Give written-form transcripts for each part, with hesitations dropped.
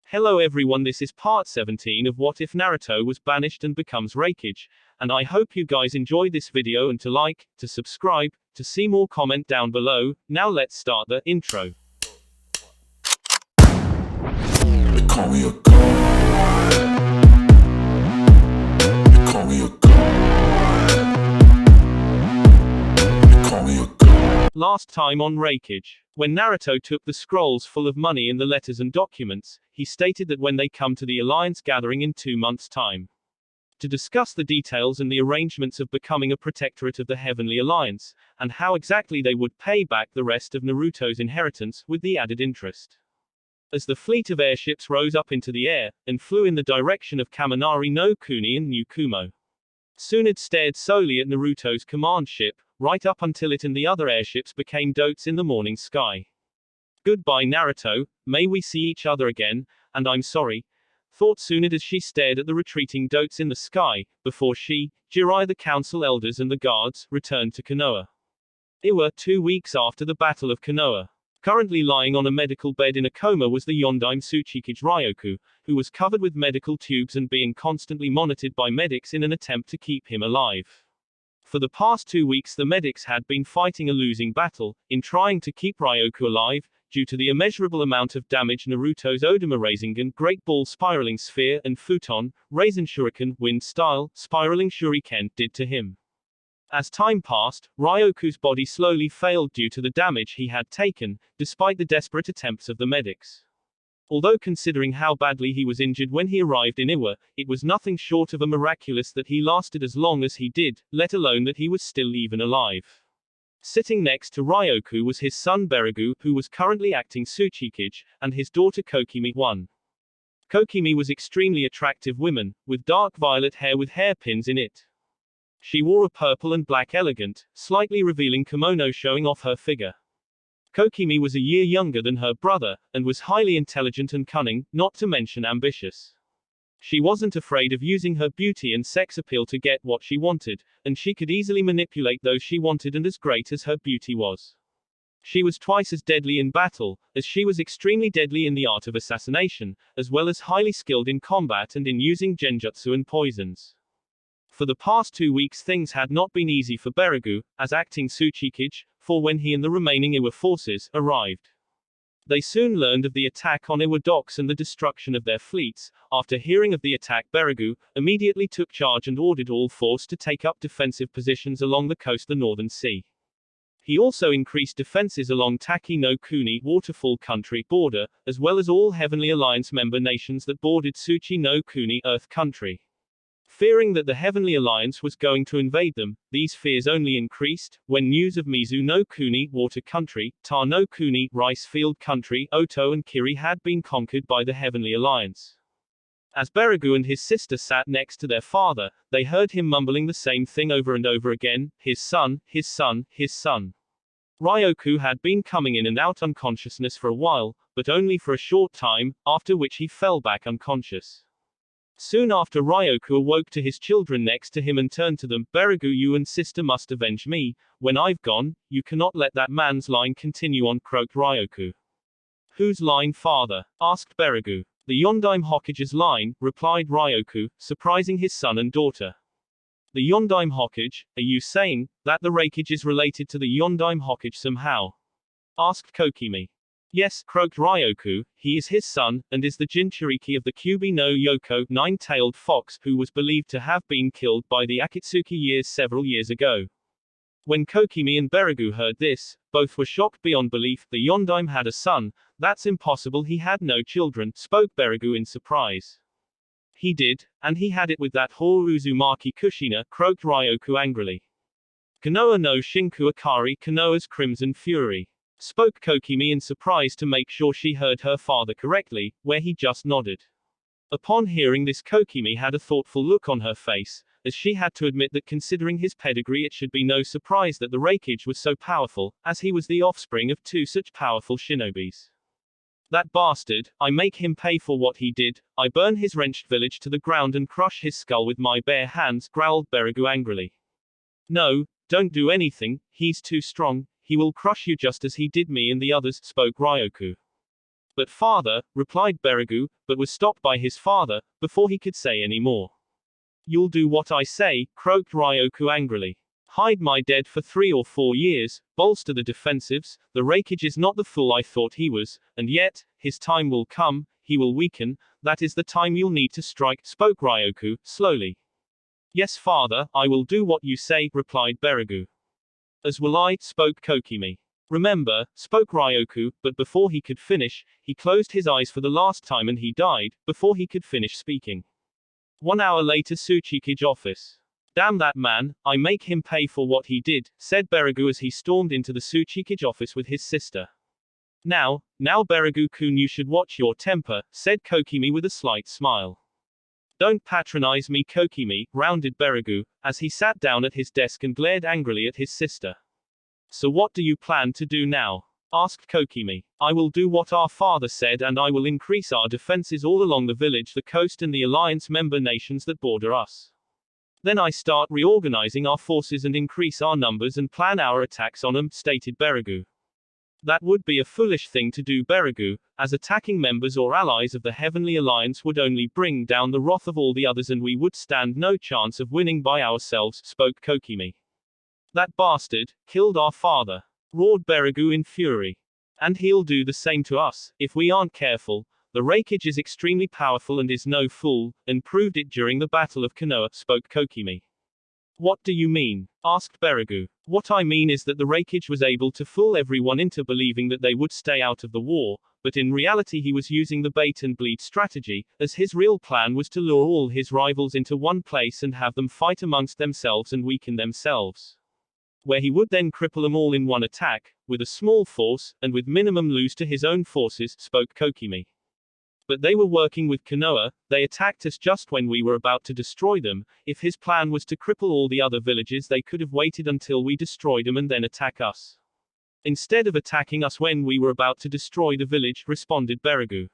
Hello everyone, this is part 17 of What If Naruto Was Banished and Becomes Raikage, and I hope you guys enjoyed this video and to like, to subscribe, to see more comment down below. Now let's start the intro. They call me a god. They call me a god. They call me a god. Last time on Raikage, when Naruto took the scrolls full of money and the letters and documents, he stated that when they come to the Alliance gathering in 2 months' time, to discuss the details and the arrangements of becoming a protectorate of the Heavenly Alliance, and how exactly they would pay back the rest of Naruto's inheritance, with the added interest. As the fleet of airships rose up into the air, and flew in the direction of Kaminari no Kuni and New Kumo, Tsunade stared solely at Naruto's command ship, right up until it and the other airships became dots in the morning sky. Goodbye Naruto, may we see each other again, and I'm sorry, thought Tsunade as she stared at the retreating dots in the sky, before she, Jiraiya the council elders and the guards, returned to Konoha. Iwa, 2 weeks after the Battle of Konoha. Currently lying on a medical bed in a coma was the Yondaime Tsuchikage Ryoku, who was covered with medical tubes and being constantly monitored by medics in an attempt to keep him alive. For the past 2 weeks the medics had been fighting a losing battle, in trying to keep Ryoku alive, due to the immeasurable amount of damage Naruto's Odama Rasengan Great Ball Spiraling Sphere and Futon, Raisin Shuriken, Wind Style, Spiraling Shuriken, did to him. As time passed, Ryoku's body slowly failed due to the damage he had taken, despite the desperate attempts of the medics. Although considering how badly he was injured when he arrived in Iwa, it was nothing short of a miraculous that he lasted as long as he did, let alone that he was still even alive. Sitting next to Ryoku was his son Berigu, who was currently acting Tsuchikage, and his daughter Kokimi. 1. Kokimi was extremely attractive woman, with dark violet hair with hairpins in it. She wore a purple and black elegant, slightly revealing kimono showing off her figure. Kokimi was a year younger than her brother, and was highly intelligent and cunning, not to mention ambitious. She wasn't afraid of using her beauty and sex appeal to get what she wanted, and she could easily manipulate those she wanted, and as great as her beauty was, she was twice as deadly in battle, as she was extremely deadly in the art of assassination, as well as highly skilled in combat and in using genjutsu and poisons. For the past 2 weeks things had not been easy for Berigu, as acting Tsuchikage, for when he and the remaining Iwa forces arrived, they soon learned of the attack on Iwa docks and the destruction of their fleets. After hearing of the attack, Berigu immediately took charge and ordered all force to take up defensive positions along the coast of the Northern Sea. He also increased defenses along Taki no Kuni Waterfall Country border, as well as all Heavenly Alliance member nations that bordered Tsuchi no Kuni Earth Country. Fearing that the Heavenly Alliance was going to invade them, these fears only increased, when news of Mizu no Kuni Water Country, Ta no Kuni Rice Field Country, Oto and Kiri had been conquered by the Heavenly Alliance. As Berigu and his sister sat next to their father, they heard him mumbling the same thing over and over again, his son, his son, his son. Ryoku had been coming in and out unconsciousness for a while, but only for a short time, after which he fell back unconscious. Soon after Ryoku awoke to his children next to him and turned to them, Berigu, you and sister must avenge me, when I've gone, you cannot let that man's line continue on, croaked Ryoku. Whose line, father? Asked Berigu. The Yondaime Hokage's line, replied Ryoku, surprising his son and daughter. The Yondaime Hokage, are you saying, that the Raikage is related to the Yondaime Hokage somehow? Asked Kokimi. Yes, croaked Ryoku, he is his son, and is the Jinchuriki of the Kyubi no Yoko, 9-tailed fox, who was believed to have been killed by the Akatsuki years several years ago. When Kokimi and Berigu heard this, both were shocked beyond belief. The Yondaime had a son, that's impossible, he had no children, spoke Berigu in surprise. He did, and he had it with that whore Uzumaki Kushina, croaked Ryoku angrily. Konoha no Shinku Akari, Konoha's Crimson Fury, spoke Kokimi in surprise to make sure she heard her father correctly, where he just nodded. Upon hearing this, Kokimi had a thoughtful look on her face, as she had to admit that considering his pedigree it should be no surprise that the Raikage was so powerful, as he was the offspring of 2 such powerful shinobis. That bastard, I make him pay for what he did, I burn his wrenched village to the ground and crush his skull with my bare hands, growled Berigu angrily. No, don't do anything, he's too strong, he will crush you just as he did me and the others, spoke Ryoku. But father, replied Beragu, but was stopped by his father, before he could say any more. You'll do what I say, croaked Ryoku angrily. Hide my dead for 3 or 4 years, bolster the defensives, the Raikage is not the fool I thought he was, and yet, his time will come, he will weaken, that is the time you'll need to strike, spoke Ryoku, slowly. Yes father, I will do what you say, replied Beragu. As will I, spoke Kokimi. Remember, spoke Ryoku, but before he could finish, he closed his eyes for the last time and he died, before he could finish speaking. 1 hour later Tsuchikage office. Damn that man, I make him pay for what he did, said Beragu as he stormed into the Tsuchikage office with his sister. Now Beragu-kun you should watch your temper, said Kokimi with a slight smile. Don't patronize me Kokimi, rounded Beragu, as he sat down at his desk and glared angrily at his sister. So what do you plan to do now? Asked Kokimi. I will do what our father said and I will increase our defenses all along the village, the coast and the alliance member nations that border us. Then I start reorganizing our forces and increase our numbers and plan our attacks on them, stated Beragu. That would be a foolish thing to do Beragu, as attacking members or allies of the Heavenly Alliance would only bring down the wrath of all the others and we would stand no chance of winning by ourselves, spoke Kokimi. That bastard killed our father, roared Beragu in fury. And he'll do the same to us, if we aren't careful. The Raikage is extremely powerful and is no fool, and proved it during the Battle of Konoha, spoke Kokimi. What do you mean? Asked Beragu. What I mean is that the Raikage was able to fool everyone into believing that they would stay out of the war, but in reality he was using the bait and bleed strategy, as his real plan was to lure all his rivals into one place and have them fight amongst themselves and weaken themselves. Where he would then cripple them all in one attack, with a small force, and with minimum lose to his own forces, spoke Kokimi. But they were working with Konoha, they attacked us just when we were about to destroy them. If his plan was to cripple all the other villages they could have waited until we destroyed them and then attack us. Instead of attacking us when we were about to destroy the village, responded Beragu.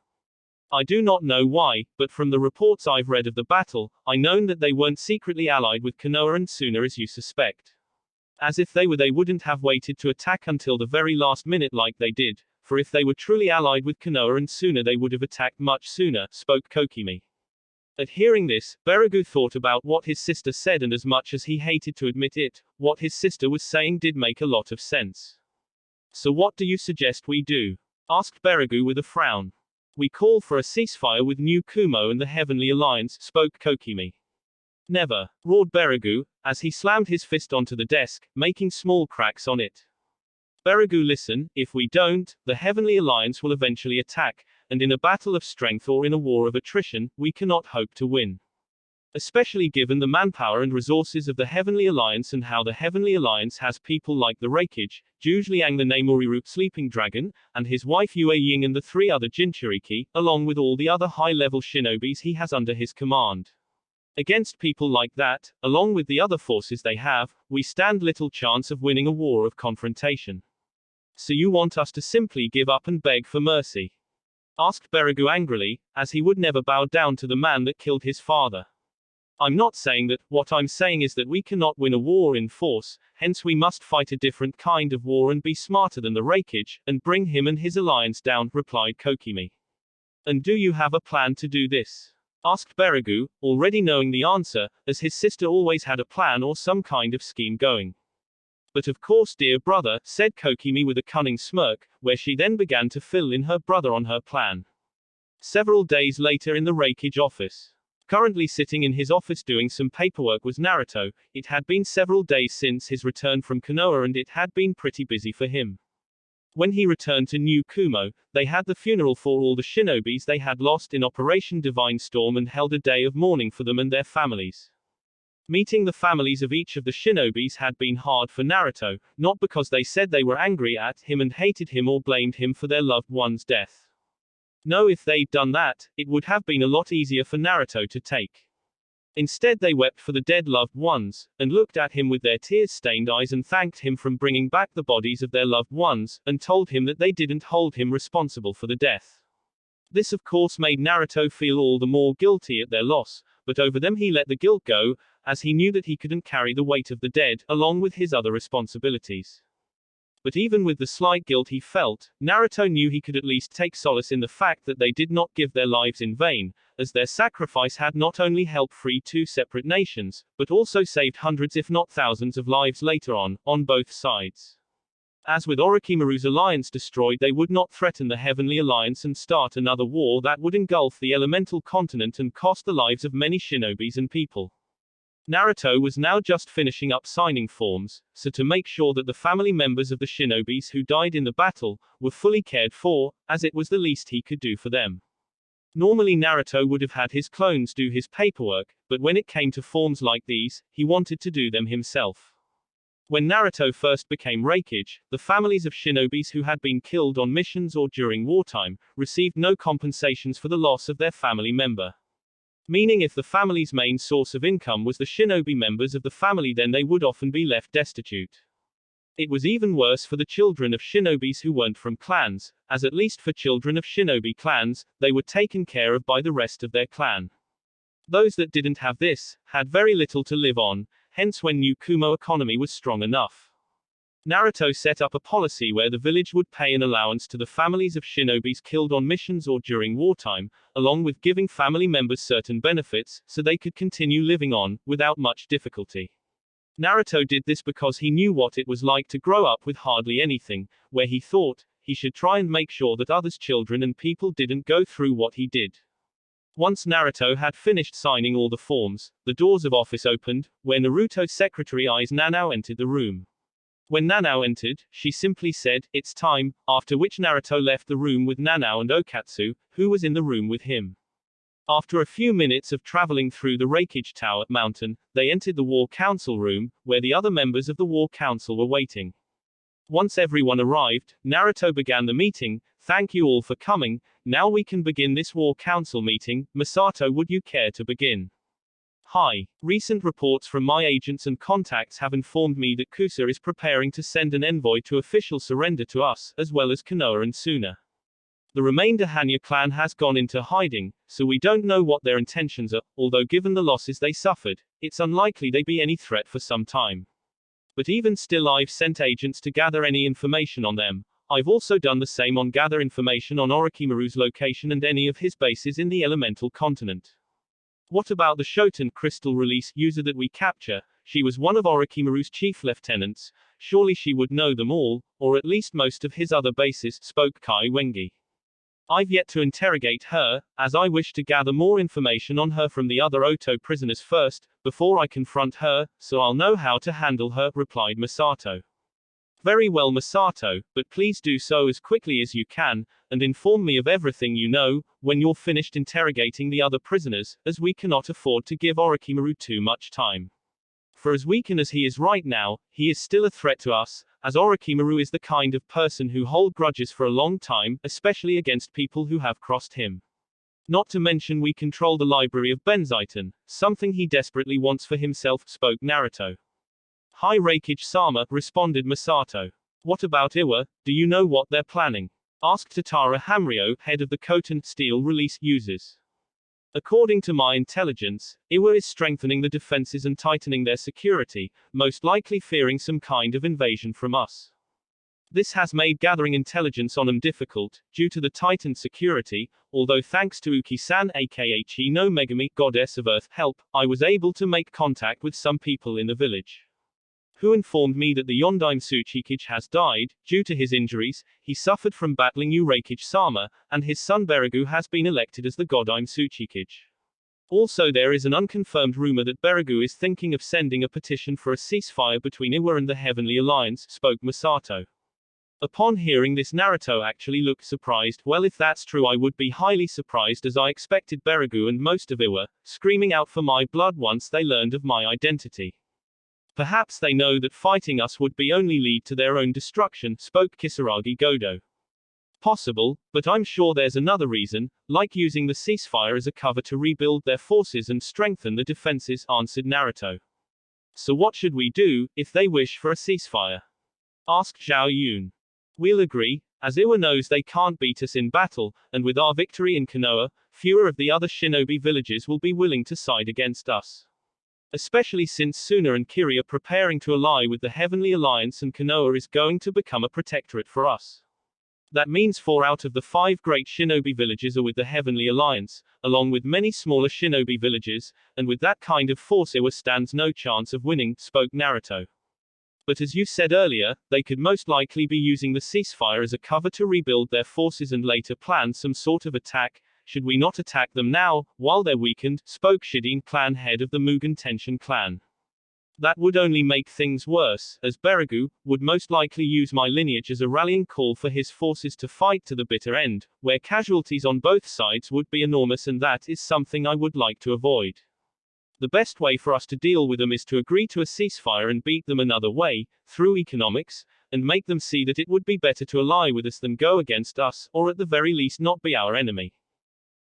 I do not know why, but from the reports I've read of the battle, I know that they weren't secretly allied with Konoha and Suna as you suspect. As if they were, they wouldn't have waited to attack until the very last minute like they did, for if they were truly allied with Konoha and Suna they would have attacked much sooner, spoke Kokimi. At hearing this, Beragu thought about what his sister said and as much as he hated to admit it, what his sister was saying did make a lot of sense. So what do you suggest we do? Asked Beragu with a frown. We call for a ceasefire with New Kumo and the Heavenly Alliance, spoke Kokimi. Never, roared Beragu, as he slammed his fist onto the desk, making small cracks on it. Beragu, listen, if we don't, the Heavenly Alliance will eventually attack, and in a battle of strength or in a war of attrition, we cannot hope to win. Especially given the manpower and resources of the Heavenly Alliance and how the Heavenly Alliance has people like the Raikage, Juzliang the Namoriru Sleeping Dragon, and his wife Yue Ying and the 3 other Jinchuriki, along with all the other high-level shinobis he has under his command. Against people like that, along with the other forces they have, we stand little chance of winning a war of confrontation. So you want us to simply give up and beg for mercy? Asked Beragu angrily, as he would never bow down to the man that killed his father. I'm not saying that, what I'm saying is that we cannot win a war in force, hence we must fight a different kind of war and be smarter than the Raikage, and bring him and his alliance down, replied Kokimi. And do you have a plan to do this? Asked Beragu, already knowing the answer, as his sister always had a plan or some kind of scheme going. But of course dear brother, said Kokimi with a cunning smirk, where she then began to fill in her brother on her plan. Several days later in the Raikage office. Currently sitting in his office doing some paperwork was Naruto. It had been several days since his return from Konoha and it had been pretty busy for him. When he returned to New Kumo, they had the funeral for all the shinobis they had lost in Operation Divine Storm and held a day of mourning for them and their families. Meeting the families of each of the shinobis had been hard for Naruto, not because they said they were angry at him and hated him or blamed him for their loved one's death. No, if they'd done that, it would have been a lot easier for Naruto to take. Instead they wept for the dead loved ones, and looked at him with their tear-stained eyes and thanked him for bringing back the bodies of their loved ones, and told him that they didn't hold him responsible for the death. This of course made Naruto feel all the more guilty at their loss, but over them he let the guilt go, as he knew that he couldn't carry the weight of the dead, along with his other responsibilities. But even with the slight guilt he felt, Naruto knew he could at least take solace in the fact that they did not give their lives in vain, as their sacrifice had not only helped free two separate nations, but also saved hundreds if not thousands of lives later on both sides. As with Orochimaru's alliance destroyed, they would not threaten the Heavenly Alliance and start another war that would engulf the elemental continent and cost the lives of many shinobis and people. Naruto was now just finishing up signing forms, so to make sure that the family members of the shinobis who died in the battle were fully cared for, as it was the least he could do for them. Normally Naruto would have had his clones do his paperwork, but when it came to forms like these, he wanted to do them himself. When Naruto first became Raikage, the families of shinobis who had been killed on missions or during wartime received no compensations for the loss of their family member. Meaning if the family's main source of income was the shinobi members of the family, then they would often be left destitute. It was even worse for the children of shinobis who weren't from clans, as at least for children of shinobi clans, they were taken care of by the rest of their clan. Those that didn't have this, had very little to live on, hence when new Kumo economy was strong enough. Naruto set up a policy where the village would pay an allowance to the families of shinobis killed on missions or during wartime, along with giving family members certain benefits, so they could continue living on, without much difficulty. Naruto did this because he knew what it was like to grow up with hardly anything, where he thought he should try and make sure that others' children and people didn't go through what he did. Once Naruto had finished signing all the forms, the doors of office opened, where Naruto's secretary Aiz Nanao entered the room. When Nanao entered, she simply said, "It's time," after which Naruto left the room with Nanao and Okatsu, who was in the room with him. After a few minutes of traveling through the Raikage Tower mountain, they entered the War Council room, where the other members of the War Council were waiting. Once everyone arrived, Naruto began the meeting. "Thank you all for coming, now we can begin this War Council meeting. Masato, would you care to begin?" Hi. Recent reports from my agents and contacts have informed me that Kusa is preparing to send an envoy to official surrender to us, as well as Konoha and Suna. The remainder Hanya clan has gone into hiding, so we don't know what their intentions are, although given the losses they suffered, it's unlikely they be any threat for some time. But even still, I've sent agents to gather any information on them. I've also done the same on gather information on Orochimaru's location and any of his bases in the elemental continent. What about the Shoten crystal release user that we capture? She was one of Orochimaru's chief lieutenants. Surely she would know them all, or at least most of his other bases, spoke Kai Wengi. I've yet to interrogate her, as I wish to gather more information on her from the other Oto prisoners first, before I confront her, so I'll know how to handle her, replied Masato. Very well, Masato, but please do so as quickly as you can, and inform me of everything you know, when you're finished interrogating the other prisoners, as we cannot afford to give Orochimaru too much time. For as weakened as he is right now, he is still a threat to us, as Orochimaru is the kind of person who hold grudges for a long time, especially against people who have crossed him. Not to mention we control the library of Benziton, something he desperately wants for himself, spoke Naruto. Hi Raikage-sama, responded Masato. What about Iwa, do you know what they're planning? Asked Tatara Hamrio, head of the Koten Steel release users. According to my intelligence, Iwa is strengthening the defenses and tightening their security, most likely fearing some kind of invasion from us. This has made gathering intelligence on them difficult, due to the tightened security, although thanks to Uki-san aka Chi no Megami, goddess of earth, help, I was able to make contact with some people in the village. Who informed me that the Yondaime Tsuchikage has died. Due to his injuries, he suffered from battling Raikage-sama, and his son Beragu has been elected as the Godaime Tsuchikage. Also there is an unconfirmed rumor that Beragu is thinking of sending a petition for a ceasefire between Iwa and the Heavenly Alliance, spoke Masato. Upon hearing this, Naruto actually looked surprised. Well, if that's true, I would be highly surprised, as I expected Beragu and most of Iwa screaming out for my blood once they learned of my identity. Perhaps they know that fighting us would be only lead to their own destruction, spoke Kisaragi Godo. Possible, but I'm sure there's another reason, like using the ceasefire as a cover to rebuild their forces and strengthen the defenses, answered Naruto. So what should we do, if they wish for a ceasefire? Asked Zhao Yun. We'll agree, as Iwa knows they can't beat us in battle, and with our victory in Konoha, fewer of the other shinobi villages will be willing to side against us. Especially since Suna and Kiri are preparing to ally with the Heavenly Alliance and Konoha is going to become a protectorate for us. That means 4 out of the 5 great shinobi villages are with the Heavenly Alliance, along with many smaller shinobi villages, and with that kind of force Iwa stands no chance of winning, spoke Naruto. But as you said earlier, they could most likely be using the ceasefire as a cover to rebuild their forces and later plan some sort of attack. Should we not attack them now, while they're weakened, spoke Shidin, clan head of the Mugen Tenshin clan. That would only make things worse, as Beragu would most likely use my lineage as a rallying call for his forces to fight to the bitter end, where casualties on both sides would be enormous, and that is something I would like to avoid. The best way for us to deal with them is to agree to a ceasefire and beat them another way, through economics, and make them see that it would be better to ally with us than go against us, or at the very least not be our enemy.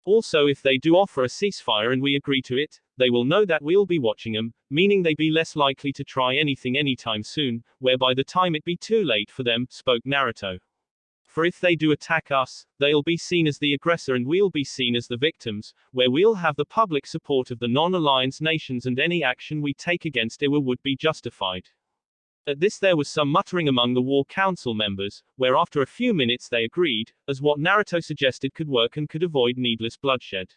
Also, if they do offer a ceasefire and we agree to it, they will know that we'll be watching them, meaning they be less likely to try anything anytime soon, where by the time it be too late for them, spoke Naruto. For if they do attack us, they'll be seen as the aggressor and we'll be seen as the victims, where we'll have the public support of the non-alliance nations and any action we take against Iwa would be justified. At this there was some muttering among the War Council members, where after a few minutes they agreed, as what Naruto suggested could work and could avoid needless bloodshed.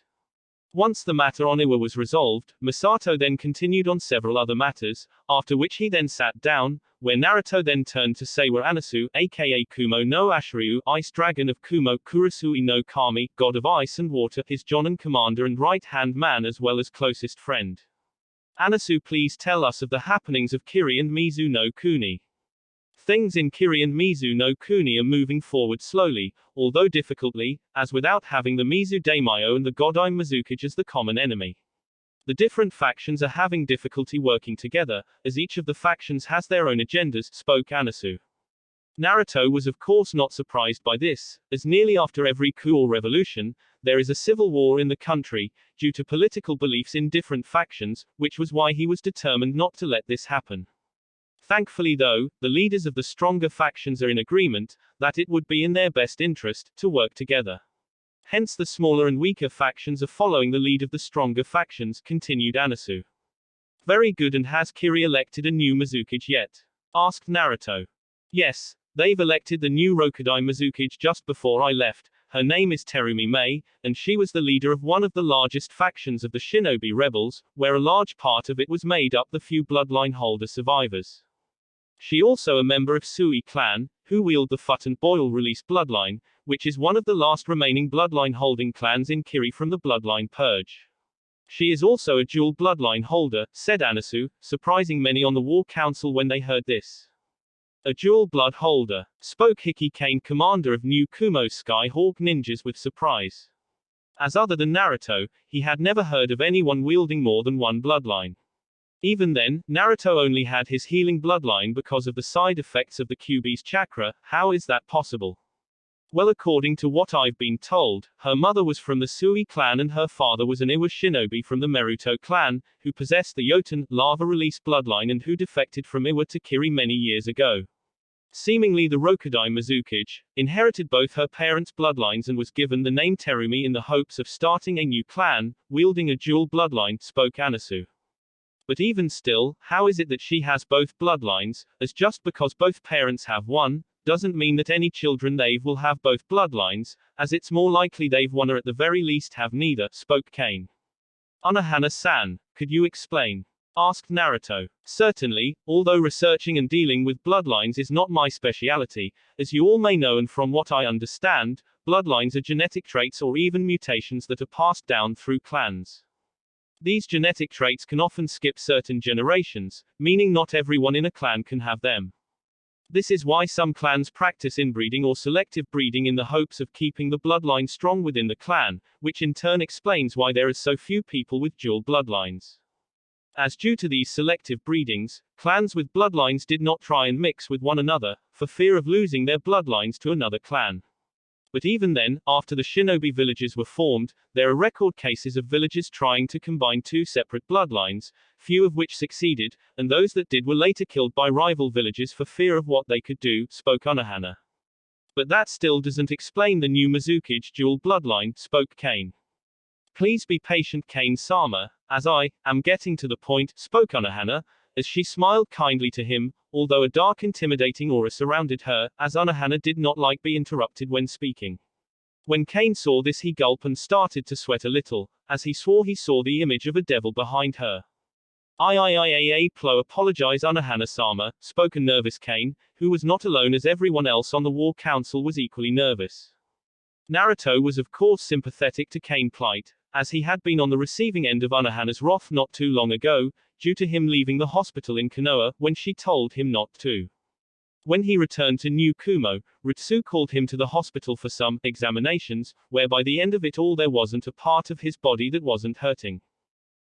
Once the matter on Iwa was resolved, Masato then continued on several other matters, after which he then sat down, where Naruto then turned to Seiwa Anasu, aka Kumo no Ashiryu, Ice Dragon of Kumo, Kurosui no Kami, God of Ice and Water, his Jonin commander and right-hand man as well as closest friend. Anasu, please tell us of the happenings of Kiri and Mizu no Kuni. Things in Kiri and Mizu no Kuni are moving forward slowly, although difficultly, as without having the Mizu Daimyo and the Godai Mizukage as the common enemy. The different factions are having difficulty working together, as each of the factions has their own agendas, spoke Anasu. Naruto was of course not surprised by this, as nearly after every coup or revolution, there is a civil war in the country, due to political beliefs in different factions, which was why he was determined not to let this happen. Thankfully though, the leaders of the stronger factions are in agreement, that it would be in their best interest, to work together. Hence the smaller and weaker factions are following the lead of the stronger factions, continued Anasu. Very good, and has Kiri elected a new Mizukage yet? Asked Naruto. Yes, they've elected the new Raikage Mizukage just before I left. Her name is Terumi Mei, and she was the leader of one of the largest factions of the Shinobi rebels, where a large part of it was made up the few bloodline holder survivors. She also a member of Sui clan, who wield the Fut and Boil release bloodline, which is one of the last remaining bloodline holding clans in Kiri from the bloodline purge. She is also a dual bloodline holder, said Anasu, surprising many on the War Council when they heard this. A dual blood holder, spoke Hiki Kane, commander of new Kumo Skyhawk ninjas, with surprise. As other than Naruto, he had never heard of anyone wielding more than one bloodline. Even then, Naruto only had his healing bloodline because of the side effects of the Kyuubi's chakra. How is that possible? Well, according to what I've been told, her mother was from the Sui clan and her father was an Iwa shinobi from the Naruto clan, who possessed the Yoten, lava release bloodline and who defected from Iwa to Kiri many years ago. Seemingly the Raikage Mizukage inherited both her parents' bloodlines and was given the name Terumi in the hopes of starting a new clan, wielding a dual bloodline, spoke Anasu. But even still, how is it that she has both bloodlines, as just because both parents have one, doesn't mean that any children they've will have both bloodlines, as it's more likely they've one or at the very least have neither, spoke Kane. Unohana-san, could you explain? Asked Naruto. Certainly, although researching and dealing with bloodlines is not my speciality, as you all may know, and from what I understand, bloodlines are genetic traits or even mutations that are passed down through clans. These genetic traits can often skip certain generations, meaning not everyone in a clan can have them. This is why some clans practice inbreeding or selective breeding in the hopes of keeping the bloodline strong within the clan, which in turn explains why there is so few people with dual bloodlines. As due to these selective breedings, clans with bloodlines did not try and mix with one another, for fear of losing their bloodlines to another clan. But even then, after the shinobi villages were formed, there are record cases of villages trying to combine two separate bloodlines, few of which succeeded, and those that did were later killed by rival villages for fear of what they could do, spoke Unohana. But that still doesn't explain the new Mizukage dual bloodline, spoke Kane. Please be patient, Kane-sama, as I am getting to the point, spoke Unohana, as she smiled kindly to him, although a dark intimidating aura surrounded her, as Unohana did not like be interrupted when speaking. When Kane saw this he gulped and started to sweat a little, as he swore he saw the image of a devil behind her. Plo apologize Unohana-sama, spoke a nervous Kane, who was not alone as everyone else on the War Council was equally nervous. Naruto was of course sympathetic to Kane's plight, as he had been on the receiving end of Unohana's wrath not too long ago, due to him leaving the hospital in Konoha when she told him not to. When he returned to New Kumo, Ritsu called him to the hospital for some examinations, where by the end of it all there wasn't a part of his body that wasn't hurting.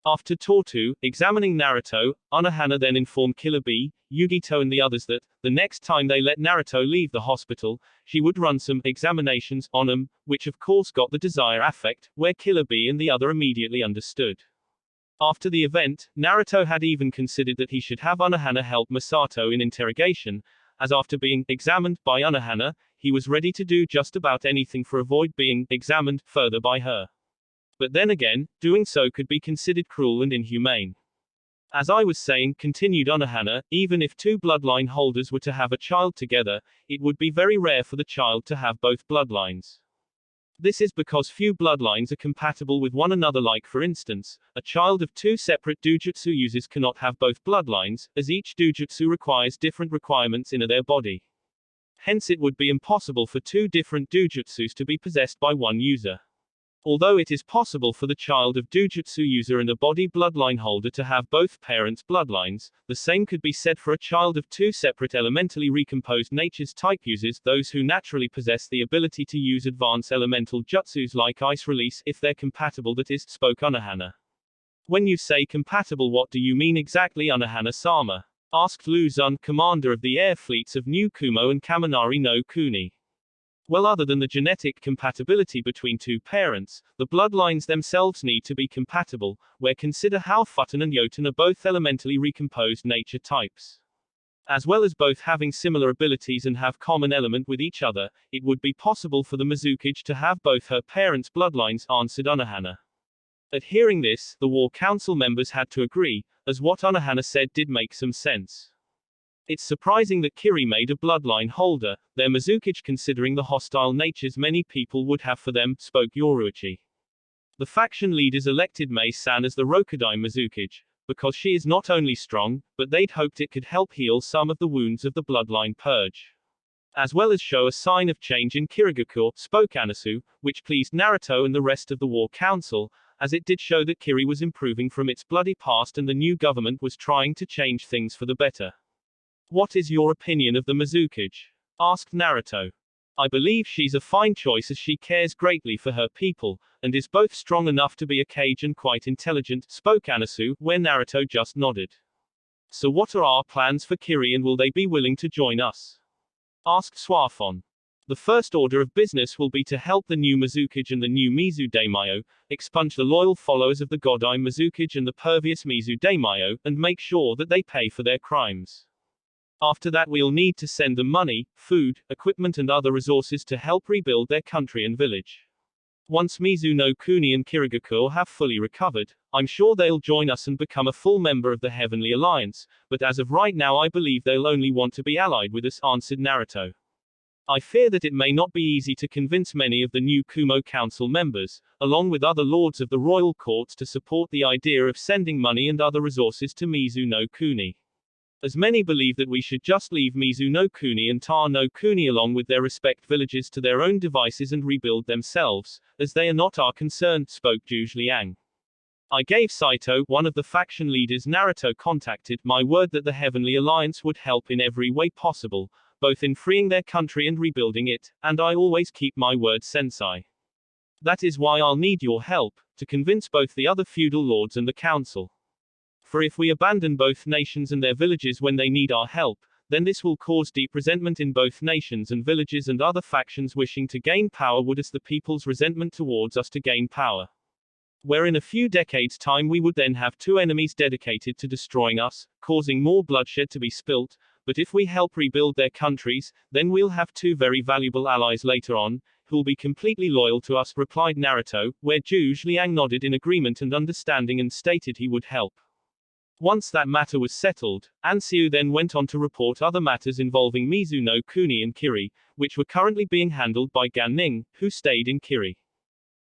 After Tortu examining Naruto, Unohana then informed Killer Bee, Yugito and the others that, the next time they let Naruto leave the hospital, she would run some examinations on him, which of course got the desired effect, where Killer Bee and the other immediately understood. After the event, Naruto had even considered that he should have Unohana help Masato in interrogation, as after being examined by Unohana, he was ready to do just about anything for avoid being examined further by her. But then again, doing so could be considered cruel and inhumane. As I was saying, continued Unohana, even if two bloodline holders were to have a child together, it would be very rare for the child to have both bloodlines. This is because few bloodlines are compatible with one another, like for instance, a child of two separate dojutsu users cannot have both bloodlines, as each dojutsu requires different requirements in their body. Hence it would be impossible for two different dojutsus to be possessed by one user. Although it is possible for the child of dojutsu user and a body bloodline holder to have both parents' bloodlines, the same could be said for a child of two separate elementally recomposed natures type users, those who naturally possess the ability to use advanced elemental jutsus like ice release if they're compatible, that is, spoke Unohana. When you say compatible, what do you mean exactly, Unohana-sama? Asked Luzon, commander of the air fleets of New Kumo and Kaminari no Kuni. Well, other than the genetic compatibility between two parents, the bloodlines themselves need to be compatible, where consider how Futen and Yoten are both elementally recomposed nature types. As well as both having similar abilities and have common element with each other, it would be possible for the Mizukage to have both her parents' bloodlines, answered Unohana. At hearing this, the War Council members had to agree, as what Unohana said did make some sense. It's surprising that Kiri made a bloodline holder, their Mizukage, considering the hostile natures many people would have for them, spoke Yoruichi. The faction leaders elected Mei-san as the Rokudai Mizukage, because she is not only strong, but they'd hoped it could help heal some of the wounds of the bloodline purge. As well as show a sign of change in Kirigaku, spoke Anasu, which pleased Naruto and the rest of the War Council, as it did show that Kiri was improving from its bloody past and the new government was trying to change things for the better. What is your opinion of the Mizukage? Asked Naruto. I believe she's a fine choice as she cares greatly for her people, and is both strong enough to be a Kage and quite intelligent, spoke Anasu, where Naruto just nodded. So what are our plans for Kiri and will they be willing to join us? Asked Suafon. The first order of business will be to help the new Mizukage and the new Mizu Daimyo, expunge the loyal followers of the Godai Mizukage and the pervious Mizu Daimyo, and make sure that they pay for their crimes. After that we'll need to send them money, food, equipment and other resources to help rebuild their country and village. Once Mizu no Kuni and Kirigaku have fully recovered, I'm sure they'll join us and become a full member of the Heavenly Alliance, but as of right now I believe they'll only want to be allied with us, answered Naruto. I fear that it may not be easy to convince many of the new Kumo Council members, along with other lords of the royal courts, to support the idea of sending money and other resources to Mizu no Kuni. As many believe that we should just leave Mizu no Kuni and Ta no Kuni along with their respective villages to their own devices and rebuild themselves, as they are not our concern, spoke Zhuge Liang. I gave Saito, one of the faction leaders Naruto contacted, my word that the Heavenly Alliance would help in every way possible, both in freeing their country and rebuilding it, and I always keep my word, Sensei. That is why I'll need your help, to convince both the other feudal lords and the council. For if we abandon both nations and their villages when they need our help, then this will cause deep resentment in both nations and villages, and other factions wishing to gain power would as the people's resentment towards us to gain power. Where in a few decades' time we would then have two enemies dedicated to destroying us, causing more bloodshed to be spilt, but if we help rebuild their countries, then we'll have two very valuable allies later on, who'll be completely loyal to us, replied Naruto, where Zhuge Liang nodded in agreement and understanding and stated he would help. Once that matter was settled, Ansiu then went on to report other matters involving Mizu no Kuni and Kiri, which were currently being handled by Gan Ning, who stayed in Kiri.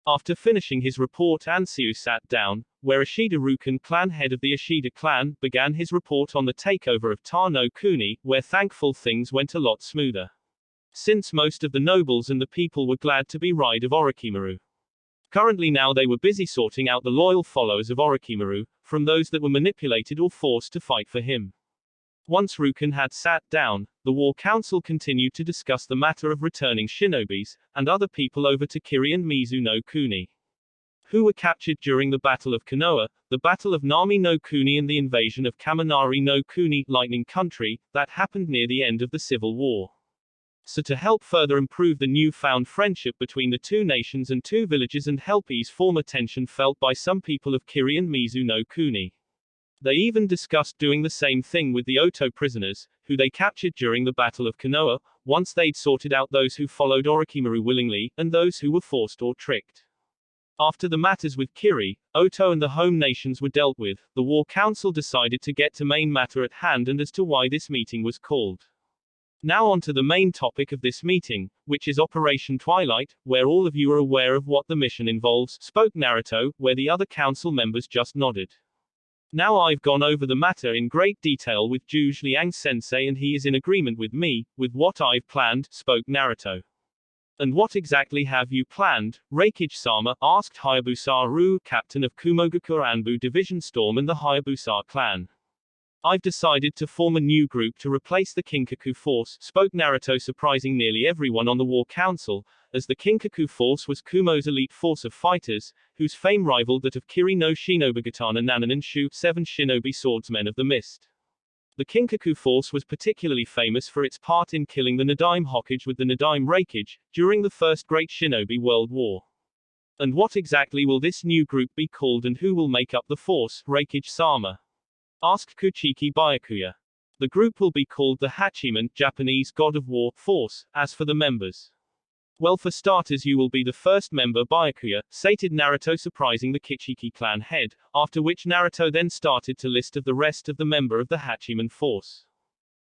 After finishing his report, Ansiu sat down, where Ishida Rukan, clan head of the Ishida clan, began his report on the takeover of Ta no Kuni, where thankful things went a lot smoother. Since most of the nobles and the people were glad to be rid of Orochimaru. Currently now they were busy sorting out the loyal followers of Orochimaru, from those that were manipulated or forced to fight for him. Once Rukan had sat down, the War Council continued to discuss the matter of returning shinobis, and other people over to Kiri and Mizu no Kuni, who were captured during the Battle of Konoha, the Battle of Nami no Kuni and the invasion of Kaminari no Kuni, Lightning Country, that happened near the end of the Civil War. So to help further improve the newfound friendship between the two nations and two villages and help ease former tension felt by some people of Kiri and Mizu no Kuni, they even discussed doing the same thing with the Oto prisoners, who they captured during the Battle of Konoha, once they'd sorted out those who followed Orochimaru willingly, and those who were forced or tricked. After the matters with Kiri, Oto and the home nations were dealt with, the War Council decided to get to main matter at hand and as to why this meeting was called. Now on to the main topic of this meeting, which is Operation Twilight, where all of you are aware of what the mission involves, spoke Naruto, where the other council members just nodded. Now I've gone over the matter in great detail with Zhuge Liang sensei and he is in agreement with me, with what I've planned, spoke Naruto. And what exactly have you planned, Raikage-sama, asked Hayabusa Ru, captain of Kumogaku Anbu Division Storm and the Hayabusa clan. I've decided to form a new group to replace the Kinkaku force, spoke Naruto, surprising nearly everyone on the War Council, as the Kinkaku force was Kumo's elite force of fighters, whose fame rivaled that of Kiri no Shinobugatana Nanan and Shu, 7 shinobi swordsmen of the mist. The Kinkaku force was particularly famous for its part in killing the Nadaime Hokage with the Nadaime Raikage, during the First Great Shinobi World War. And what exactly will this new group be called and who will make up the force, Raikage-sama? Asked Kuchiki Byakuya. The group will be called the Hachiman, Japanese God of War, force. As for the members, well, for starters you will be the first member, Byakuya, stated Naruto, surprising the Kichiki clan head, after which Naruto then started to list of the rest of the member of the Hachiman force.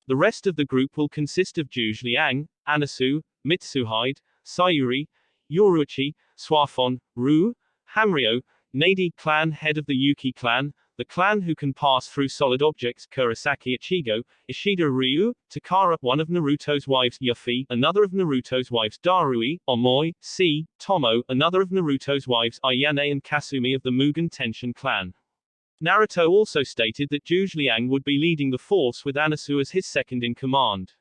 The rest of the group will consist of Zhuge Liang, Anasu, Mitsuhide, Sayuri, Yoruichi, Suafon, Ru, Hamryo, Nadi clan head of the Yuki clan, the clan who can pass through solid objects, Kurosaki Ichigo, Ishida Ryu, Takara, one of Naruto's wives, Yuffie, another of Naruto's wives, Darui, Omoi, C, Tomo, another of Naruto's wives, Ayane and Kasumi of the Mugen Tenshin clan. Naruto also stated that Zhuge Liang would be leading the force with Anasu as his second in command.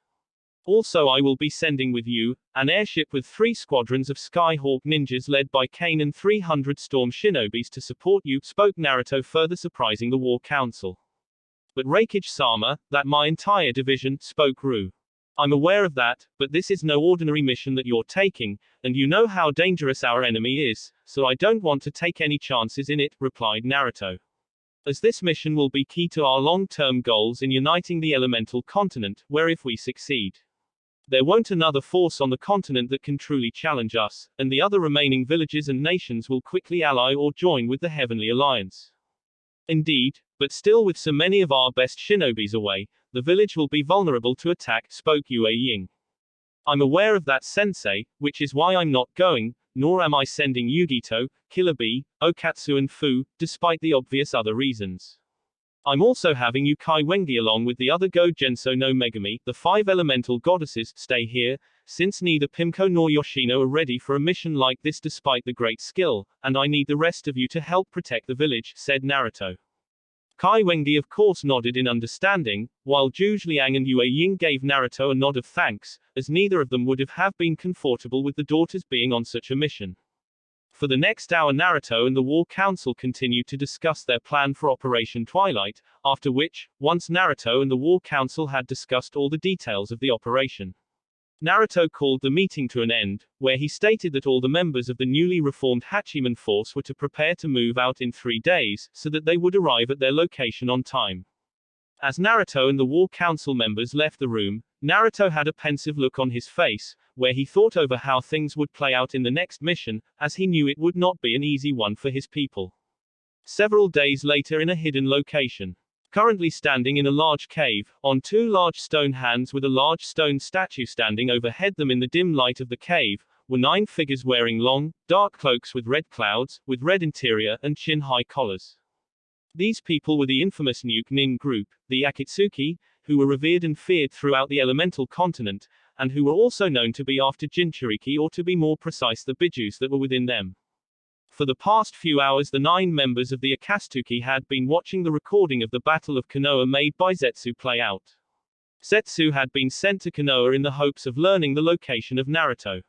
Also I will be sending with you, an airship with 3 squadrons of Skyhawk ninjas led by Kane and 300 storm shinobis to support you, spoke Naruto, further surprising the War Council. But Raikage-sama, that my entire division, spoke Ru. I'm aware of that, but this is no ordinary mission that you're taking, and you know how dangerous our enemy is, so I don't want to take any chances in it, replied Naruto. As this mission will be key to our long-term goals in uniting the elemental continent, where if we succeed, there won't another force on the continent that can truly challenge us, and the other remaining villages and nations will quickly ally or join with the Heavenly Alliance. Indeed, but still with so many of our best shinobis away, the village will be vulnerable to attack, spoke Yue Ying. I'm aware of that, sensei, which is why I'm not going, nor am I sending Yugito, Killer Bee, Okatsu and Fu, despite the obvious other reasons. I'm also having Yukai Wengi along with the other Go Genso no Megami, the 5 elemental goddesses, stay here, since neither Pimko nor Yoshino are ready for a mission like this despite the great skill, and I need the rest of you to help protect the village, said Naruto. Kai Wengi of course nodded in understanding, while Zhuge Liang and Yue Ying gave Naruto a nod of thanks, as neither of them would have been comfortable with the daughters being on such a mission. For the next hour Naruto and the War Council continued to discuss their plan for Operation Twilight, after which, once Naruto and the War Council had discussed all the details of the operation, Naruto called the meeting to an end, where he stated that all the members of the newly reformed Hachiman force were to prepare to move out in 3 days, so that they would arrive at their location on time. As Naruto and the War Council members left the room, Naruto had a pensive look on his face, where he thought over how things would play out in the next mission, as he knew it would not be an easy one for his people. Several days later, in a hidden location, currently standing in a large cave, on two large stone hands with a large stone statue standing overhead them in the dim light of the cave, were 9 figures wearing long, dark cloaks with red clouds, with red interior and chin-high collars. These people were the infamous Nuke Nin group, the Akatsuki, who were revered and feared throughout the elemental continent, and who were also known to be after Jinchuriki, or to be more precise the bijus that were within them. For the past few hours the 9 members of the Akatsuki had been watching the recording of the Battle of Konoha made by Zetsu play out. Zetsu had been sent to Konoha in the hopes of learning the location of Naruto,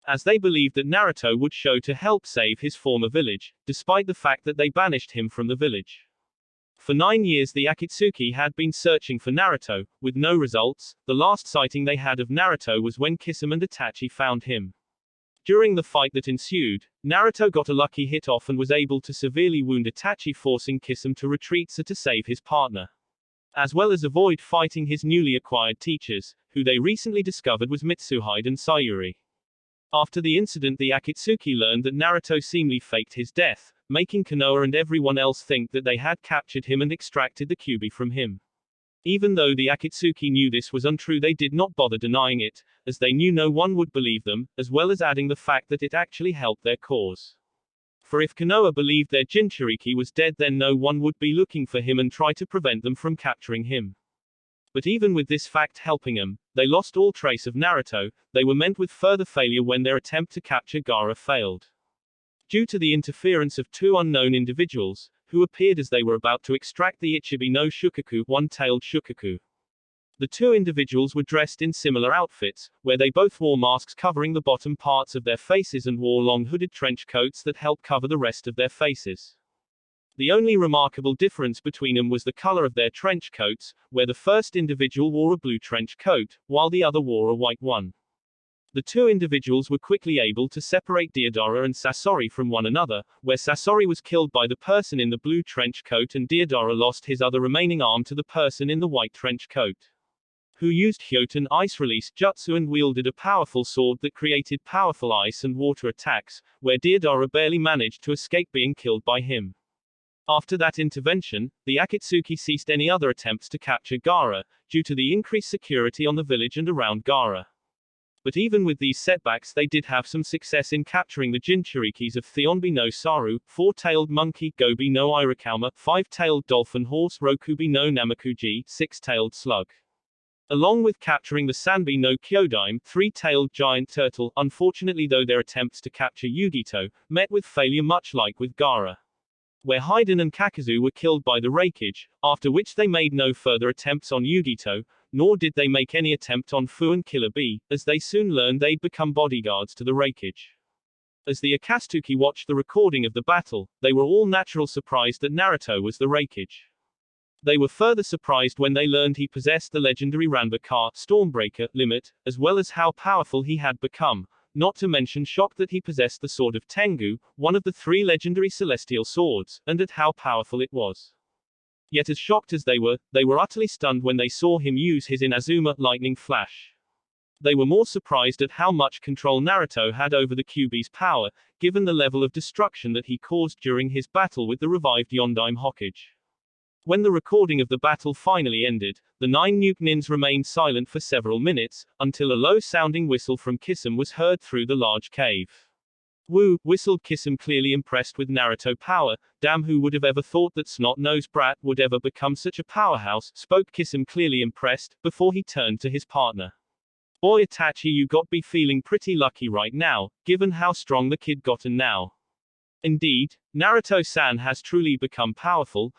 as they believed that Naruto would show to help save his former village, despite the fact that they banished him from the village. For 9 years the Akatsuki had been searching for Naruto, with no results. The last sighting they had of Naruto was when Kisame and Itachi found him. During the fight that ensued, Naruto got a lucky hit off and was able to severely wound Itachi, forcing Kisame to retreat so to save his partner, as well as avoid fighting his newly acquired teachers, who they recently discovered was Mitsuhide and Sayuri. After the incident the Akatsuki learned that Naruto seemingly faked his death, making Konoha and everyone else think that they had captured him and extracted the Kyuubi from him. Even though the Akatsuki knew this was untrue, they did not bother denying it, as they knew no one would believe them, as well as adding the fact that it actually helped their cause. For if Konoha believed their Jinchuriki was dead, then no one would be looking for him and try to prevent them from capturing him. But even with this fact helping them, they lost all trace of Naruto. They were met with further failure when their attempt to capture Gaara failed, due to the interference of 2 unknown individuals, who appeared as they were about to extract the Ichibi no Shukaku, one-tailed Shukaku. The 2 individuals were dressed in similar outfits, where they both wore masks covering the bottom parts of their faces and wore long hooded trench coats that helped cover the rest of their faces. The only remarkable difference between them was the color of their trench coats, where the first individual wore a blue trench coat, while the other wore a white one. The 2 individuals were quickly able to separate Deodara and Sasori from one another, where Sasori was killed by the person in the blue trench coat and Deodara lost his other remaining arm to the person in the white trench coat, who used Hyoten ice release jutsu and wielded a powerful sword that created powerful ice and water attacks, where Deodara barely managed to escape being killed by him. After that intervention, the Akatsuki ceased any other attempts to capture Gaara, due to the increased security on the village and around Gaara. But even with these setbacks they did have some success in capturing the Jinchurikis of Thionbi no Saru, 4-tailed monkey, Gobi no Irakauma, 5-tailed dolphin horse, Rokubi no Namakuji, 6-tailed slug, along with capturing the Sanbi no Kyodime, 3-tailed giant turtle. Unfortunately though, their attempts to capture Yugito met with failure, much like with Gaara, where Haiden and Kakazu were killed by the Raikage, after which they made no further attempts on Yugito, nor did they make any attempt on Fu and Killer Bee, as they soon learned they'd become bodyguards to the Raikage. As the Akatsuki watched the recording of the battle, they were all naturally surprised that Naruto was the Raikage. They were further surprised when they learned he possessed the legendary Ranbaka Stormbreaker limit, as well as how powerful he had become, not to mention shocked that he possessed the Sword of Tengu, one of the 3 legendary celestial swords, and at how powerful it was. Yet as shocked as they were utterly stunned when they saw him use his Inazuma lightning flash. They were more surprised at how much control Naruto had over the Kyuubi's power, given the level of destruction that he caused during his battle with the revived Yondaime Hokage. When the recording of the battle finally ended, the 9 Nuke Nins remained silent for several minutes, until a low-sounding whistle from Kisame was heard through the large cave. "Woo," whistled Kisame, clearly impressed with Naruto power. "Damn, who would have ever thought that snot-nosed brat would ever become such a powerhouse," spoke Kisame, clearly impressed, before he turned to his partner. "Boy Itachi, you got be feeling pretty lucky right now, given how strong the kid gotten now. Indeed, Naruto-san has truly become powerful,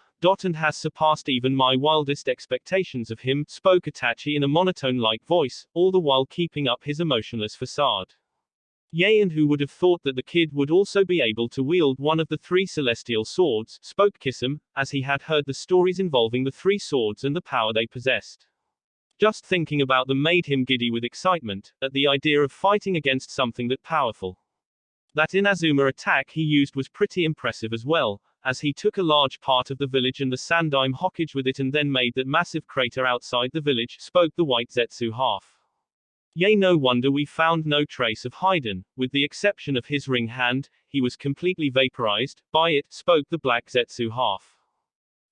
and has surpassed even my wildest expectations of him," spoke Itachi in a monotone-like voice, all the while keeping up his emotionless facade. "Yay, and who would have thought that the kid would also be able to wield one of the 3 celestial swords," spoke Kisame, as he had heard the stories involving the 3 swords and the power they possessed. Just thinking about them made him giddy with excitement, at the idea of fighting against something that powerful. That Inazuma attack he used was pretty impressive as well, as he took a large part of the village and the Sandaime Hokage with it and then made that massive crater outside the village, spoke the white Zetsu half. Yea, no wonder we found no trace of Haiden, with the exception of his ring hand, he was completely vaporized, by it, spoke the black Zetsu half.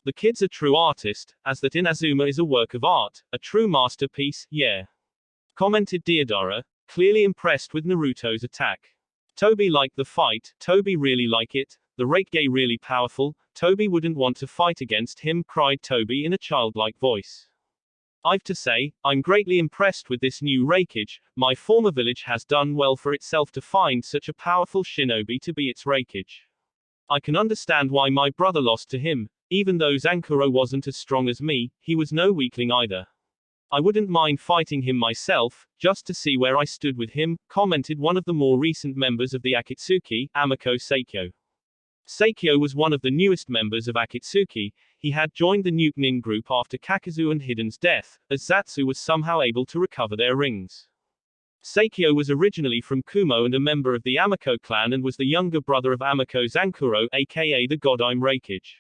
The kid's a true artist, as that Inazuma is a work of art, a true masterpiece, yeah. Commented Deodara, clearly impressed with Naruto's attack. Toby liked the fight, Toby really like it, the Raikage really powerful, Toby wouldn't want to fight against him, cried Toby in a childlike voice. I've to say, I'm greatly impressed with this new Raikage, my former village has done well for itself to find such a powerful shinobi to be its Raikage. I can understand why my brother lost to him, even though Zankuro wasn't as strong as me, he was no weakling either. I wouldn't mind fighting him myself, just to see where I stood with him, commented one of the more recent members of the Akatsuki, Amiko Seikyo. Seikyo was one of the newest members of Akatsuki. He had joined the Nuke Nin group after Kakazu and Hiden's death, as Zatsu was somehow able to recover their rings. Seikyo was originally from Kumo and a member of the Amiko clan and was the younger brother of Amiko Zankuro, aka the Godime Raikage.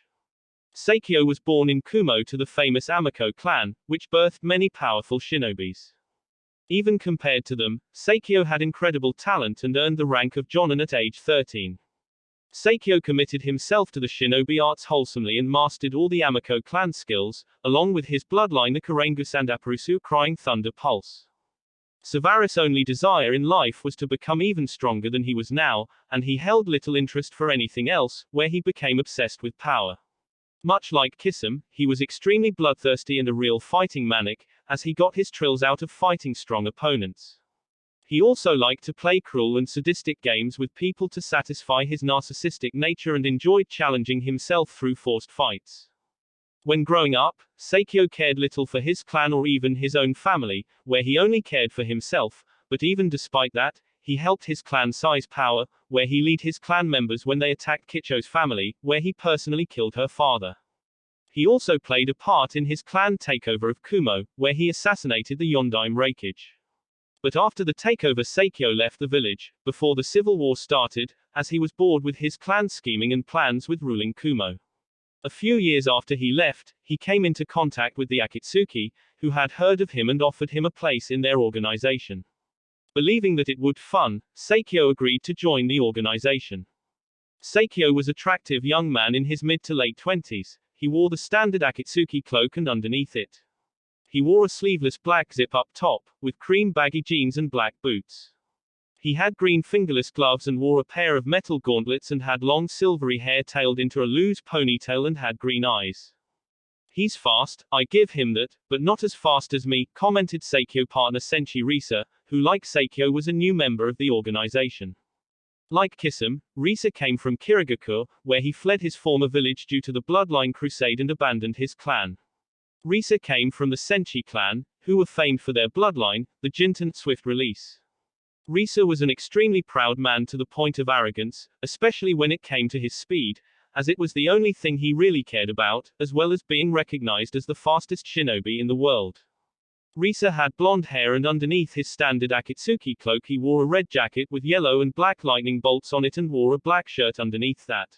Seikyo was born in Kumo to the famous Amiko clan, which birthed many powerful shinobis. Even compared to them, Seikyo had incredible talent and earned the rank of Jonin at age 13. Seikyo committed himself to the shinobi arts wholesomely and mastered all the Amiko clan skills, along with his bloodline the Karengu Sandapurusu Crying Thunder Pulse. Savaris' only desire in life was to become even stronger than he was now, and he held little interest for anything else, where he became obsessed with power. Much like Kisame, he was extremely bloodthirsty and a real fighting maniac, as he got his thrills out of fighting strong opponents. He also liked to play cruel and sadistic games with people to satisfy his narcissistic nature and enjoyed challenging himself through forced fights. When growing up, Seikyo cared little for his clan or even his own family, where he only cared for himself, but even despite that, he helped his clan seize power, where he led his clan members when they attacked Kicho's family, where he personally killed her father. He also played a part in his clan takeover of Kumo, where he assassinated the Yondaime Raikage. But after the takeover Seikyo left the village, before the civil war started, as he was bored with his clan's scheming and plans with ruling Kumo. A few years after he left, he came into contact with the Akatsuki, who had heard of him and offered him a place in their organization. Believing that it would fun, Seikyo agreed to join the organization. Seikyo was an attractive young man in his mid to late 20s, he wore the standard Akatsuki cloak and underneath it. He wore a sleeveless black zip-up top, with cream baggy jeans and black boots. He had green fingerless gloves and wore a pair of metal gauntlets and had long silvery hair tailed into a loose ponytail and had green eyes. He's fast, I give him that, but not as fast as me, commented Seikyo partner Senshi Risa, who like Seikyo was a new member of the organization. Like Kisame, Risa came from Kirigakure, where he fled his former village due to the bloodline crusade and abandoned his clan. Risa came from the Senshi clan, who were famed for their bloodline, the Jinten swift release. Risa was an extremely proud man to the point of arrogance, especially when it came to his speed, as it was the only thing he really cared about, as well as being recognized as the fastest shinobi in the world. Risa had blonde hair and underneath his standard Akatsuki cloak he wore a red jacket with yellow and black lightning bolts on it and wore a black shirt underneath that.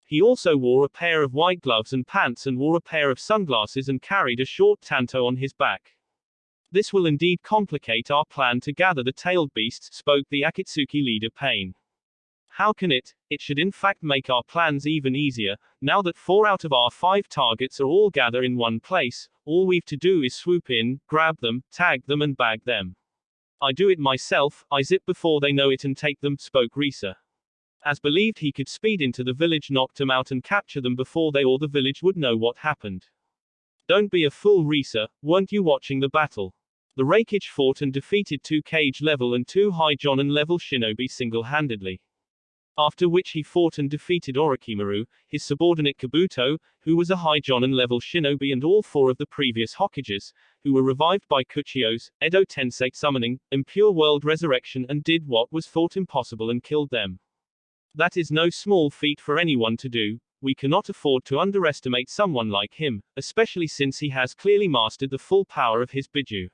He also wore a pair of white gloves and pants and wore a pair of sunglasses and carried a short tanto on his back. This will indeed complicate our plan to gather the tailed beasts, spoke the Akatsuki leader Pain. How can it? It should in fact make our plans even easier, now that 4 out of our 5 targets are all gather in one place, all we've to do is swoop in, grab them, tag them and bag them. I do it myself, I zip before they know it and take them, spoke Risa. As believed he could speed into the village, knock them out and capture them before they or the village would know what happened. Don't be a fool Risa, weren't you watching the battle? The Raikage fought and defeated 2 Cage level and 2 High Jonin level shinobi single-handedly. After which he fought and defeated Orochimaru, his subordinate Kabuto, who was a High Jonin level shinobi, and all 4 of the previous Hokages, who were revived by Kuchiyos, Edo Tensei summoning, Impure World Resurrection, and did what was thought impossible and killed them. That is no small feat for anyone to do. We cannot afford to underestimate someone like him, especially since he has clearly mastered the full power of his Biju,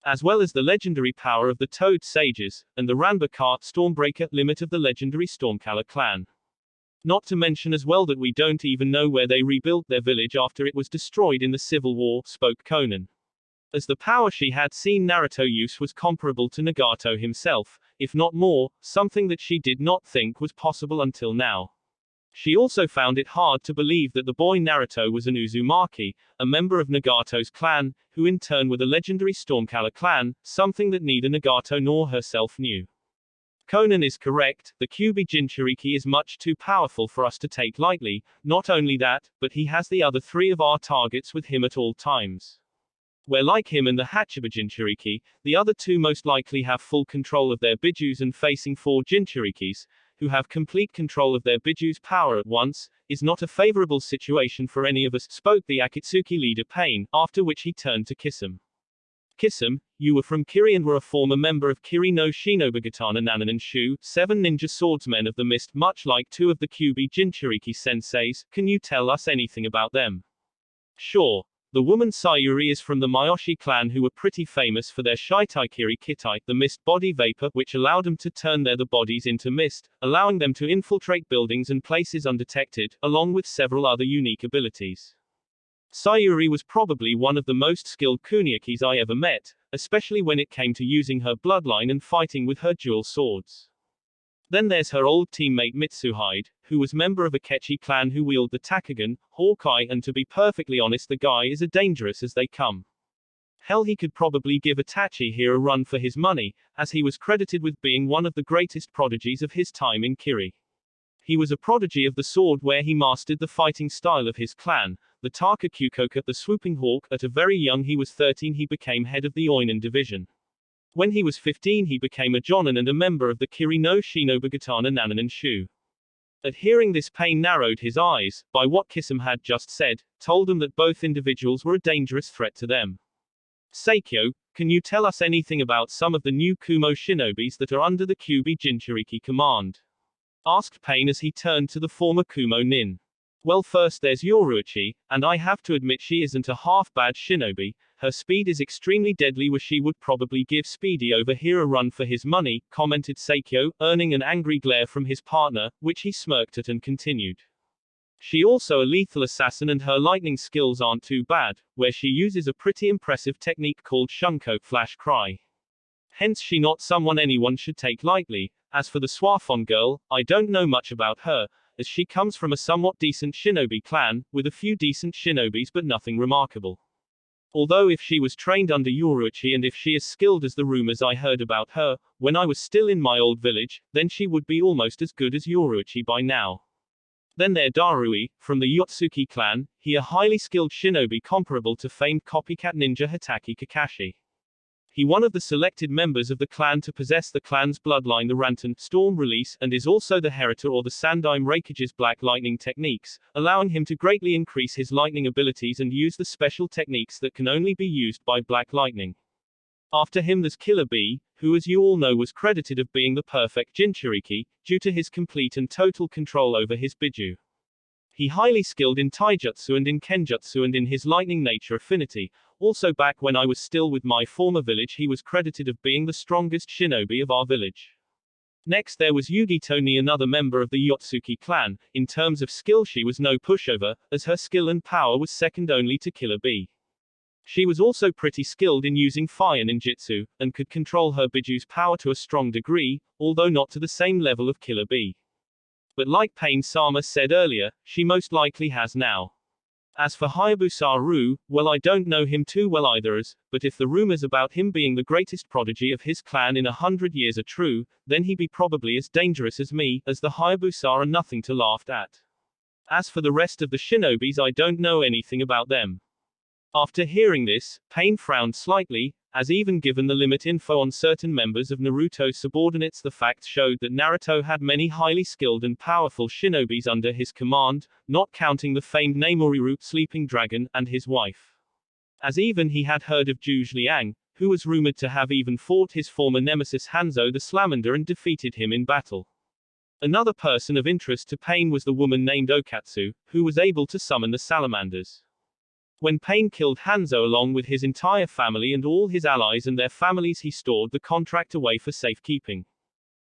as well as the legendary power of the Toad Sages, and the Ranbaka Stormbreaker limit of the legendary Stormcaller clan. Not to mention as well that we don't even know where they rebuilt their village after it was destroyed in the Civil War, spoke Conan. as the power she had seen Naruto use was comparable to Nagato himself, if not more, something that she did not think was possible until now. She also found it hard to believe that the boy Naruto was an Uzumaki, a member of Nagato's clan, who in turn were the legendary Stormcaller clan, something that neither Nagato nor herself knew. Conan is correct, the Kyuubi Jinchuriki is much too powerful for us to take lightly. Not only that, but he has the other three of our targets with him at all times. Where like him and the Hachiba Jinchuriki, the other two most likely have full control of their bijus and facing four Jinchurikis, who have complete control of their biju's power at once, is not a favorable situation for any of us, spoke the Akatsuki leader Pain, after which he turned to Kisame. Kisame, you were from Kiri and were a former member of Kiri no Shinobugatana Nananan Shu, 7 ninja swordsmen of the mist, much like 2 of the Kyuubi Jinchuriki senseis. Can you tell us anything about them? Sure. The woman Sayuri is from the Miyoshi clan, who were pretty famous for their Shitaikiri Kitai, the mist body vapor, which allowed them to turn their bodies into mist, allowing them to infiltrate buildings and places undetected, along with several other unique abilities. Sayuri was probably one of the most skilled kunihikis I ever met, especially when it came to using her bloodline and fighting with her dual swords. Then there's her old teammate Mitsuhide, who was member of Akechi clan who wield the Takugan, Hawkeye, and to be perfectly honest, the guy is as dangerous as they come. Hell, he could probably give Itachi here a run for his money, as he was credited with being one of the greatest prodigies of his time in Kiri. He was a prodigy of the sword where he mastered the fighting style of his clan, the Takakukoka, the swooping hawk. At a very young he was 13 he became head of the Oinen division. When he was 15 he became a Jonin and a member of the Kiri no Shinobugatana Nananan Shu. At hearing this, Pain narrowed his eyes, by what Kisame had just said, told them that both individuals were a dangerous threat to them. Seikyo, can you tell us anything about some of the new Kumo shinobis that are under the Kyuubi Jinchuriki command? Asked Pain as he turned to the former Kumo nin. Well, first there's Yoruichi, and I have to admit she isn't a half-bad shinobi. Her speed is extremely deadly, where she would probably give Speedy over here a run for his money, commented Seikyo, earning an angry glare from his partner, which he smirked at and continued. She also a lethal assassin and her lightning skills aren't too bad, where she uses a pretty impressive technique called Shunko Flash Cry. Hence she not someone anyone should take lightly. As for the Swaffon girl, I don't know much about her, as she comes from a somewhat decent shinobi clan, with a few decent shinobis but nothing remarkable. Although if she was trained under Yoruichi and if she is skilled as the rumors I heard about her, when I was still in my old village, then she would be almost as good as Yoruichi by now. Then there Darui, from the Yotsuki clan, he a highly skilled shinobi comparable to famed copycat ninja Hitaki Kakashi. He one of the selected members of the clan to possess the clan's bloodline, the Rantan Storm Release, and is also the Herita or the Sandaime Raikage's Black Lightning techniques, allowing him to greatly increase his lightning abilities and use the special techniques that can only be used by Black Lightning. After him there's Killer Bee, who as you all know was credited of being the perfect Jinchuriki, due to his complete and total control over his biju. He highly skilled in taijutsu and in kenjutsu and in his lightning nature affinity. Also back when I was still with my former village he was credited of being the strongest shinobi of our village. Next there was Yugito Ni, another member of the Yotsuki clan. In terms of skill she was no pushover, as her skill and power was second only to Killer Bee. She was also pretty skilled in using fire ninjutsu, and could control her biju's power to a strong degree, although not to the same level of Killer Bee. But like Pain-sama said earlier, she most likely has now. As for Hayabusa-Ru, well I don't know him too well either, but if the rumors about him being the greatest prodigy of his clan in 100 years are true, then he be probably as dangerous as me, as the Hayabusa are nothing to laugh at. As for the rest of the shinobis I don't know anything about them. After hearing this, Pain frowned slightly, as even given the limit info on certain members of Naruto's subordinates, the facts showed that Naruto had many highly skilled and powerful shinobis under his command, not counting the famed Namoriru, Sleeping Dragon, and his wife. As even he had heard of Zhuge Liang, who was rumored to have even fought his former nemesis Hanzo the Salamander and defeated him in battle. Another person of interest to Pain was the woman named Okatsu, who was able to summon the salamanders. When Pain killed Hanzo along with his entire family and all his allies and their families, he stored the contract away for safekeeping.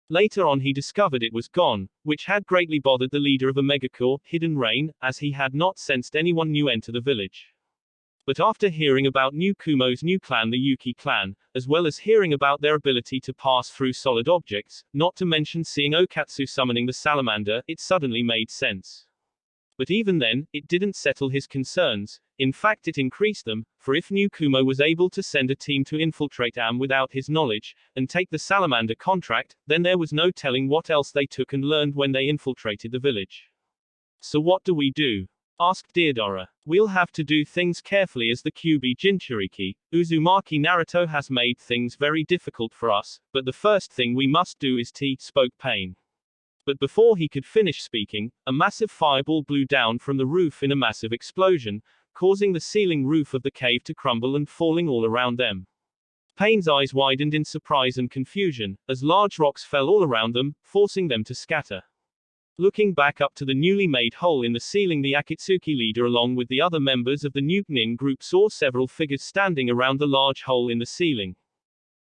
Later on he discovered it was gone, which had greatly bothered the leader of Omega Corps, Hidden Rain, as he had not sensed anyone new enter the village. But after hearing about new Kumo's new clan, the Yuki clan, as well as hearing about their ability to pass through solid objects, not to mention seeing Okatsu summoning the salamander, it suddenly made sense. But even then, it didn't settle his concerns. In fact, it increased them, for if new Kumo was able to send a team to infiltrate Am without his knowledge, and take the salamander contract, then there was no telling what else they took and learned when they infiltrated the village. So what do we do? Asked Deodara. We'll have to do things carefully as the QB Jinchuriki. Uzumaki Naruto has made things very difficult for us, but the first thing we must do is spoke Pain. But before he could finish speaking, a massive fireball blew down from the roof in a massive explosion, causing the ceiling roof of the cave to crumble and falling all around them. Pain's eyes widened in surprise and confusion, as large rocks fell all around them, forcing them to scatter. Looking back up to the newly made hole in the ceiling, the Akatsuki leader along with the other members of the new Nin group saw several figures standing around the large hole in the ceiling.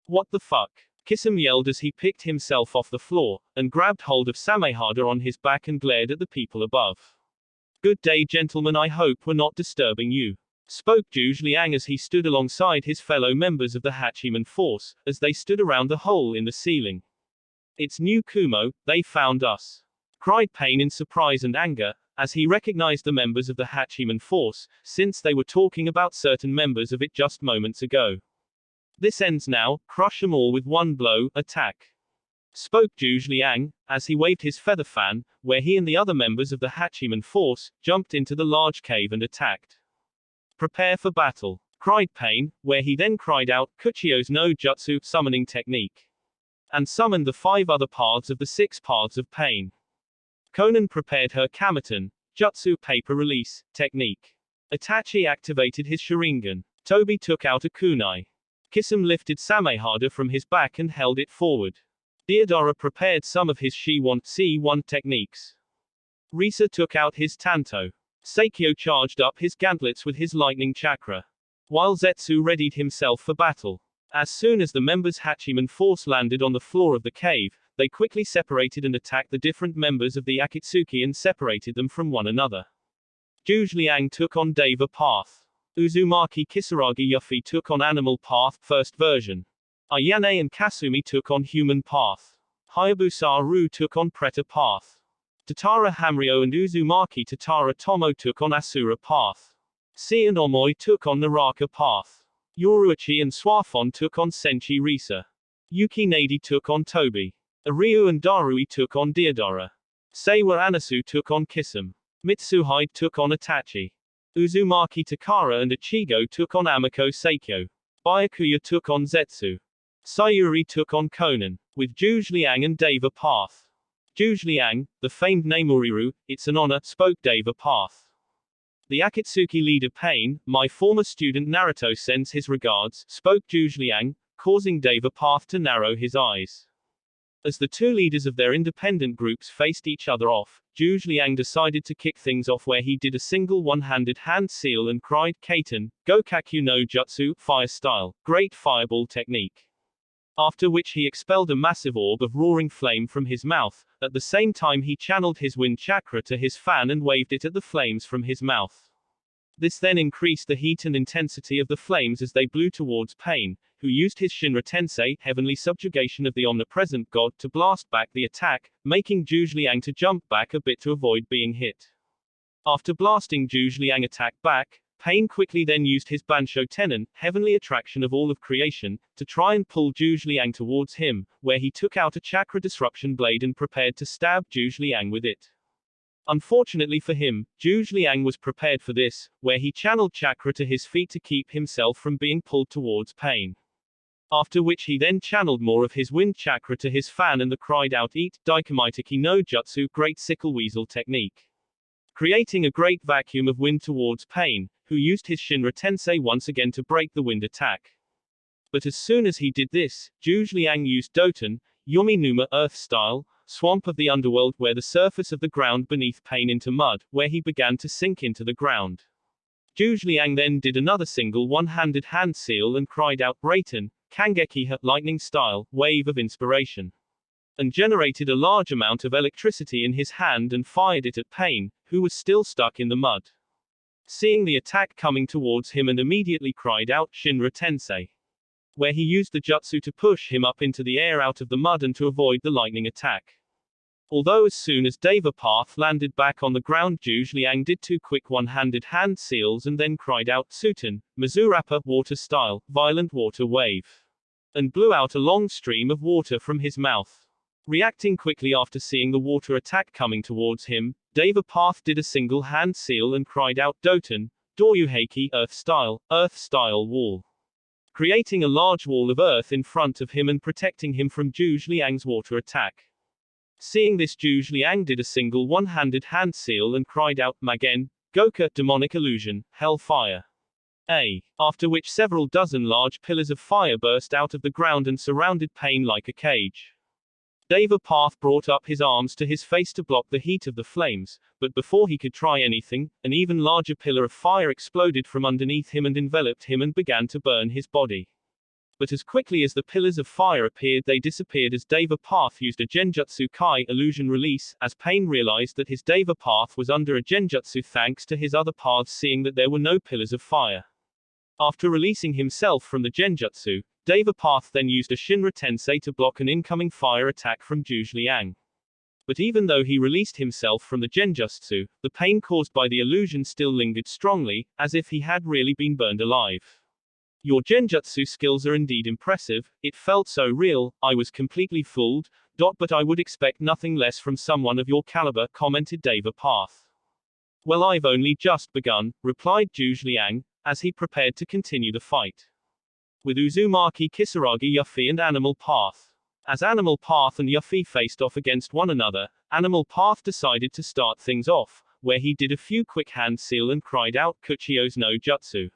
What the fuck? Kisame yelled as he picked himself off the floor, and grabbed hold of Samehada on his back and glared at the people above. Good day, gentlemen, I hope we're not disturbing you. Spoke Zhuge Liang as he stood alongside his fellow members of the Hachiman force, as they stood around the hole in the ceiling. It's new Kumo, they found us. Cried Pain in surprise and anger, as he recognized the members of the Hachiman force, since they were talking about certain members of it just moments ago. This ends now, crush them all with one blow, attack. Spoke Zhuge Liang, as he waved his feather fan, where he and the other members of the Hachiman force, jumped into the large cave and attacked. Prepare for battle. Cried Pain, where he then cried out, Kuchio's no Jutsu, summoning technique. And summoned the 5 other paths of the 6 paths of pain. Conan prepared her Kamaten, Jutsu paper release, technique. Itachi activated his Sharingan. Toby took out a kunai. Kisame lifted Samehada from his back and held it forward. Deodara prepared some of his C1 techniques. Risa took out his Tanto. Seikyo charged up his gauntlets with his lightning chakra. While Zetsu readied himself for battle. As soon as the members' Hachiman force landed on the floor of the cave, they quickly separated and attacked the different members of the Akatsuki and separated them from one another. Zhuge Liang took on Deva Path. Uzumaki Kisaragi Yuffie took on Animal Path, first version. Ayane and Kasumi took on Human Path. Hayabusa Aru took on Preta Path. Tatara Hamryo and Uzumaki Tatara Tomo took on Asura Path. Si and Omoi took on Naraka Path. Yoruichi and Swafon took on Senshi Risa. Yuki Nadi took on Toby. Aryu and Darui took on Deodara. Seiwa Anasu took on Kisame. Mitsuhide took on Itachi. Uzumaki Takara and Ichigo took on Amiko Seikyo. Byakuya took on Zetsu. Sayuri took on Conan, with Zhuge Liang and Deva Path. Zhuge Liang, the famed Neimoriru, it's an honor, spoke Deva Path. The Akatsuki leader Pain, my former student Naruto sends his regards, spoke Zhuge Liang, causing Deva Path to narrow his eyes. As the two leaders of their independent groups faced each other off, Zhuge Liang decided to kick things off where he did a single one-handed hand seal and cried, Kaiten, Gokaku no Jutsu, fire style, great fireball technique. After which he expelled a massive orb of roaring flame from his mouth, at the same time he channeled his wind chakra to his fan and waved it at the flames from his mouth. This then increased the heat and intensity of the flames as they blew towards Pain, who used his Shinra Tensei, heavenly subjugation of the omnipresent god, to blast back the attack, making Zhuge Liang to jump back a bit to avoid being hit. After blasting Zhuge Liang attack back, Pain quickly then used his Bansho Tenon, heavenly attraction of all of creation, to try and pull Zhuge Liang towards him, where he took out a chakra disruption blade and prepared to stab Zhuge Liang with it. Unfortunately for him, Zhuge Liang was prepared for this, where he channeled chakra to his feet to keep himself from being pulled towards Pain. After which he then channeled more of his wind chakra to his fan and the cried out Eat, Daikamiteki no Jutsu, great sickle weasel technique. Creating a great vacuum of wind towards Pain, who used his Shinra Tensei once again to break the wind attack. But as soon as he did this, Zhuge Liang used Doton, Yomi Numa Earth style, swamp of the underworld where the surface of the ground beneath Pain into mud, where he began to sink into the ground. Zhuge Liang then did another single one-handed hand seal and cried out Raiten, Kangekiha, lightning style, wave of inspiration. And generated a large amount of electricity in his hand and fired it at Pain, who was still stuck in the mud. seeing the attack coming towards him and immediately cried out, Shinra Tensei, where he used the jutsu to push him up into the air out of the mud and to avoid the lightning attack. Although as soon as Deva Path landed back on the ground, Zhuge Liang did two quick one-handed hand seals and then cried out, Suten, Mizurappa, water style, violent water wave, and blew out a long stream of water from his mouth. Reacting quickly after seeing the water attack coming towards him, Deva Path did a single hand seal and cried out, Doten, Doryuheiki, earth style wall, creating a large wall of earth in front of him and protecting him from Zhuge Liang's water attack. Seeing this, Zhuge Liang did a single one-handed hand seal and cried out, Magen, Goka, demonic illusion, hellfire. After which several dozen large pillars of fire burst out of the ground and surrounded Pain like a cage. Deva Path brought up his arms to his face to block the heat of the flames, but before he could try anything, an even larger pillar of fire exploded from underneath him and enveloped him and began to burn his body. But as quickly as the pillars of fire appeared, they disappeared as Deva Path used a Genjutsu Kai illusion release, as Pain realized that his Deva Path was under a Genjutsu thanks to his other paths seeing that there were no pillars of fire. After releasing himself from the Genjutsu, Deva Path then used a Shinra Tensei to block an incoming fire attack from Zhuge Liang. But even though he released himself from the Genjutsu, the pain caused by the illusion still lingered strongly, as if he had really been burned alive. Your Genjutsu skills are indeed impressive, it felt so real, I was completely fooled, but I would expect nothing less from someone of your caliber, commented Deva Path. Well, I've only just begun, replied Zhuge Liang, as he prepared to continue the fight with Uzumaki Kisaragi Yuffie and Animal Path. As Animal Path and Yuffie faced off against one another, Animal Path decided to start things off, where he did a few quick hand seal and cried out, Kuchio's no jutsu,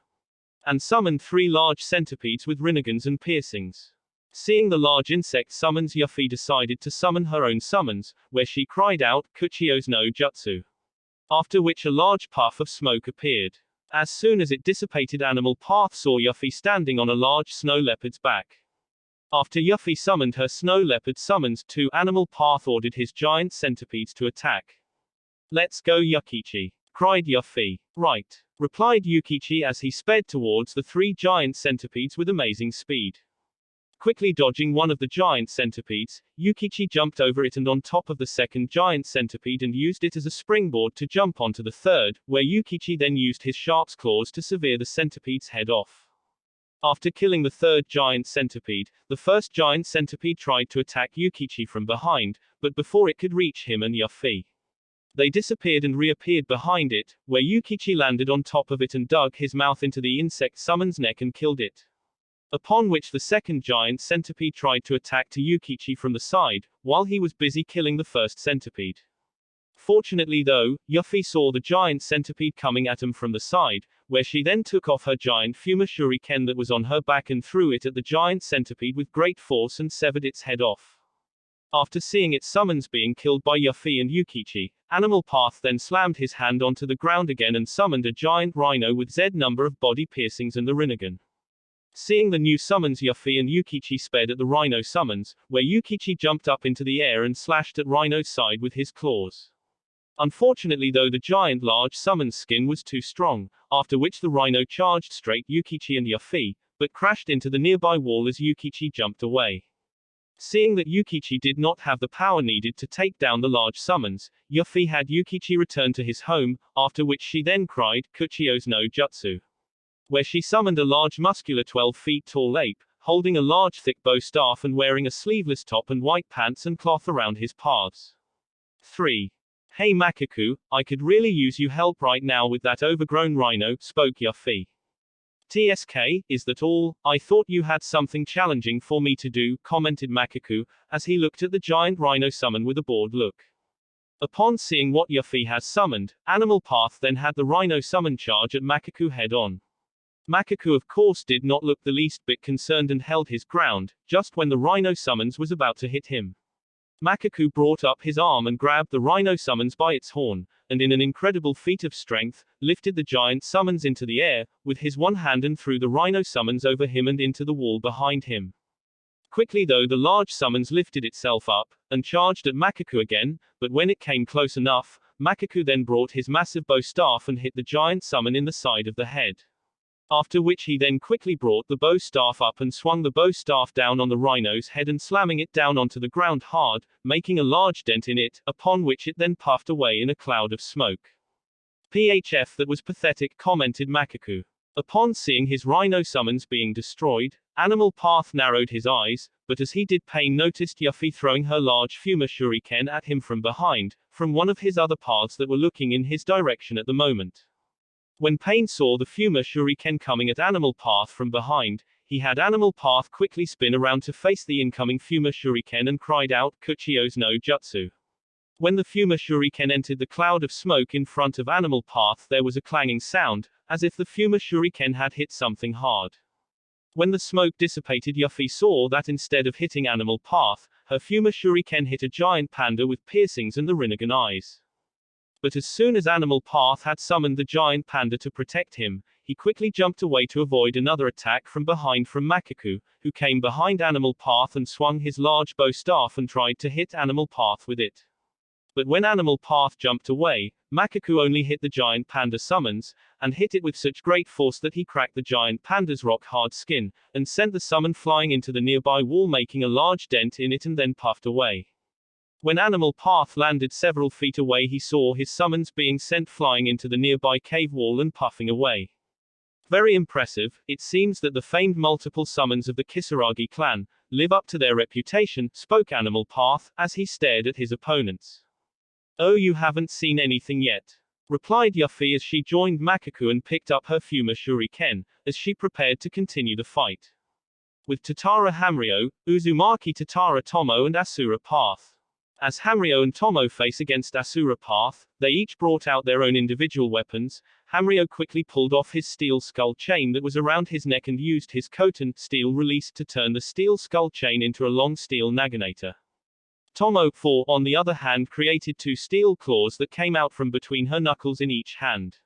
and summoned 3 large centipedes with Rinnegans and piercings. Seeing the large insect summons, Yuffie decided to summon her own summons, where she cried out, Kuchio's no jutsu. After which a large puff of smoke appeared. As soon as it dissipated, Animal Path saw Yuffie standing on a large snow leopard's back. After Yuffie summoned her snow leopard summons too, Animal Path ordered his giant centipedes to attack. Let's go, Yukichi, cried Yuffie. Right, replied Yukichi as he sped towards the 3 giant centipedes with amazing speed. Quickly dodging one of the giant centipedes, Yukichi jumped over it and on top of the second giant centipede and used it as a springboard to jump onto the third, where Yukichi then used his shark's claws to sever the centipede's head off. After killing the third giant centipede, the first giant centipede tried to attack Yukichi from behind, but before it could reach him and Yuffie, they disappeared and reappeared behind it, where Yukichi landed on top of it and dug his mouth into the insect summon's neck and killed it. Upon which the second giant centipede tried to attack to Yukichi from the side, while he was busy killing the first centipede. Fortunately though, Yuffie saw the giant centipede coming at him from the side, where she then took off her giant Fuma Shuriken that was on her back and threw it at the giant centipede with great force and severed its head off. After seeing its summons being killed by Yuffie and Yukichi, Animal Path then slammed his hand onto the ground again and summoned a giant rhino with Z number of body piercings and the Rinnegan. Seeing the new summons, Yuffie and Yukichi sped at the rhino summons, where Yukichi jumped up into the air and slashed at Rhino's side with his claws. Unfortunately though, the giant large summons skin was too strong, after which the rhino charged straight Yukichi and Yuffie, but crashed into the nearby wall as Yukichi jumped away. Seeing that Yukichi did not have the power needed to take down the large summons, Yuffie had Yukichi return to his home, after which she then cried, Kuchio's no jutsu, where she summoned a large muscular 12 feet tall ape, holding a large thick bow staff and wearing a sleeveless top and white pants and cloth around his pads. 3. Hey Makaku, I could really use you help right now with that overgrown rhino, spoke Yuffie. TSK, is that all? I thought you had something challenging for me to do, commented Makaku, as he looked at the giant rhino summon with a bored look. Upon seeing what Yuffie has summoned, Animal Path then had the rhino summon charge at Makaku head on. Makaku of course did not look the least bit concerned and held his ground, just when the rhino summons was about to hit him. Makaku brought up his arm and grabbed the rhino summons by its horn, and in an incredible feat of strength, lifted the giant summons into the air, with his one hand and threw the rhino summons over him and into the wall behind him. Quickly though, the large summons lifted itself up, and charged at Makaku again, but when it came close enough, Makaku then brought his massive bow staff and hit the giant summon in the side of the head. After which he then quickly brought the bow staff up and swung the bow staff down on the rhino's head and slamming it down onto the ground hard, making a large dent in it, upon which it then puffed away in a cloud of smoke. "PHF, that was pathetic," commented Makaku. Upon seeing his rhino summons being destroyed, Animal Path narrowed his eyes, but as he did Pain noticed Yuffie throwing her large Fuma shuriken at him from behind, from one of his other paths that were looking in his direction at the moment. When Pain saw the Fuma shuriken coming at Animal Path from behind, he had Animal Path quickly spin around to face the incoming Fuma shuriken and cried out, "Kuchio's no jutsu." When the Fuma shuriken entered the cloud of smoke in front of Animal Path, there was a clanging sound, as if the Fuma shuriken had hit something hard. When the smoke dissipated, Yuffie saw that instead of hitting Animal Path, her Fuma shuriken hit a giant panda with piercings and the Rinnegan eyes. But as soon as Animal Path had summoned the giant panda to protect him, he quickly jumped away to avoid another attack from behind from Makaku, who came behind Animal Path and swung his large bow staff and tried to hit Animal Path with it. But when Animal Path jumped away, Makaku only hit the giant panda summons, and hit it with such great force that he cracked the giant panda's rock-hard skin, and sent the summon flying into the nearby wall, making a large dent in it and then puffed away. When Animal Path landed several feet away, he saw his summons being sent flying into the nearby cave wall and puffing away. Very impressive. It seems that the famed multiple summons of the Kisaragi clan live up to their reputation, spoke Animal Path, as he stared at his opponents. "Oh, you haven't seen anything yet," replied Yuffie as she joined Makaku and picked up her Fuma shuriken, as she prepared to continue the fight. With Tatara Hamryo, Uzumaki Tatara Tomo and Asura Path. As Hamryo and Tomo face against Asura Path, they each brought out their own individual weapons. Hamryo quickly pulled off his steel skull chain that was around his neck and used his Koten steel release to turn the steel skull chain into a long steel naginator. Tomo, on the other hand, created two steel claws that came out from between her knuckles in each hand.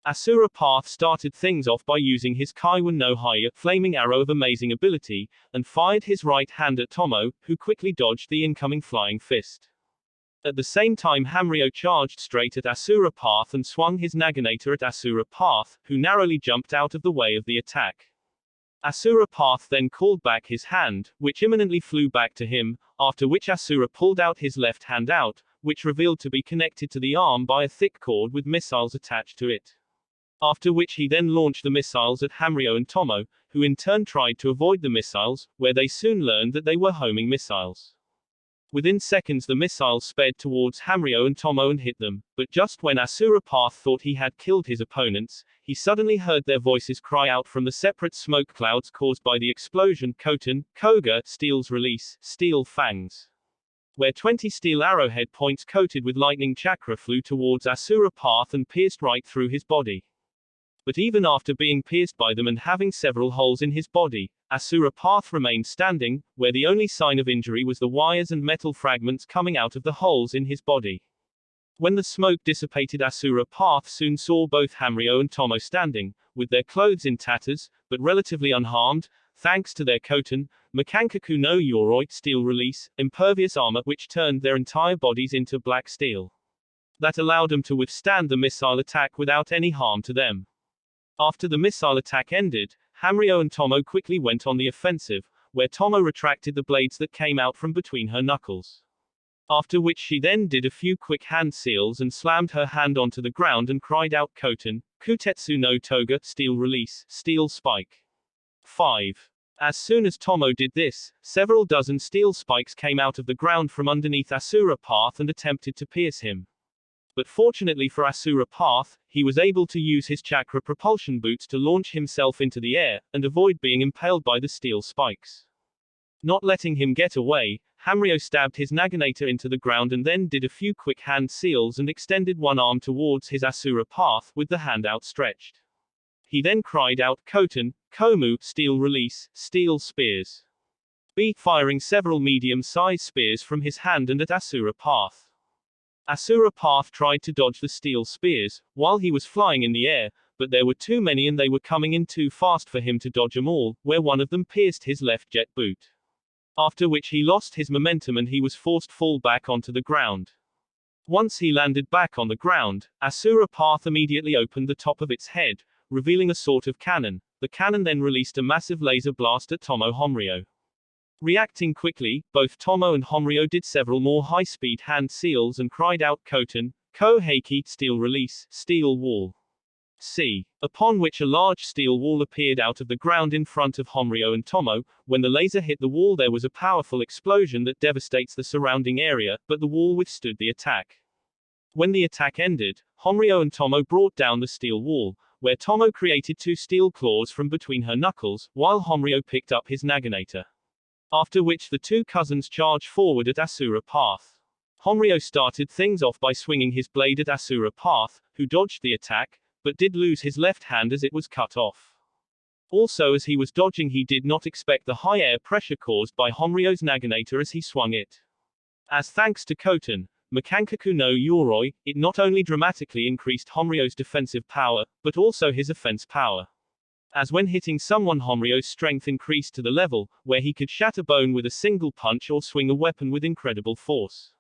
Asura Path started things off by using his Kaiwan no Haya flaming arrow of amazing ability, and fired his right hand at Tomo, who quickly dodged the incoming flying fist. At the same time, Hamryo charged straight at Asura Path and swung his naginator at Asura Path, who narrowly jumped out of the way of the attack. Asura Path then called back his hand, which imminently flew back to him, after which Asura pulled out his left hand out, which revealed to be connected to the arm by a thick cord with missiles attached to it. After which he then launched the missiles at Hamryo and Tomo, who in turn tried to avoid the missiles, where they soon learned that they were homing missiles. Within seconds the missiles sped towards Hamryo and Tomo and hit them, but just when Asura Path thought he had killed his opponents, he suddenly heard their voices cry out from the separate smoke clouds caused by the explosion. "Koten, Koga, Steel's release, Steel Fangs." Where 20 steel arrowhead points coated with lightning chakra flew towards Asura Path and pierced right through his body. But even after being pierced by them and having several holes in his body, Asura Path remained standing, where the only sign of injury was the wires and metal fragments coming out of the holes in his body. When the smoke dissipated, Asura Path soon saw both Hamryo and Tomo standing, with their clothes in tatters, but relatively unharmed, thanks to their Koten, Makankaku no Yoroi steel release, impervious armor, which turned their entire bodies into black steel. That allowed them to withstand the missile attack without any harm to them. After the missile attack ended, Hamryo and Tomo quickly went on the offensive, where Tomo retracted the blades that came out from between her knuckles. After which she then did a few quick hand seals and slammed her hand onto the ground and cried out, "Koten, Kutetsu no Toga, steel release, steel spike." 5. As soon as Tomo did this, several dozen steel spikes came out of the ground from underneath Asura Path and attempted to pierce him. But fortunately for Asura Path, he was able to use his chakra propulsion boots to launch himself into the air, and avoid being impaled by the steel spikes. Not letting him get away, Hamryo stabbed his naginator into the ground and then did a few quick hand seals and extended one arm towards his Asura Path, with the hand outstretched. He then cried out, "Koten, Komu, steel release, steel spears." Firing several medium-sized spears from his hand and at Asura Path. Asura Path tried to dodge the steel spears, while he was flying in the air, but there were too many and they were coming in too fast for him to dodge them all, where one of them pierced his left jet boot. After which he lost his momentum and he was forced fall back onto the ground. Once he landed back on the ground, Asura Path immediately opened the top of its head, revealing a sort of cannon. The cannon then released a massive laser blast at Tomo Honryo. Reacting quickly, both Tomo and Honryo did several more high-speed hand seals and cried out Koten, Ko Heiki, steel release, steel wall. C. Upon which a large steel wall appeared out of the ground in front of Honryo and Tomo. When the laser hit the wall there was a powerful explosion that devastates the surrounding area, but the wall withstood the attack. When the attack ended, Honryo and Tomo brought down the steel wall, where Tomo created two steel claws from between her knuckles, while Honryo picked up his Naginator. After which the two cousins charged forward at Asura Path. Honryo started things off by swinging his blade at Asura Path, who dodged the attack, but did lose his left hand as it was cut off. Also, as he was dodging, he did not expect the high air pressure caused by Honryo's Naginator as he swung it. As thanks to Koten, Makankaku no Yoroi, it not only dramatically increased Honryo's defensive power, but also his offense power. As when hitting someone, Honryo's strength increased to the level where he could shatter bone with a single punch or swing a weapon with incredible force.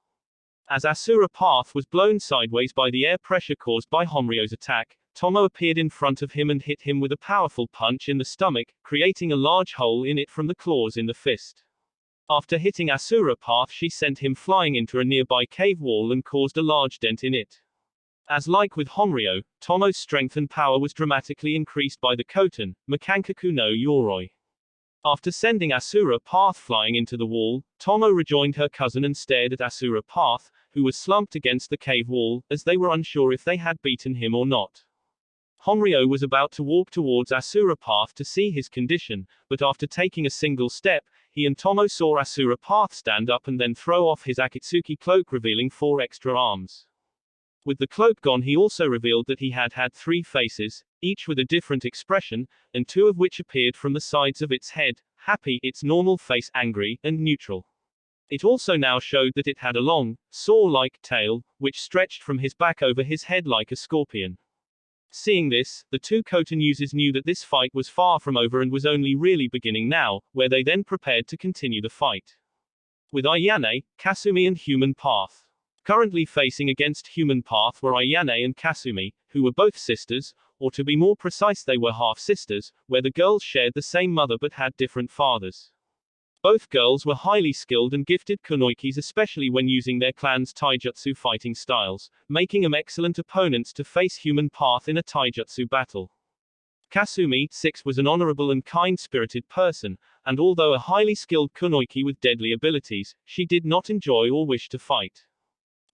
As Asura Path was blown sideways by the air pressure caused by Honryo's attack, Tomo appeared in front of him and hit him with a powerful punch in the stomach, creating a large hole in it from the claws in the fist. After hitting Asura Path, she sent him flying into a nearby cave wall and caused a large dent in it. As like with Honryo, Tomo's strength and power was dramatically increased by the Koten, Makankaku no Yoroi. After sending Asura Path flying into the wall, Tomo rejoined her cousin and stared at Asura Path, who was slumped against the cave wall, as they were unsure if they had beaten him or not. Honryo was about to walk towards Asura Path to see his condition, but after taking a single step, he and Tomo saw Asura Path stand up and then throw off his Akatsuki cloak, revealing 4 extra arms. With the cloak gone, he also revealed that he had 3 faces, each with a different expression, and 2 of which appeared from the sides of its head: happy, its normal face, angry, and neutral. It also now showed that it had a long, saw-like tail, which stretched from his back over his head like a scorpion. Seeing this, the 2 Koten users knew that this fight was far from over and was only really beginning now, where they then prepared to continue the fight. With Ayane, Kasumi and Human Path. Currently facing against Human Path were Ayane and Kasumi, who were both sisters, or to be more precise they were half-sisters, where the girls shared the same mother but had different fathers. Both girls were highly skilled and gifted kunoikis, especially when using their clan's taijutsu fighting styles, making them excellent opponents to face Human Path in a taijutsu battle. Kasumi, 6, was an honorable and kind-spirited person, and although a highly skilled kunoiki with deadly abilities, she did not enjoy or wish to fight.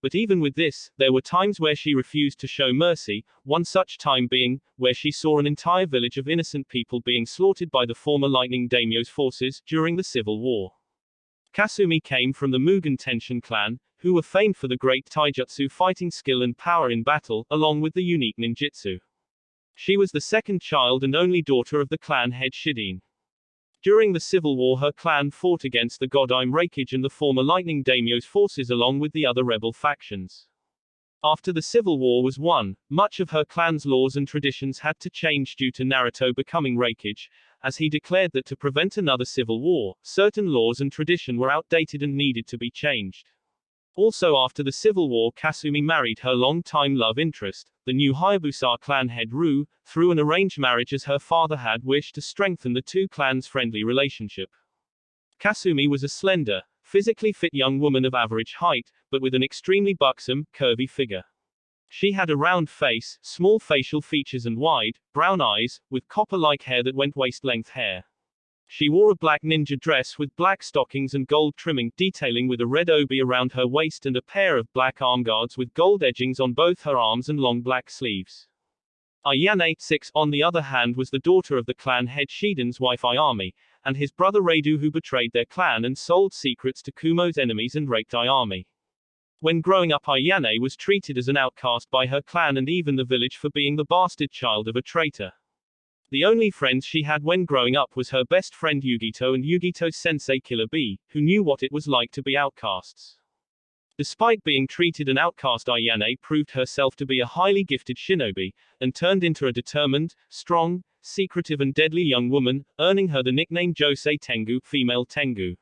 But even with this, there were times where she refused to show mercy, one such time being, where she saw an entire village of innocent people being slaughtered by the former Lightning Daimyo's forces, during the Civil War. Kasumi came from the Mugen Tenshin clan, who were famed for the great taijutsu fighting skill and power in battle, along with the unique ninjutsu. She was the second child and only daughter of the clan head Shiden. During the Civil War, her clan fought against the godime Raikage and the former Lightning Daimyo's forces along with the other rebel factions. After the Civil War was won, much of her clan's laws and traditions had to change due to Naruto becoming Raikage, as he declared that to prevent another civil war, certain laws and tradition were outdated and needed to be changed. Also after the Civil War, Kasumi married her long-time love interest, the new Hayabusa clan head Ru, through an arranged marriage, as her father had wished to strengthen the 2 clans' friendly relationship. Kasumi was a slender, physically fit young woman of average height, but with an extremely buxom, curvy figure. She had a round face, small facial features and wide, brown eyes, with copper-like hair that went waist-length hair. She wore a black ninja dress with black stockings and gold trimming, detailing with a red obi around her waist and a pair of black armguards with gold edgings on both her arms and long black sleeves. Ayane, 6, on the other hand, was the daughter of the clan head Shiden's wife Ayami, and his brother Reidu, who betrayed their clan and sold secrets to Kumo's enemies and raped Ayami. When growing up, Ayane was treated as an outcast by her clan and even the village for being the bastard child of a traitor. The only friends she had when growing up was her best friend Yugito and Yugito's sensei Killer Bee, who knew what it was like to be outcasts. Despite being treated an outcast, Ayane proved herself to be a highly gifted shinobi, and turned into a determined, strong, secretive and deadly young woman, earning her the nickname Josei Tengu, female Tengu.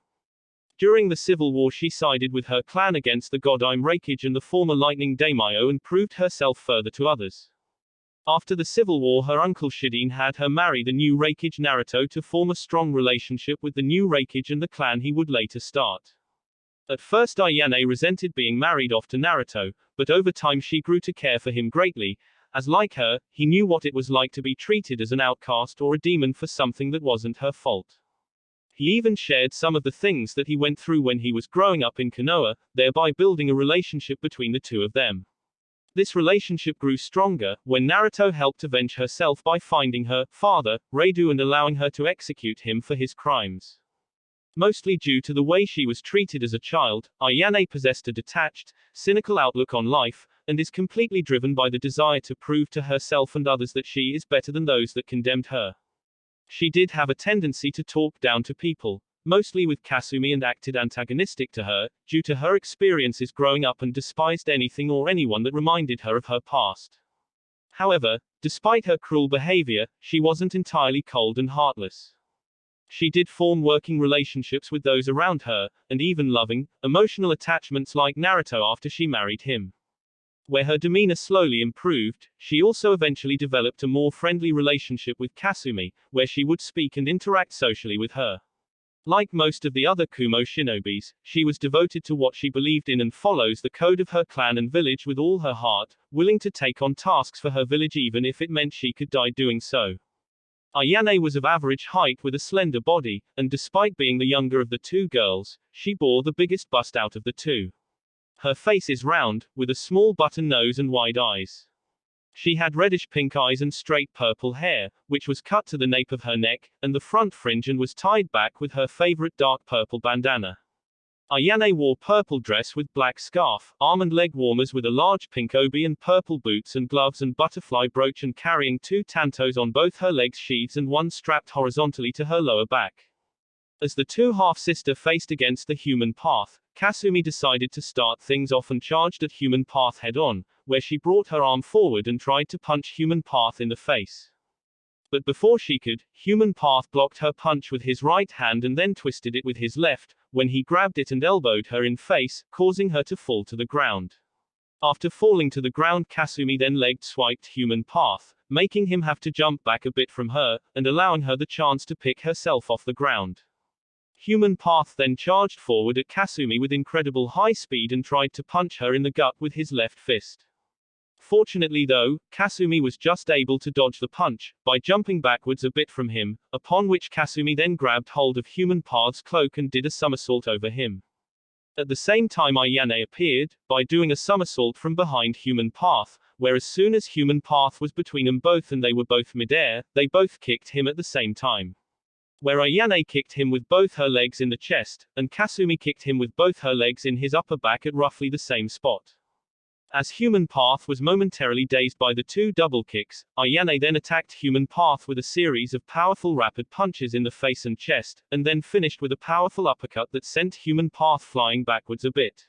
During the civil war she sided with her clan against the godime Raikage and the former lightning daimyo and proved herself further to others. After the civil war her uncle Shiden had her marry the new Raikage Naruto to form a strong relationship with the new Raikage and the clan he would later start. At first Ayane resented being married off to Naruto, but over time she grew to care for him greatly, as like her, he knew what it was like to be treated as an outcast or a demon for something that wasn't her fault. He even shared some of the things that he went through when he was growing up in Konoha, thereby building a relationship between the two of them. This relationship grew stronger when Naruto helped avenge herself by finding her father, Reidu, and allowing her to execute him for his crimes. Mostly due to the way she was treated as a child, Ayane possessed a detached, cynical outlook on life, and is completely driven by the desire to prove to herself and others that she is better than those that condemned her. She did have a tendency to talk down to people, mostly with Kasumi, and acted antagonistic to her, due to her experiences growing up, and despised anything or anyone that reminded her of her past. However, despite her cruel behavior, she wasn't entirely cold and heartless. She did form working relationships with those around her, and even loving, emotional attachments like Naruto after she married him. Where her demeanor slowly improved, she also eventually developed a more friendly relationship with Kasumi, where she would speak and interact socially with her. Like most of the other Kumo shinobis, she was devoted to what she believed in and follows the code of her clan and village with all her heart, willing to take on tasks for her village even if it meant she could die doing so. Ayane was of average height with a slender body, and despite being the younger of the two girls, she bore the biggest bust out of the two. Her face is round, with a small button nose and wide eyes. She had reddish-pink eyes and straight purple hair, which was cut to the nape of her neck, and the front fringe, and was tied back with her favorite dark purple bandana. Ayane wore purple dress with black scarf, arm and leg warmers with a large pink obi and purple boots and gloves and butterfly brooch, and carrying two tantos on both her legs sheaths and one strapped horizontally to her lower back. As the two half-sister faced against the human path, Kasumi decided to start things off and charged at human path head-on, where she brought her arm forward and tried to punch human path in the face. But before she could, human path blocked her punch with his right hand and then twisted it with his left, when he grabbed it and elbowed her in face, causing her to fall to the ground. After falling to the ground, Kasumi then leg-swiped human path, making him have to jump back a bit from her, and allowing her the chance to pick herself off the ground. Human path then charged forward at Kasumi with incredible high speed and tried to punch her in the gut with his left fist. Fortunately though, Kasumi was just able to dodge the punch, by jumping backwards a bit from him, upon which Kasumi then grabbed hold of human path's cloak and did a somersault over him. At the same time Ayane appeared, by doing a somersault from behind human path, where as soon as human path was between them both and they were both midair, they both kicked him at the same time. Where Ayane kicked him with both her legs in the chest, and Kasumi kicked him with both her legs in his upper back at roughly the same spot. As human path was momentarily dazed by the two double kicks, Ayane then attacked human path with a series of powerful rapid punches in the face and chest, and then finished with a powerful uppercut that sent human path flying backwards a bit.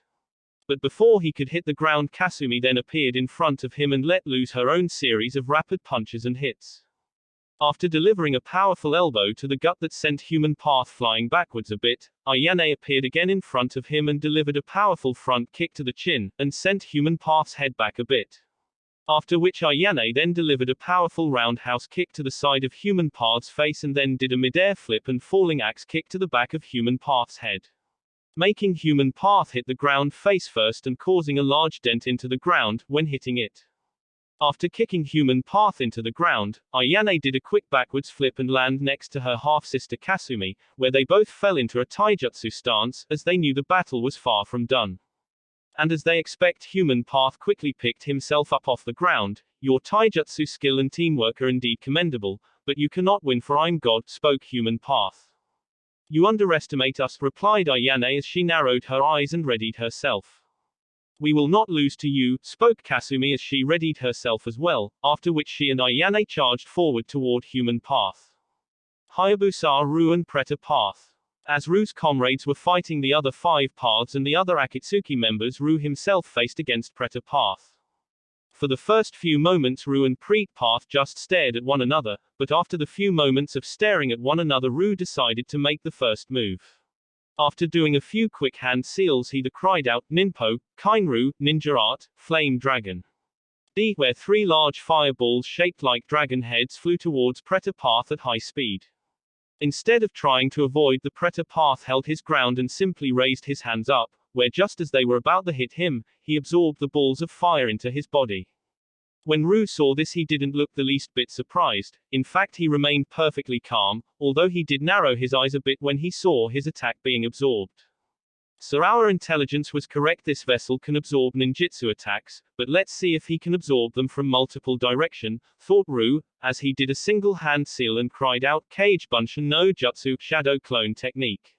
But before he could hit the ground, Kasumi then appeared in front of him and let loose her own series of rapid punches and hits. After delivering a powerful elbow to the gut that sent human path flying backwards a bit, Ayane appeared again in front of him and delivered a powerful front kick to the chin, and sent human path's head back a bit. After which Ayane then delivered a powerful roundhouse kick to the side of human path's face and then did a mid-air flip and falling axe kick to the back of human path's head. Making human path hit the ground face first and causing a large dent into the ground when hitting it. After kicking human path into the ground, Ayane did a quick backwards flip and land next to her half-sister Kasumi, where they both fell into a taijutsu stance, as they knew the battle was far from done. And as they expect, human path quickly picked himself up off the ground. Your taijutsu skill and teamwork are indeed commendable, but you cannot win, for I'm God, spoke human path. You underestimate us, replied Ayane as she narrowed her eyes and readied herself. We will not lose to you, spoke Kasumi as she readied herself as well, after which she and Ayane charged forward toward human path. Hayabusa, Ru and Preta Path. As Ru's comrades were fighting the other 5 paths and the other Akatsuki members, Ru himself faced against Preta Path. For the first few moments Ru and Preet Path just stared at one another, but after the few moments of staring at one another Ru decided to make the first move. After doing a few quick hand seals, he cried out, "Ninpo, Kainru, ninja art, flame dragon." D, where three large fireballs shaped like dragon heads flew towards Predator Path at high speed. Instead of trying to avoid, the Predator Path held his ground and simply raised his hands up, where just as they were about to hit him, he absorbed the balls of fire into his body. When Ryu saw this, he didn't look the least bit surprised. In fact, he remained perfectly calm, although he did narrow his eyes a bit when he saw his attack being absorbed. So our intelligence was correct. This vessel can absorb ninjutsu attacks, but let's see if he can absorb them from multiple direction, thought Ryu, as he did a single hand seal and cried out, "Kage Bunshin no Jutsu, shadow clone technique."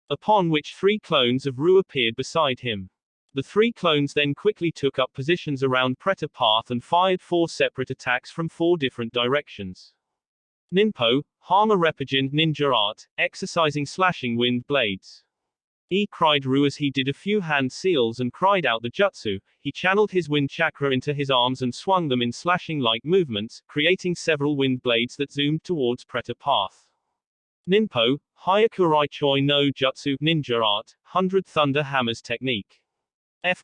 Upon which three clones of Ryu appeared beside him. The three clones then quickly took up positions around Predator Path and fired 4 separate attacks from 4 different directions. Ninpo, Hama Repagin ninja art, exercising slashing wind blades. Cried Ryu as he did a few hand seals and cried out the jutsu. He channeled his wind chakra into his arms and swung them in slashing-like movements, creating several wind blades that zoomed towards Predator Path. Ninpo, Hyakurai Choi no Jutsu ninja art, 100 thunder hammers technique.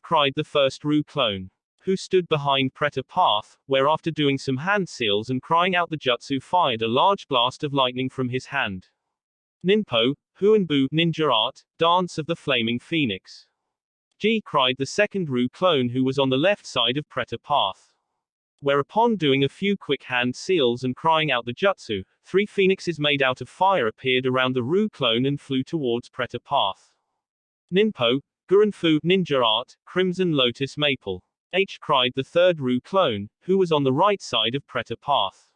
Cried the first Ryu clone, who stood behind Predator Path, where after doing some hand seals and crying out the jutsu, fired a large blast of lightning from his hand. Ninpo, Huanbu ninja art, dance of the flaming phoenix. Cried the second Ryu clone, who was on the left side of Predator Path. Whereupon, doing a few quick hand seals and crying out the jutsu, 3 phoenixes made out of fire appeared around the Ryu clone and flew towards Predator Path. Ninpo, Gurenfu ninja art, crimson lotus maple. Cried the third Ryu clone, who was on the right side of Predator Path.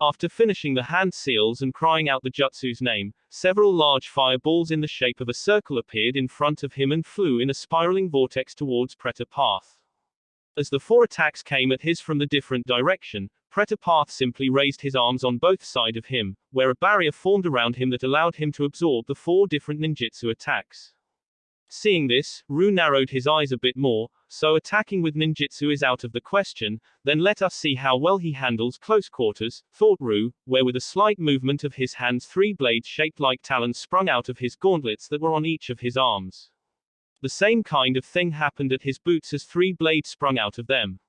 After finishing the hand seals and crying out the jutsu's name, several large fireballs in the shape of a circle appeared in front of him and flew in a spiraling vortex towards Predator Path. As the 4 attacks came at his from the different direction, Predator Path simply raised his arms on both sides of him, where a barrier formed around him that allowed him to absorb the 4 different ninjutsu attacks. Seeing this, Ryu narrowed his eyes a bit more, so attacking with ninjutsu is out of the question. Then let us see how well he handles close quarters, thought Ryu, where with a slight movement of his hands 3 blades shaped like talons sprung out of his gauntlets that were on each of his arms. The same kind of thing happened at his boots as 3 blades sprung out of them.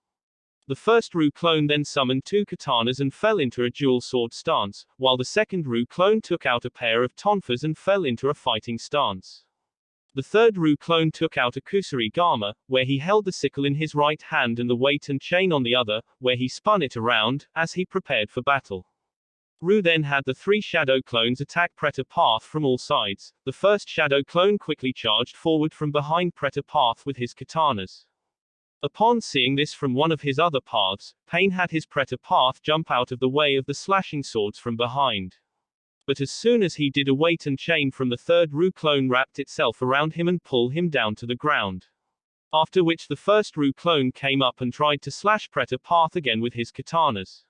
The first Ryu clone then summoned 2 katanas and fell into a dual sword stance, while the second Ryu clone took out a pair of tonfas and fell into a fighting stance. The third Ryu clone took out a kusarigama, where he held the sickle in his right hand and the weight and chain on the other, where he spun it around, as he prepared for battle. Ryu then had the 3 shadow clones attack Predator Path from all sides. The first shadow clone quickly charged forward from behind Predator Path with his katanas. Upon seeing this from one of his other paths, Pain had his Predator Path jump out of the way of the slashing swords from behind. But as soon as he did, a weight and chain from the third Ryu clone wrapped itself around him and pulled him down to the ground. After which the first Ryu clone came up and tried to slash Predator Path again with his katanas.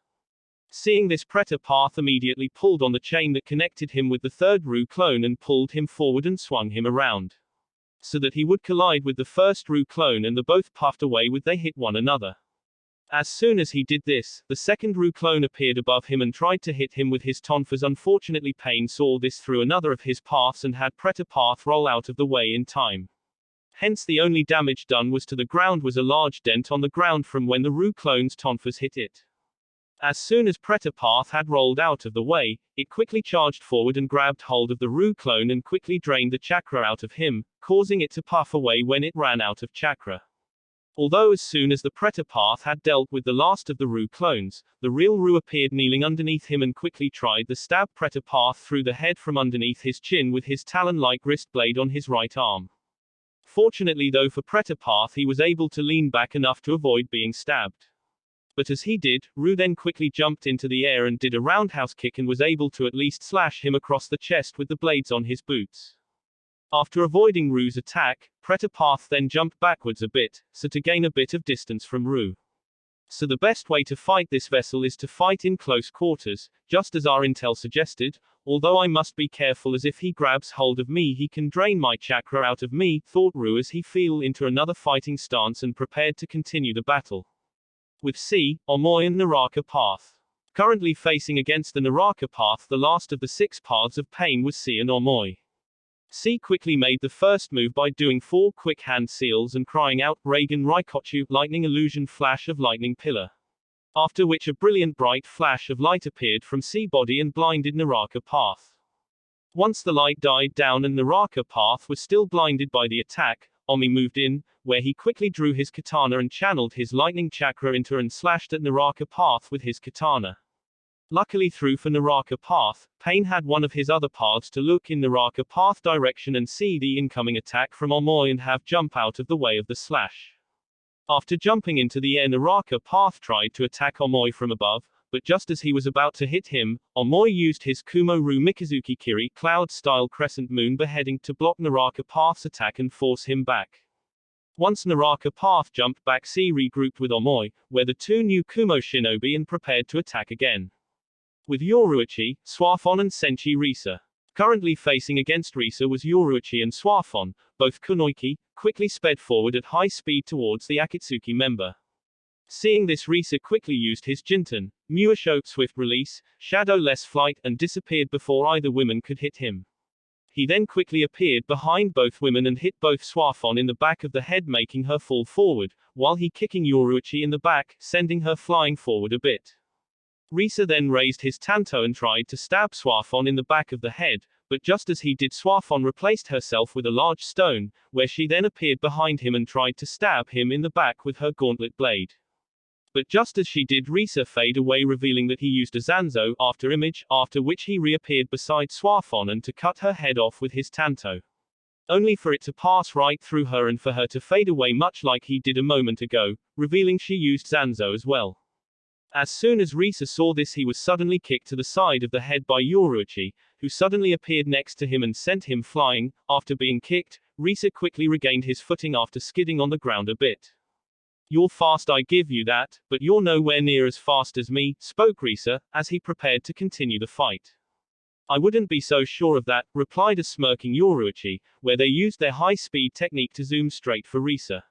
Seeing this, Predator Path immediately pulled on the chain that connected him with the third Ryu clone and pulled him forward and swung him around, so that he would collide with the first Ryu clone, and the both puffed away with they hit one another. As soon as he did this, the second Ryu clone appeared above him and tried to hit him with his tonfas. Unfortunately, Pain saw this through another of his paths and had Predator Path roll out of the way in time. Hence the only damage done was to the ground was a large dent on the ground from when the Ryu clone's tonfas hit it. As soon as Predator Path had rolled out of the way, it quickly charged forward and grabbed hold of the Ryu clone and quickly drained the chakra out of him, causing it to puff away when it ran out of chakra. Although as soon as the Predator Path had dealt with the last of the Ryu clones, the real Ryu appeared kneeling underneath him and quickly tried to stab Predator Path through the head from underneath his chin with his talon-like wrist blade on his right arm. Fortunately though for Predator Path, he was able to lean back enough to avoid being stabbed. But as he did, Ryu then quickly jumped into the air and did a roundhouse kick and was able to at least slash him across the chest with the blades on his boots. After avoiding Ryu's attack, Predator Path then jumped backwards a bit, so to gain a bit of distance from Ryu. So the best way to fight this vessel is to fight in close quarters, just as our intel suggested, although I must be careful as if he grabs hold of me he can drain my chakra out of me, thought Ryu as he fell into another fighting stance and prepared to continue the battle. With C, Omoi and Naraka Path. Currently facing against the Naraka Path, the last of the 6 paths of Pain was C and Omoi. C quickly made the first move by doing 4 quick hand seals and crying out, Reigen Raikage, lightning illusion flash of lightning pillar. After which a brilliant bright flash of light appeared from C body and blinded Naraka path. Once the light died down and Naraka path was still blinded by the attack, Omi moved in, where he quickly drew his katana and channeled his lightning chakra into and slashed at Naraka path with his katana. Luckily for Naraka path, Pain had one of his other paths to look in Naraka path direction and see the incoming attack from Omoi and have jump out of the way of the slash. After jumping into the air, Naraka path tried to attack Omoi from above, but just as he was about to hit him, Omoi used his Kumo Ru Mikazuki Kiri cloud-style crescent moon beheading to block Naraka path's attack and force him back. Once Naraka path jumped back, C regrouped with Omoi, where the 2 new Kumo shinobi and prepared to attack again. With Yoruichi, Suafon and Senshi Risa. Currently facing against Risa was Yoruichi and Suafon, both kunoiki, quickly sped forward at high speed towards the Akatsuki member. Seeing this, Risa quickly used his Jinten, Muasho, swift release, shadowless flight, and disappeared before either women could hit him. He then quickly appeared behind both women and hit both Suafon in the back of the head, making her fall forward, while he kicking Yoruichi in the back, sending her flying forward a bit. Risa then raised his tanto and tried to stab Suafon in the back of the head, but just as he did, Suafon replaced herself with a large stone, where she then appeared behind him and tried to stab him in the back with her gauntlet blade. But just as she did, Risa fade away, revealing that he used a Zanzo after image, after which he reappeared beside Suafon and to cut her head off with his tanto. Only for it to pass right through her and for her to fade away much like he did a moment ago, revealing she used Zanzo as well. As soon as Risa saw this, he was suddenly kicked to the side of the head by Yoruichi, who suddenly appeared next to him and sent him flying. After being kicked, Risa quickly regained his footing after skidding on the ground a bit. You're fast, I give you that, but you're nowhere near as fast as me, spoke Risa, as he prepared to continue the fight. I wouldn't be so sure of that, replied a smirking Yoruichi, where they used their high-speed technique to zoom straight for Risa.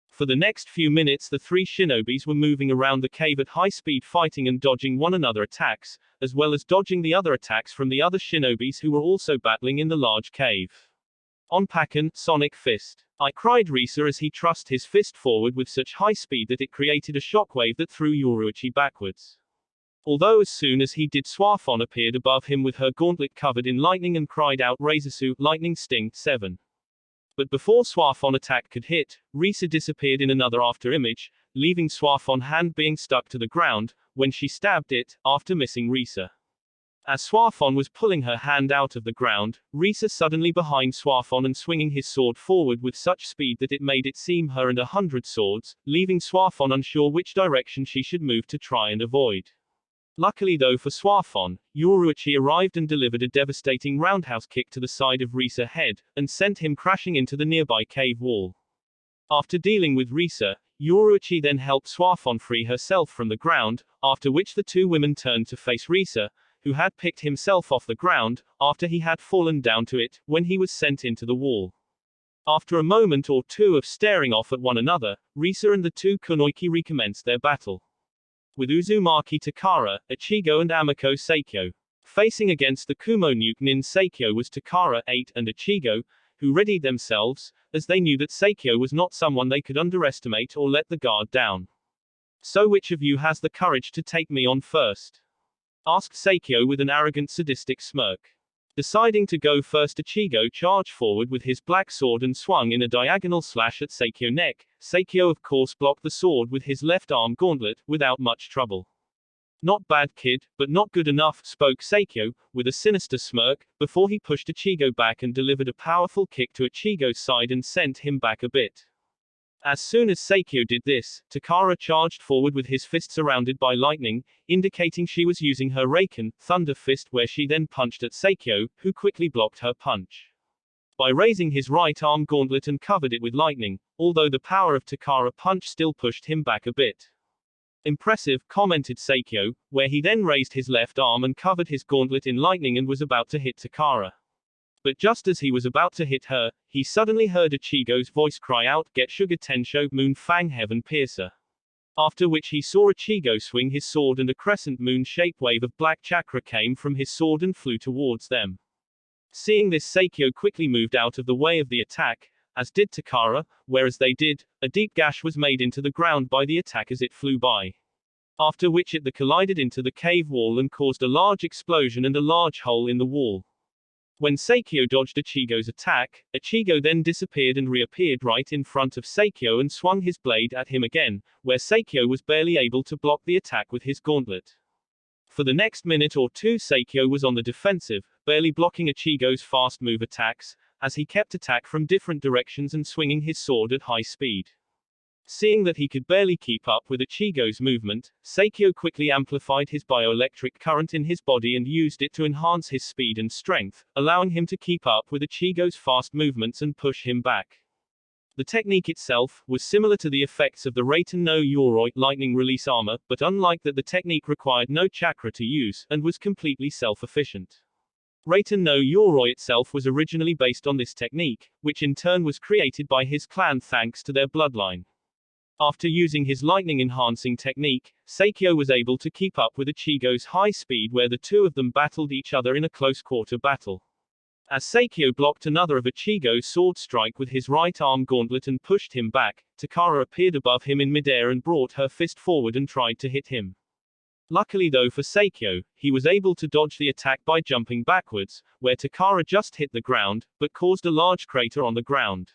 For the next few minutes, the 3 shinobis were moving around the cave at high speed, fighting and dodging one another attacks, as well as dodging the other attacks from the other shinobis who were also battling in the large cave. Onpakken, Sonic Fist. I cried Risa as he thrust his fist forward with such high speed that it created a shockwave that threw Yoruichi backwards. Although as soon as he did, Suafon appeared above him with her gauntlet covered in lightning and cried out, Razorsu, Lightning Sting, 7. But before Suafon attack could hit, Risa disappeared in another after image, leaving Suafon hand being stuck to the ground, when she stabbed it, after missing Risa. As Suafon was pulling her hand out of the ground, Risa suddenly behind Suafon and swinging his sword forward with such speed that it made it seem her and 100 swords, leaving Suafon unsure which direction she should move to try and avoid. Luckily though for Suafon, Yoruichi arrived and delivered a devastating roundhouse kick to the side of Risa's head, and sent him crashing into the nearby cave wall. After dealing with Risa, Yoruichi then helped Suafon free herself from the ground, after which the 2 women turned to face Risa, who had picked himself off the ground, after he had fallen down to it, when he was sent into the wall. After a moment or 2 of staring off at one another, Risa and the 2 kunoiki recommenced their battle. With Uzumaki Takara, Ichigo and Amiko Seikyo. Facing against the Kumo nuke nin Seikyo was Takara, 8, and Ichigo, who readied themselves, as they knew that Seikyo was not someone they could underestimate or let the guard down. So which of you has the courage to take me on first? Asked Seikyo with an arrogant sadistic smirk. Deciding to go first, Ichigo charged forward with his black sword and swung in a diagonal slash at Seikyo's neck. Seikyo of course blocked the sword with his left arm gauntlet, without much trouble. Not bad kid, but not good enough, spoke Seikyo, with a sinister smirk, before he pushed Ichigo back and delivered a powerful kick to Ichigo's side and sent him back a bit. As soon as Seikyo did this, Takara charged forward with his fist surrounded by lightning, indicating she was using her Raikage, Thunder Fist, where she then punched at Seikyo, who quickly blocked her punch. By raising his right arm gauntlet and covered it with lightning, although the power of Takara punch still pushed him back a bit. Impressive, commented Seikyo, where he then raised his left arm and covered his gauntlet in lightning and was about to hit Takara. But just as he was about to hit her, he suddenly heard Ichigo's voice cry out, Get Sugar Tensho, Moon Fang Heaven Piercer. After which he saw Ichigo swing his sword and a crescent moon-shaped wave of black chakra came from his sword and flew towards them. Seeing this, Seikyo quickly moved out of the way of the attack, as did Takara, whereas they did, a deep gash was made into the ground by the attack as it flew by. After which it collided into the cave wall and caused a large explosion and a large hole in the wall. When Seikyo dodged Ichigo's attack, Ichigo then disappeared and reappeared right in front of Seikyo and swung his blade at him again, where Seikyo was barely able to block the attack with his gauntlet. For the next minute or two, Seikyo was on the defensive, barely blocking Ichigo's fast move attacks, as he kept attack from different directions and swinging his sword at high speed. Seeing that he could barely keep up with Ichigo's movement, Seikyo quickly amplified his bioelectric current in his body and used it to enhance his speed and strength, allowing him to keep up with Ichigo's fast movements and push him back. The technique itself was similar to the effects of the Raiten no Yoroi lightning release armor, but unlike that, the technique required no chakra to use, and was completely self-efficient. Raiten no Yoroi itself was originally based on this technique, which in turn was created by his clan thanks to their bloodline. After using his lightning-enhancing technique, Seikyo was able to keep up with Ichigo's high speed, where the two of them battled each other in a close-quarter battle. As Seikyo blocked another of Ichigo's sword strike with his right arm gauntlet and pushed him back, Takara appeared above him in midair and brought her fist forward and tried to hit him. Luckily though for Seikyo, he was able to dodge the attack by jumping backwards, where Takara just hit the ground, but caused a large crater on the ground.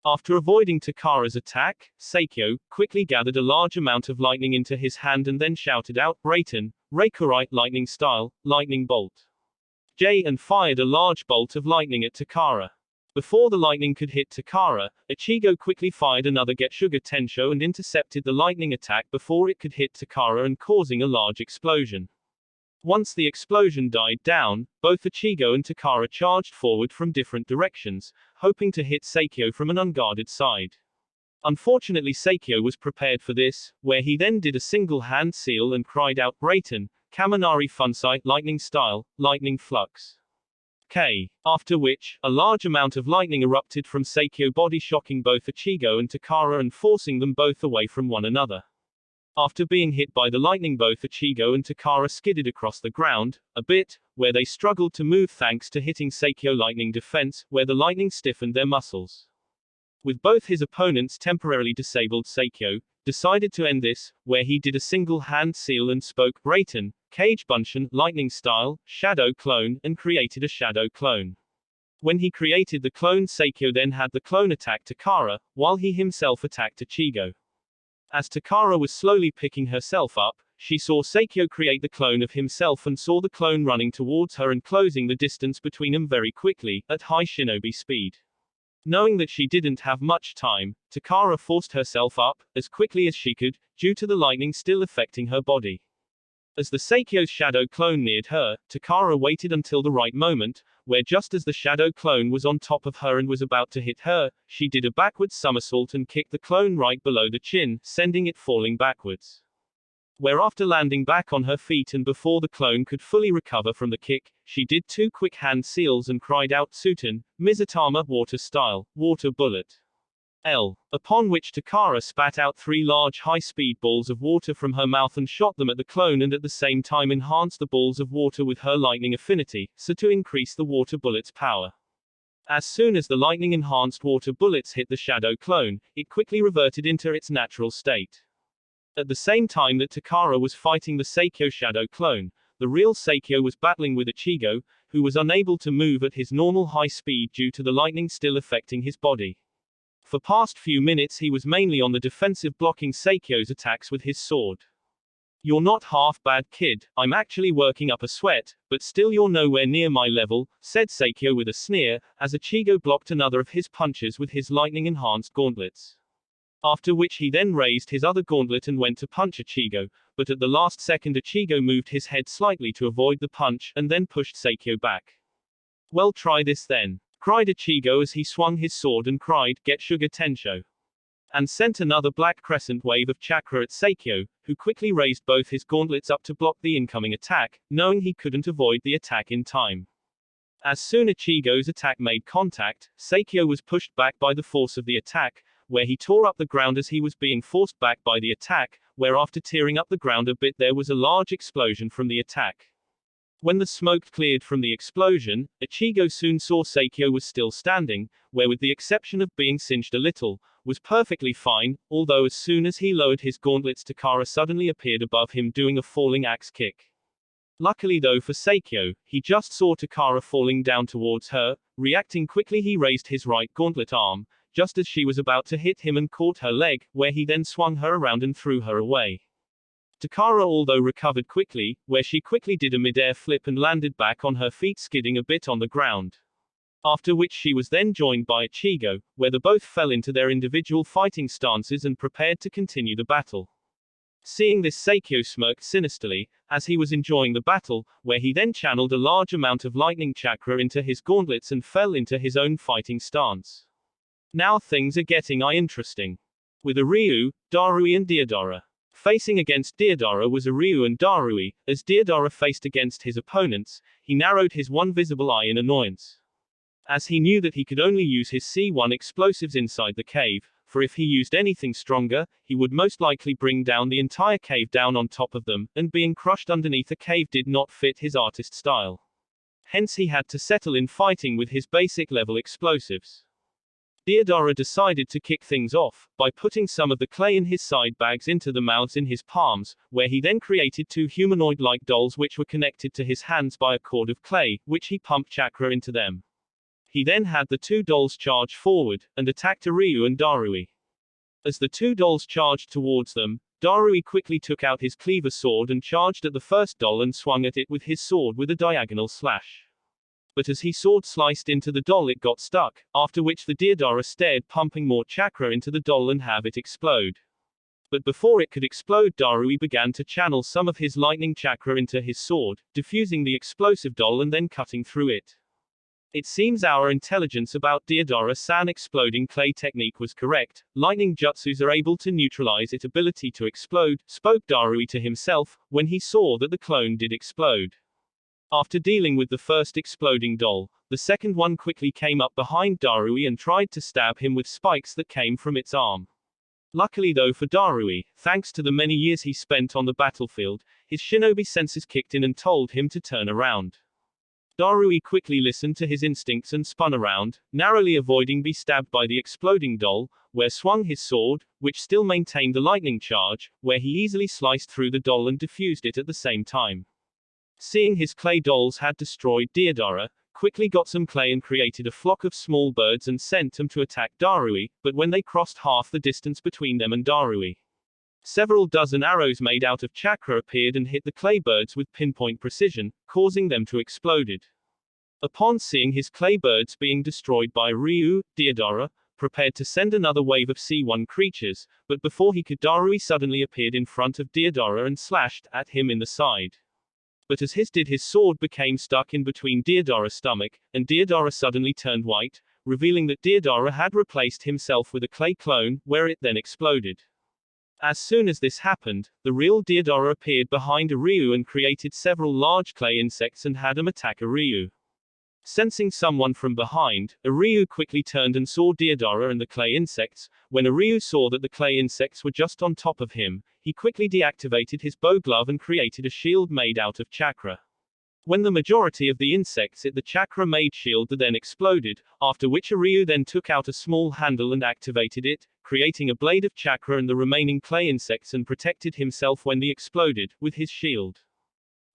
After avoiding Takara's attack, Seikyo quickly gathered a large amount of lightning into his hand and then shouted out, Raiten, Raikage, lightning style, lightning bolt. And fired a large bolt of lightning at Takara. Before the lightning could hit Takara, Ichigo quickly fired another Getsuga Tensho and intercepted the lightning attack before it could hit Takara and causing a large explosion. Once the explosion died down, both Ichigo and Takara charged forward from different directions, hoping to hit Seikyo from an unguarded side. Unfortunately, Seikyo was prepared for this, where he then did a single hand seal and cried out, Raiten, Kaminari Funsai, lightning style, lightning flux. After which, a large amount of lightning erupted from Seikyo's body, shocking both Ichigo and Takara and forcing them both away from one another. After being hit by the lightning, both Ichigo and Takara skidded across the ground, a bit, where they struggled to move thanks to hitting Seikyo's lightning defense, where the lightning stiffened their muscles. With both his opponents temporarily disabled, Seikyo decided to end this, where he did a single hand seal and spoke, Raiten, Kage Bunshin, lightning style, shadow clone, and created a shadow clone. When he created the clone, Seikyo then had the clone attack Takara, while he himself attacked Ichigo. As Takara was slowly picking herself up, she saw Seikyo create the clone of himself and saw the clone running towards her and closing the distance between them very quickly, at high shinobi speed. Knowing that she didn't have much time, Takara forced herself up, as quickly as she could, due to the lightning still affecting her body. As the Seikyo's shadow clone neared her, Takara waited until the right moment, where just as the shadow clone was on top of her and was about to hit her, she did a backwards somersault and kicked the clone right below the chin, sending it falling backwards. Where after landing back on her feet and before the clone could fully recover from the kick, she did two quick hand seals and cried out, Suten, Mizutama, water style, water bullet. Upon which Takara spat out three large high-speed balls of water from her mouth and shot them at the clone, and at the same time enhanced the balls of water with her lightning affinity, so to increase the water bullet's power. As soon as the lightning-enhanced water bullets hit the shadow clone, it quickly reverted into its natural state. At the same time that Takara was fighting the Seikyo shadow clone, the real Seikyo was battling with Ichigo, who was unable to move at his normal high speed due to the lightning still affecting his body. For past few minutes he was mainly on the defensive, blocking Seikyo's attacks with his sword. You're not half bad, kid, I'm actually working up a sweat, but still you're nowhere near my level, said Seikyo with a sneer, as Ichigo blocked another of his punches with his lightning-enhanced gauntlets. After which he then raised his other gauntlet and went to punch Ichigo, but at the last second Ichigo moved his head slightly to avoid the punch, and then pushed Seikyo back. Well, try this then, cried Ichigo as he swung his sword and cried, Getsuga Tensho. And sent another black crescent wave of chakra at Seikyo, who quickly raised both his gauntlets up to block the incoming attack, knowing he couldn't avoid the attack in time. As soon as Ichigo's attack made contact, Seikyo was pushed back by the force of the attack, where he tore up the ground as he was being forced back by the attack, where after tearing up the ground a bit there was a large explosion from the attack. When the smoke cleared from the explosion, Ichigo soon saw Seikyo was still standing, where with the exception of being singed a little, was perfectly fine, although as soon as he lowered his gauntlets Takara suddenly appeared above him doing a falling axe kick. Luckily though for Seikyo, he just saw Takara falling down towards her. Reacting quickly he raised his right gauntlet arm, just as she was about to hit him and caught her leg, where he then swung her around and threw her away. Takara although recovered quickly, where she quickly did a mid-air flip and landed back on her feet skidding a bit on the ground. After which she was then joined by Ichigo, where the both fell into their individual fighting stances and prepared to continue the battle. Seeing this Seikyo smirked sinisterly, as he was enjoying the battle, where he then channeled a large amount of lightning chakra into his gauntlets and fell into his own fighting stance. Now things are getting interesting. With Ryu, Darui and Deodara. Facing against Deodara was Ryu and Darui. As Deodara faced against his opponents, he narrowed his one visible eye in annoyance. As he knew that he could only use his C1 explosives inside the cave, for if he used anything stronger, he would most likely bring down the entire cave down on top of them, and being crushed underneath a cave did not fit his artist style. Hence he had to settle in fighting with his basic level explosives. Deodara decided to kick things off, by putting some of the clay in his side bags into the mouths in his palms, where he then created two humanoid-like dolls which were connected to his hands by a cord of clay, which he pumped chakra into them. He then had the two dolls charge forward, and attacked Ryu and Darui. As the two dolls charged towards them, Darui quickly took out his cleaver sword and charged at the first doll and swung at it with his sword with a diagonal slash. But as his sword sliced into the doll it got stuck, after which the Deodara stared pumping more chakra into the doll and have it explode. But before it could explode Darui began to channel some of his lightning chakra into his sword, diffusing the explosive doll and then cutting through it. It seems our intelligence about Deodara-san exploding clay technique was correct. Lightning jutsus are able to neutralize its ability to explode, spoke Darui to himself, when he saw that the clone did explode. After dealing with the first exploding doll, the second one quickly came up behind Darui and tried to stab him with spikes that came from its arm. Luckily though for Darui, thanks to the many years he spent on the battlefield, his shinobi senses kicked in and told him to turn around. Darui quickly listened to his instincts and spun around, narrowly avoiding being stabbed by the exploding doll, where swung his sword, which still maintained the lightning charge, where he easily sliced through the doll and diffused it at the same time. Seeing his clay dolls had destroyed Deodara, quickly got some clay and created a flock of small birds and sent them to attack Darui, but when they crossed half the distance between them and Darui, several dozen arrows made out of chakra appeared and hit the clay birds with pinpoint precision, causing them to explode. Upon seeing his clay birds being destroyed by Ryu, Deodara prepared to send another wave of C1 creatures, but before he could Darui suddenly appeared in front of Deodara and slashed at him in the side. But as his sword became stuck in between Deodara's stomach, and Deodara suddenly turned white, revealing that Deodara had replaced himself with a clay clone, where it then exploded. As soon as this happened, the real Deodara appeared behind Ryu and created several large clay insects and had him attack Ryu. Sensing someone from behind, Ryu quickly turned and saw Deodara and the clay insects. When Ryu saw that the clay insects were just on top of him, he quickly deactivated his bow glove and created a shield made out of chakra. When the majority of the insects hit the chakra-made shield that then exploded, after which Ryu then took out a small handle and activated it, creating a blade of chakra and the remaining clay insects and protected himself when they exploded, with his shield.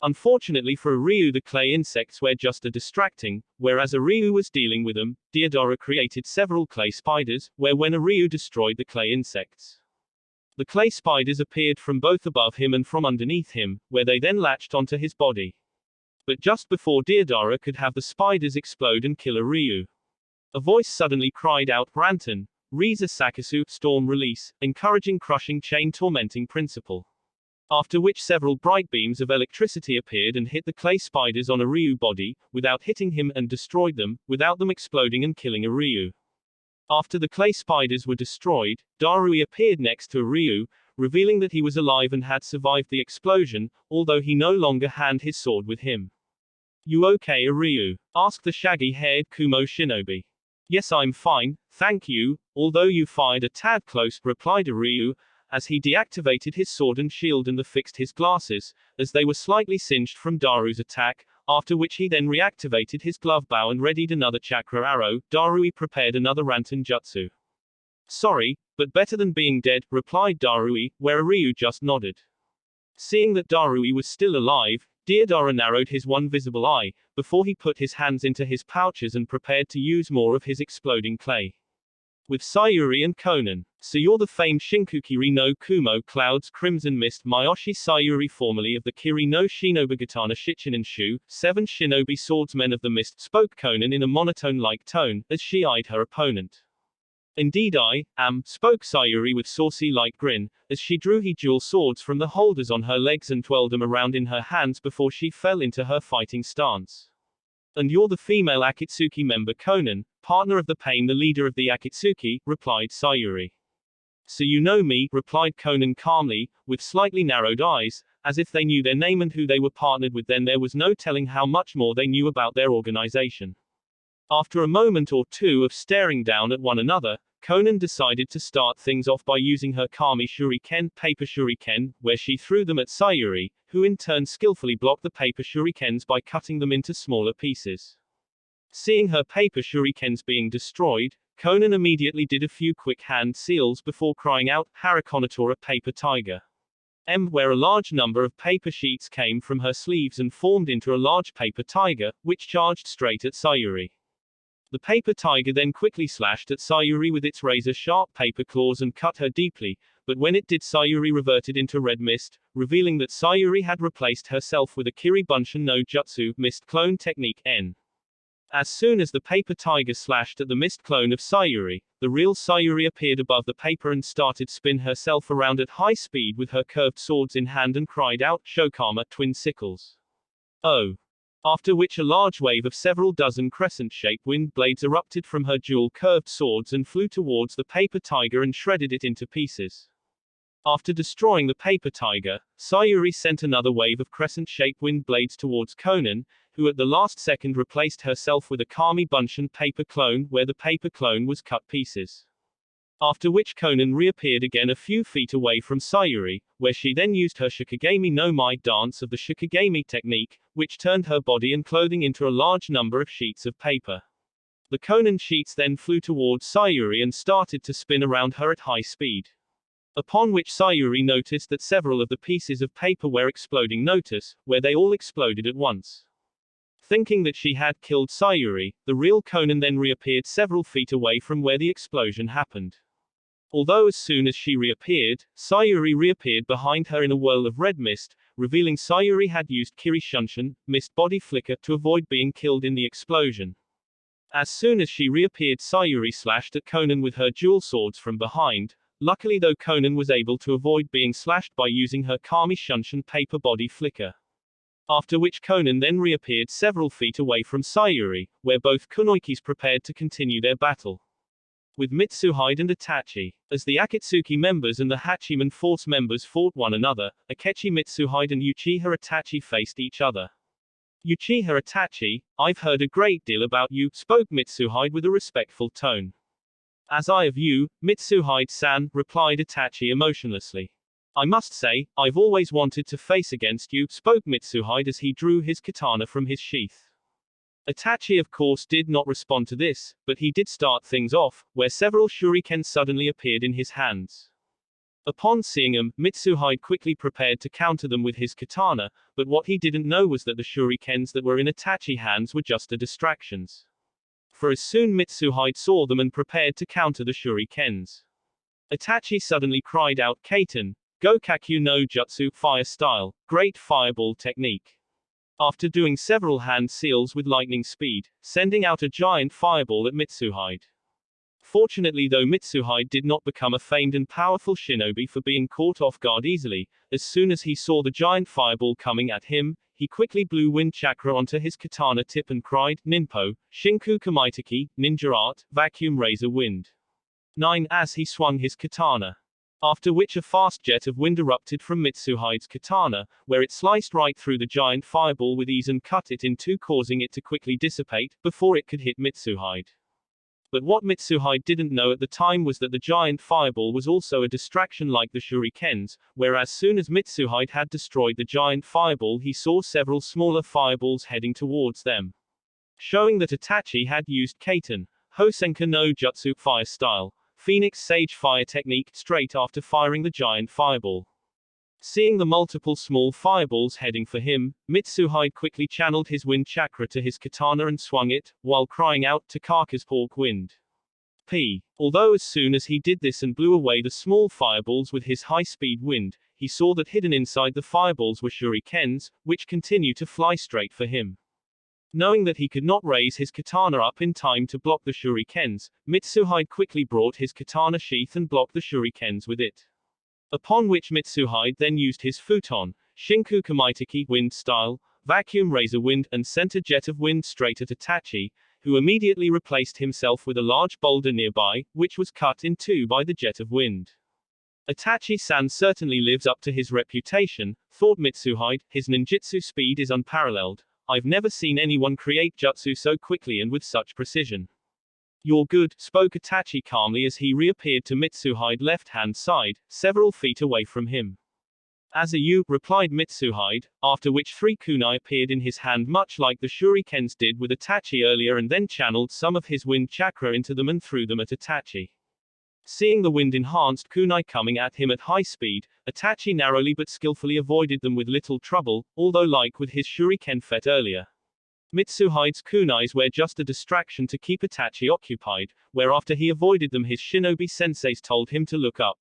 Unfortunately for Ryu the clay insects were just a distracting, whereas Ryu was dealing with them, Deodara created several clay spiders, where when Ryu destroyed the clay insects, the clay spiders appeared from both above him and from underneath him, where they then latched onto his body. But just before Deodara could have the spiders explode and kill Ryu, a voice suddenly cried out, Rantan, Riza Sakusu, storm release, encouraging crushing chain tormenting principle. After which several bright beams of electricity appeared and hit the clay spiders on Ryu body, without hitting him, and destroyed them, without them exploding and killing Ryu. After the clay spiders were destroyed, Darui appeared next to Ryu, revealing that he was alive and had survived the explosion, although he no longer had his sword with him. You okay, Ryu? Asked the shaggy-haired Kumo shinobi. Yes, I'm fine, thank you, although you fired a tad close, replied Ryu, as he deactivated his sword and shield and fixed his glasses, as they were slightly singed from Daru's attack, after which he then reactivated his glove bow and readied another chakra arrow. Darui prepared another Rantan jutsu. Sorry, but better than being dead, replied Darui, where Ryu just nodded. Seeing that Darui was still alive, Deodara narrowed his one visible eye, before he put his hands into his pouches and prepared to use more of his exploding clay. With Sayuri and Conan. So you're the famed Shinkukiri no Kumo Cloud's Crimson Mist Miyoshi Sayuri, formerly of the Kiri no Shinobugatana Shichininshu, 7 shinobi swordsmen of the mist, spoke Conan in a monotone-like tone, as she eyed her opponent. Indeed I am, spoke Sayuri with saucy-like grin, as she drew he dual swords from the holders on her legs and twirled them around in her hands before she fell into her fighting stance. And you're the female Akatsuki member Conan, partner of the pain, the leader of the Akatsuki, replied Sayuri. So you know me, replied Conan calmly, with slightly narrowed eyes, as if they knew their name and who they were partnered with. Then there was no telling how much more they knew about their organization. After a moment or two of staring down at one another, Conan decided to start things off by using her Kami Shuriken, paper shuriken, where she threw them at Sayuri, who in turn skillfully blocked the paper shurikens by cutting them into smaller pieces. Seeing her paper shurikens being destroyed, Conan immediately did a few quick hand seals before crying out, Harakonatora paper tiger. Where a large number of paper sheets came from her sleeves and formed into a large paper tiger, which charged straight at Sayuri. The paper tiger then quickly slashed at Sayuri with its razor-sharp paper claws and cut her deeply, but when it did, Sayuri reverted into red mist, revealing that Sayuri had replaced herself with a Kiri Bunshin no Jutsu mist clone technique N. As soon as the paper tiger slashed at the mist clone of Sayuri, the real Sayuri appeared above the paper and started spin herself around at high speed with her curved swords in hand and cried out, Shokama, twin sickles. Oh. After which a large wave of several dozen crescent-shaped wind blades erupted from her dual curved swords and flew towards the paper tiger and shredded it into pieces. After destroying the paper tiger, Sayuri sent another wave of crescent-shaped wind blades towards Conan, who at the last second replaced herself with a Kami Bunshin paper clone where the paper clone was cut pieces. After which Conan reappeared again a few feet away from Sayuri, where she then used her Shikigami no Mai dance of the Shikigami technique, which turned her body and clothing into a large number of sheets of paper. The Conan sheets then flew towards Sayuri and started to spin around her at high speed. Upon which Sayuri noticed that several of the pieces of paper were exploding. Notice, where they all exploded at once. Thinking that she had killed Sayuri, the real Conan then reappeared several feet away from where the explosion happened. Although as soon as she reappeared, Sayuri reappeared behind her in a whirl of red mist, revealing Sayuri had used Kiri Shunshin, mist body flicker, to avoid being killed in the explosion. As soon as she reappeared, Sayuri slashed at Conan with her dual swords from behind. Luckily though, Conan was able to avoid being slashed by using her Kami Shunshin paper body flicker. After which Conan then reappeared several feet away from Sayuri, where both kunoikis prepared to continue their battle. With Mitsuhide and Itachi. As the Akatsuki members and the Hachiman Force members fought one another, Akechi Mitsuhide and Uchiha Itachi faced each other. Uchiha Itachi, I've heard a great deal about you, spoke Mitsuhide with a respectful tone. As I of you, Mitsuhide-san, replied Itachi emotionlessly. I must say, I've always wanted to face against you, spoke Mitsuhide as he drew his katana from his sheath. Itachi of course did not respond to this, but he did start things off, where several shurikens suddenly appeared in his hands. Upon seeing them, Mitsuhide quickly prepared to counter them with his katana, but what he didn't know was that the shurikens that were in Itachi's hands were just distractions. For as soon Mitsuhide saw them and prepared to counter the shurikens, Itachi suddenly cried out, Kaiten, Gokakyu no Jutsu, fire style, great fireball technique. After doing several hand seals with lightning speed, sending out a giant fireball at Mitsuhide. Fortunately though, Mitsuhide did not become a famed and powerful shinobi for being caught off guard easily. As soon as he saw the giant fireball coming at him, he quickly blew wind chakra onto his katana tip and cried, Ninpo, Shinku Kamaitaki, ninja art, vacuum razor wind. 9 as he swung his katana. After which a fast jet of wind erupted from Mitsuhide's katana, where it sliced right through the giant fireball with ease and cut it in two, causing it to quickly dissipate, before it could hit Mitsuhide. But what Mitsuhide didn't know at the time was that the giant fireball was also a distraction like the shurikens, where as soon as Mitsuhide had destroyed the giant fireball he saw several smaller fireballs heading towards them. Showing that Itachi had used Kaiten, Hosenka no Jutsu fire style, Phoenix Sage fire technique straight after firing the giant fireball. Seeing the multiple small fireballs heading for him, Mitsuhide quickly channeled his wind chakra to his katana and swung it, while crying out to Kaka's Hawk Wind. Although as soon as he did this and blew away the small fireballs with his high-speed wind, he saw that hidden inside the fireballs were shurikens, which continue to fly straight for him. Knowing that he could not raise his katana up in time to block the shurikens, Mitsuhide quickly brought his katana sheath and blocked the shurikens with it. Upon which Mitsuhide then used his futon, Shinku Kamaitake wind style, vacuum razor wind and sent a jet of wind straight at Itachi, who immediately replaced himself with a large boulder nearby, which was cut in two by the jet of wind. Itachi-san certainly lives up to his reputation, thought Mitsuhide, his ninjutsu speed is unparalleled. I've never seen anyone create jutsu so quickly and with such precision. You're good, spoke Itachi calmly as he reappeared to Mitsuhide's left-hand side, several feet away from him. As a you, replied Mitsuhide, after which 3 kunai appeared in his hand much like the shurikens did with Itachi earlier and then channeled some of his wind chakra into them and threw them at Itachi. Seeing the wind-enhanced kunai coming at him at high speed, Itachi narrowly but skillfully avoided them with little trouble, although like with his shuriken fet earlier. Mitsuhide's kunais were just a distraction to keep Itachi occupied, where after he avoided them his shinobi senseis told him to look up.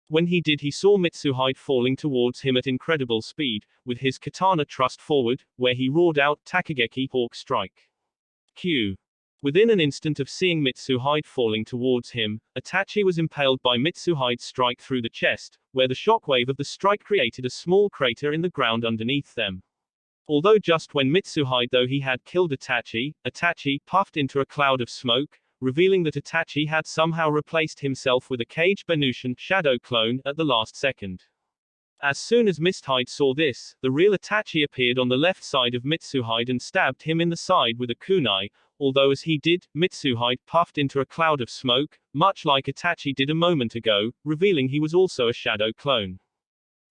When he did he saw Mitsuhide falling towards him at incredible speed, with his katana thrust forward, where he roared out Takageki Hawk Strike. Q. Within an instant of seeing Mitsuhide falling towards him, Itachi was impaled by Mitsuhide's strike through the chest, where the shockwave of the strike created a small crater in the ground underneath them. Although just when Mitsuhide though he had killed Itachi puffed into a cloud of smoke, revealing that Itachi had somehow replaced himself with a Kage Benushin shadow clone at the last second. As soon as Mitsuhide saw this, the real Itachi appeared on the left side of Mitsuhide and stabbed him in the side with a kunai, although as he did, Mitsuhide puffed into a cloud of smoke, much like Itachi did a moment ago, revealing he was also a shadow clone.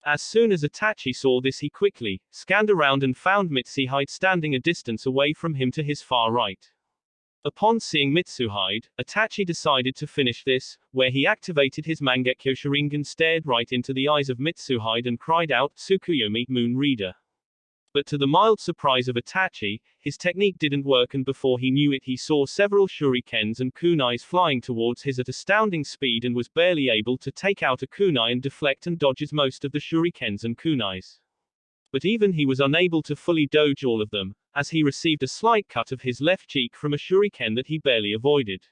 As soon as Itachi saw this he quickly scanned around and found Mitsuhide standing a distance away from him to his far right. Upon seeing Mitsuhide, Itachi decided to finish this, where he activated his Mangekyo Sharingan, stared right into the eyes of Mitsuhide and cried out, Tsukuyomi, Moon Reader. But to the mild surprise of Itachi, his technique didn't work and before he knew it he saw several shurikens and kunais flying towards his at astounding speed and was barely able to take out a kunai and deflect and dodges most of the shurikens and kunais. But even he was unable to fully dodge all of them, as he received a slight cut of his left cheek from a shuriken that he barely avoided.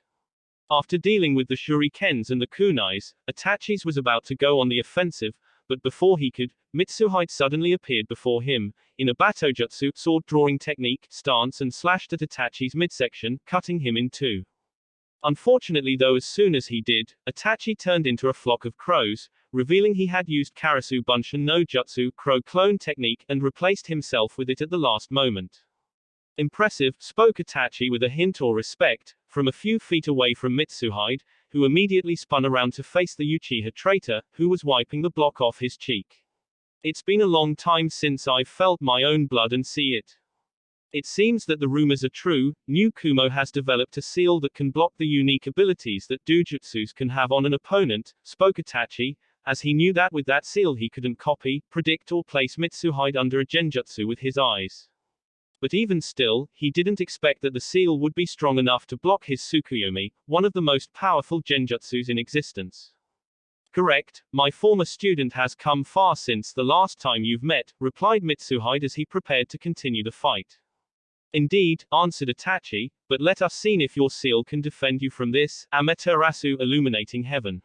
After dealing with the shurikens and the kunais, Itachi was about to go on the offensive, but before he could, Mitsuhide suddenly appeared before him, in a batojutsu sword drawing technique stance and slashed at Itachi's midsection, cutting him in two. Unfortunately though as soon as he did, Itachi turned into a flock of crows, revealing he had used Karasu Bunshin no Jutsu crow clone technique and replaced himself with it at the last moment. Impressive, spoke Itachi with a hint or respect, from a few feet away from Mitsuhide, who immediately spun around to face the Uchiha traitor, who was wiping the block off his cheek. It's been a long time since I've felt my own blood and see it. It seems that the rumors are true. New Kumo has developed a seal that can block the unique abilities that dojutsus can have on an opponent, spoke Itachi, as he knew that with that seal he couldn't copy, predict or place Mitsuhide under a genjutsu with his eyes. But even still, he didn't expect that the seal would be strong enough to block his Tsukuyomi, one of the most powerful genjutsus in existence. Correct, my former student has come far since the last time you've met, replied Mitsuhide as he prepared to continue the fight. Indeed, answered Itachi, but let us see if your seal can defend you from this, Amaterasu illuminating heaven.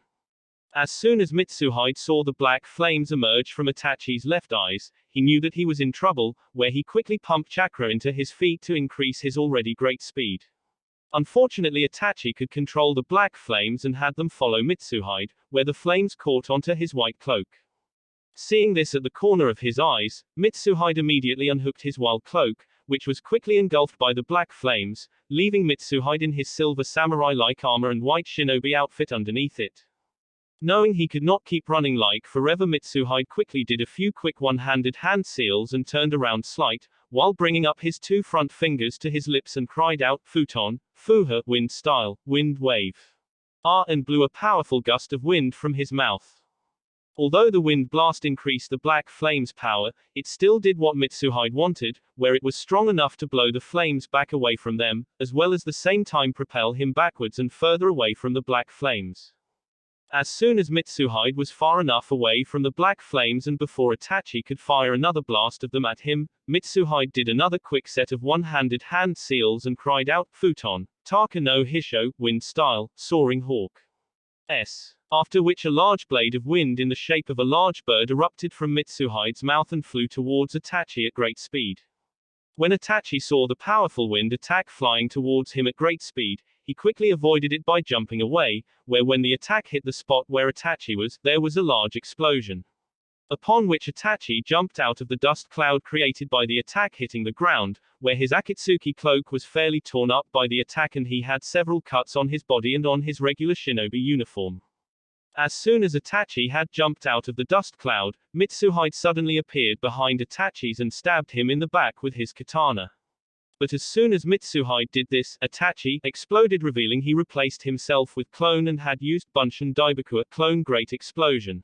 As soon as Mitsuhide saw the black flames emerge from Itachi's left eyes, he knew that he was in trouble, where he quickly pumped chakra into his feet to increase his already great speed. Unfortunately Itachi could control the black flames and had them follow Mitsuhide, where the flames caught onto his white cloak. Seeing this at the corner of his eyes, Mitsuhide immediately unhooked his wild cloak, which was quickly engulfed by the black flames, leaving Mitsuhide in his silver samurai-like armor and white shinobi outfit underneath it. Knowing he could not keep running like forever, Mitsuhide quickly did a few quick one-handed hand seals and turned around slight, while bringing up his two front fingers to his lips and cried out, "Futon, Fuha, wind style, wind wave." And blew a powerful gust of wind from his mouth. Although the wind blast increased the black flames' power, it still did what Mitsuhide wanted, where it was strong enough to blow the flames back away from them, as well as the same time propel him backwards and further away from the black flames. As soon as Mitsuhide was far enough away from the black flames and before Itachi could fire another blast of them at him, Mitsuhide did another quick set of one-handed hand seals and cried out, "Futon, Taka no Hisho, wind style, soaring hawk." After which a large blade of wind in the shape of a large bird erupted from Mitsuhide's mouth and flew towards Itachi at great speed. When Itachi saw the powerful wind attack flying towards him at great speed, he quickly avoided it by jumping away, where when the attack hit the spot where Itachi was, there was a large explosion. Upon which Itachi jumped out of the dust cloud created by the attack, hitting the ground, where his Akatsuki cloak was fairly torn up by the attack and he had several cuts on his body and on his regular shinobi uniform. As soon as Itachi had jumped out of the dust cloud, Mitsuhide suddenly appeared behind Itachi's and stabbed him in the back with his katana. But as soon as Mitsuhide did this, Itachi exploded, revealing he replaced himself with clone and had used Bunshin Daibaku, a clone great explosion.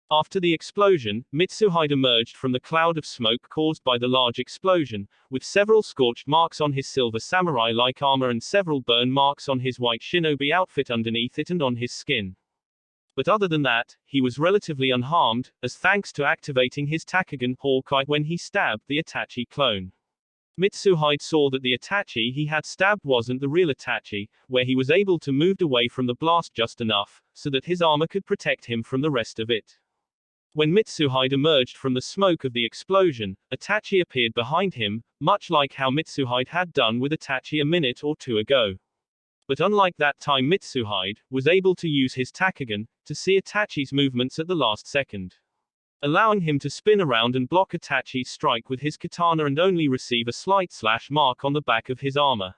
After the explosion, Mitsuhide emerged from the cloud of smoke caused by the large explosion, with several scorched marks on his silver samurai-like armor and several burn marks on his white shinobi outfit underneath it and on his skin. But other than that, he was relatively unharmed, as thanks to activating his Takugan Hawkeye when he stabbed the Itachi clone. Mitsuhide saw that the Itachi he had stabbed wasn't the real Itachi, where he was able to move away from the blast just enough, so that his armor could protect him from the rest of it. When Mitsuhide emerged from the smoke of the explosion, Itachi appeared behind him, much like how Mitsuhide had done with Itachi a minute or two ago. But unlike that time, Mitsuhide was able to use his Takugan to see Itachi's movements at the last second, allowing him to spin around and block Itachi's strike with his katana and only receive a slight slash mark on the back of his armor.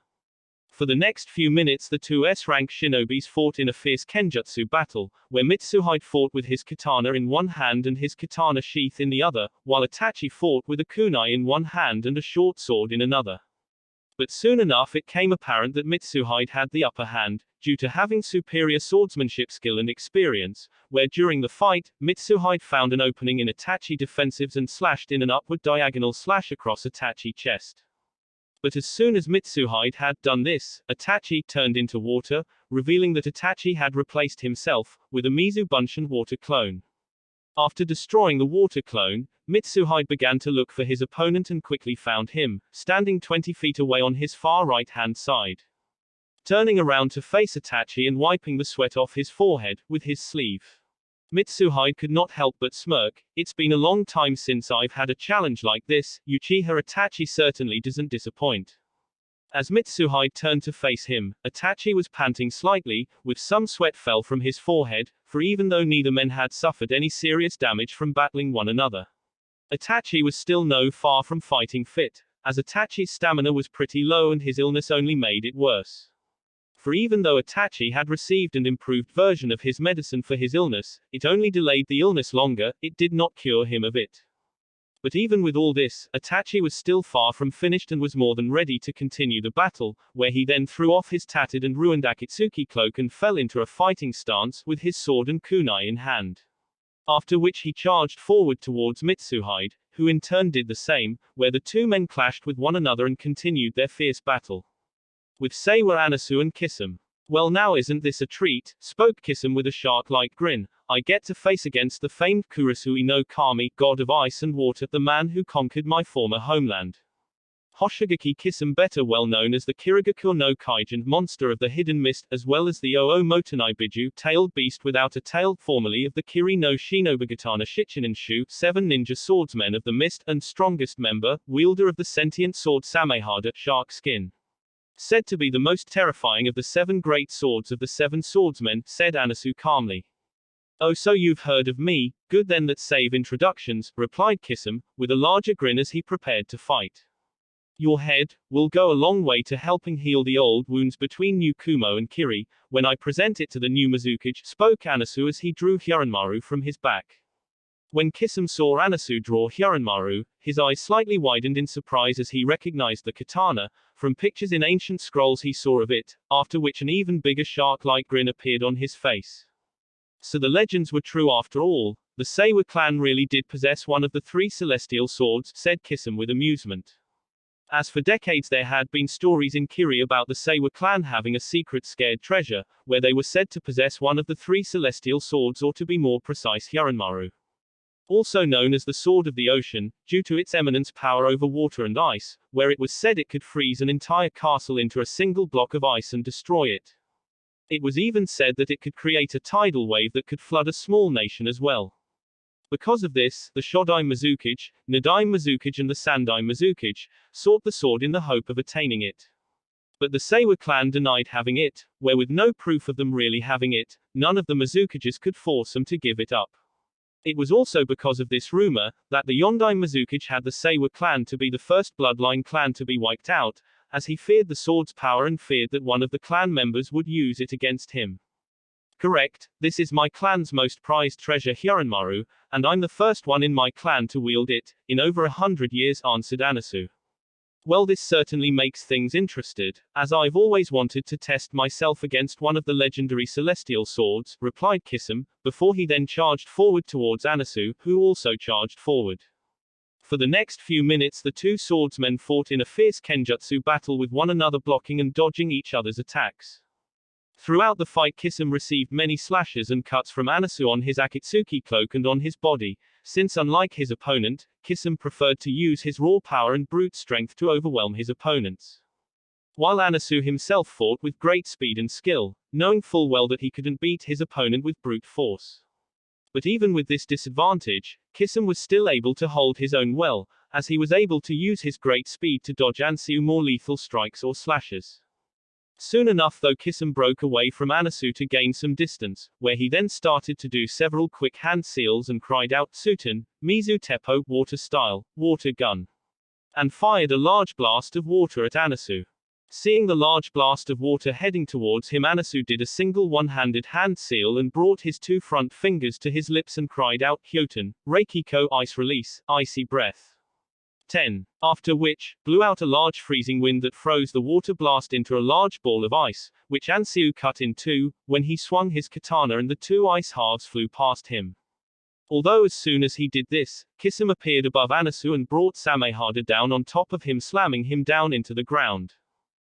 For the next few minutes the two S-rank shinobis fought in a fierce kenjutsu battle, where Mitsuhide fought with his katana in one hand and his katana sheath in the other, while Itachi fought with a kunai in one hand and a short sword in another. But soon enough it came apparent that Mitsuhide had the upper hand, due to having superior swordsmanship skill and experience, where during the fight, Mitsuhide found an opening in Itachi defensives and slashed in an upward diagonal slash across Itachi's chest. But as soon as Mitsuhide had done this, Itachi turned into water, revealing that Itachi had replaced himself with a Mizu Bunshin water clone. After destroying the water clone, Mitsuhide began to look for his opponent and quickly found him, standing 20 feet away on his far right-hand side. Turning around to face Itachi and wiping the sweat off his forehead with his sleeve, Mitsuhide could not help but smirk. "It's been a long time since I've had a challenge like this, Uchiha Itachi certainly doesn't disappoint." As Mitsuhide turned to face him, Itachi was panting slightly, with some sweat fell from his forehead, for even though neither men had suffered any serious damage from battling one another, Itachi was still no far from fighting fit, as Itachi's stamina was pretty low and his illness only made it worse. For even though Itachi had received an improved version of his medicine for his illness, it only delayed the illness longer, it did not cure him of it. But even with all this, Itachi was still far from finished and was more than ready to continue the battle, where he then threw off his tattered and ruined Akatsuki cloak and fell into a fighting stance with his sword and kunai in hand. After which he charged forward towards Mitsuhide, who in turn did the same, where the two men clashed with one another and continued their fierce battle. With Seiwa Anasu and Kisame. "Well, now isn't this a treat?" spoke Kisame with a shark-like grin. "I get to face against the famed Kurosui no Kami, god of ice and water, the man who conquered my former homeland. Hoshigaki Kisame, better well known as the Kirigaku no Kaijin monster of the hidden mist, as well as the Oo Motonai Biju, tailed beast without a tail, formerly of the Kiri no Shinobugatana Shichininshu, 7 ninja swordsmen of the mist, and strongest member, wielder of the sentient sword Samehada, shark skin. Said to be the most terrifying of the 7 great swords of the 7 swordsmen," said Anasu calmly. "Oh, so you've heard of me? Good then, let's save introductions," replied Kisame, with a larger grin as he prepared to fight. Your head will go a long way to helping heal the old wounds between new Kumo and Kiri, when I present it to the new Mizukage, spoke Anasu as he drew Hyorinmaru from his back. When Kisum saw Anasu draw Hyorinmaru, his eyes slightly widened in surprise as he recognized the katana. From pictures in ancient scrolls he saw of it, after which an even bigger shark-like grin appeared on his face. So the legends were true after all. The Seiwa clan really did possess one of the 3 celestial swords, said Kisum with amusement. As for decades there had been stories in Kiri about the Seiwa clan having a secret scared treasure, where they were said to possess one of the 3 celestial swords, or to be more precise Hyorinmaru. Also known as the Sword of the Ocean, due to its eminence power over water and ice, where it was said it could freeze an entire castle into a single block of ice and destroy it. It was even said that it could create a tidal wave that could flood a small nation as well. Because of this, the Shodai Mizukage, Nadai Mizukage and the Sandai Mizukage sought the sword in the hope of attaining it. But the Seiwa clan denied having it, where with no proof of them really having it, none of the Mizukages could force them to give it up. It was also because of this rumor, that the Yondai Mizukage had the Seiwa clan to be the first bloodline clan to be wiped out, as he feared the sword's power and feared that one of the clan members would use it against him. Correct, this is my clan's most prized treasure Hyorinmaru, and I'm the first one in my clan to wield it, in over 100 years, answered Anasu. Well, this certainly makes things interested, as I've always wanted to test myself against one of the legendary celestial swords, replied Kisum, before he then charged forward towards Anasu, who also charged forward. For the next few minutes the 2 swordsmen fought in a fierce kenjutsu battle with one another, blocking and dodging each other's attacks. Throughout the fight Kisum received many slashes and cuts from Anasu on his Akatsuki cloak and on his body, since unlike his opponent, Kisum preferred to use his raw power and brute strength to overwhelm his opponents. While Anasu himself fought with great speed and skill, knowing full well that he couldn't beat his opponent with brute force. But even with this disadvantage, Kisum was still able to hold his own well, as he was able to use his great speed to dodge Anasu more lethal strikes or slashes. Soon enough though Kisum broke away from Anasu to gain some distance, where he then started to do several quick hand seals and cried out Tsuten, Mizu Teppo, water style, water gun, and fired a large blast of water at Anasu. Seeing the large blast of water heading towards him, Anasu did a single one-handed hand seal and brought his 2 front fingers to his lips and cried out Hyoten, Reikiko, ice release, icy breath. 10. After which, blew out a large freezing wind that froze the water blast into a large ball of ice, which Anasu cut in 2, when he swung his katana and the 2 ice halves flew past him. Although as soon as he did this, Kisum appeared above Anasu and brought Samehada down on top of him, slamming him down into the ground.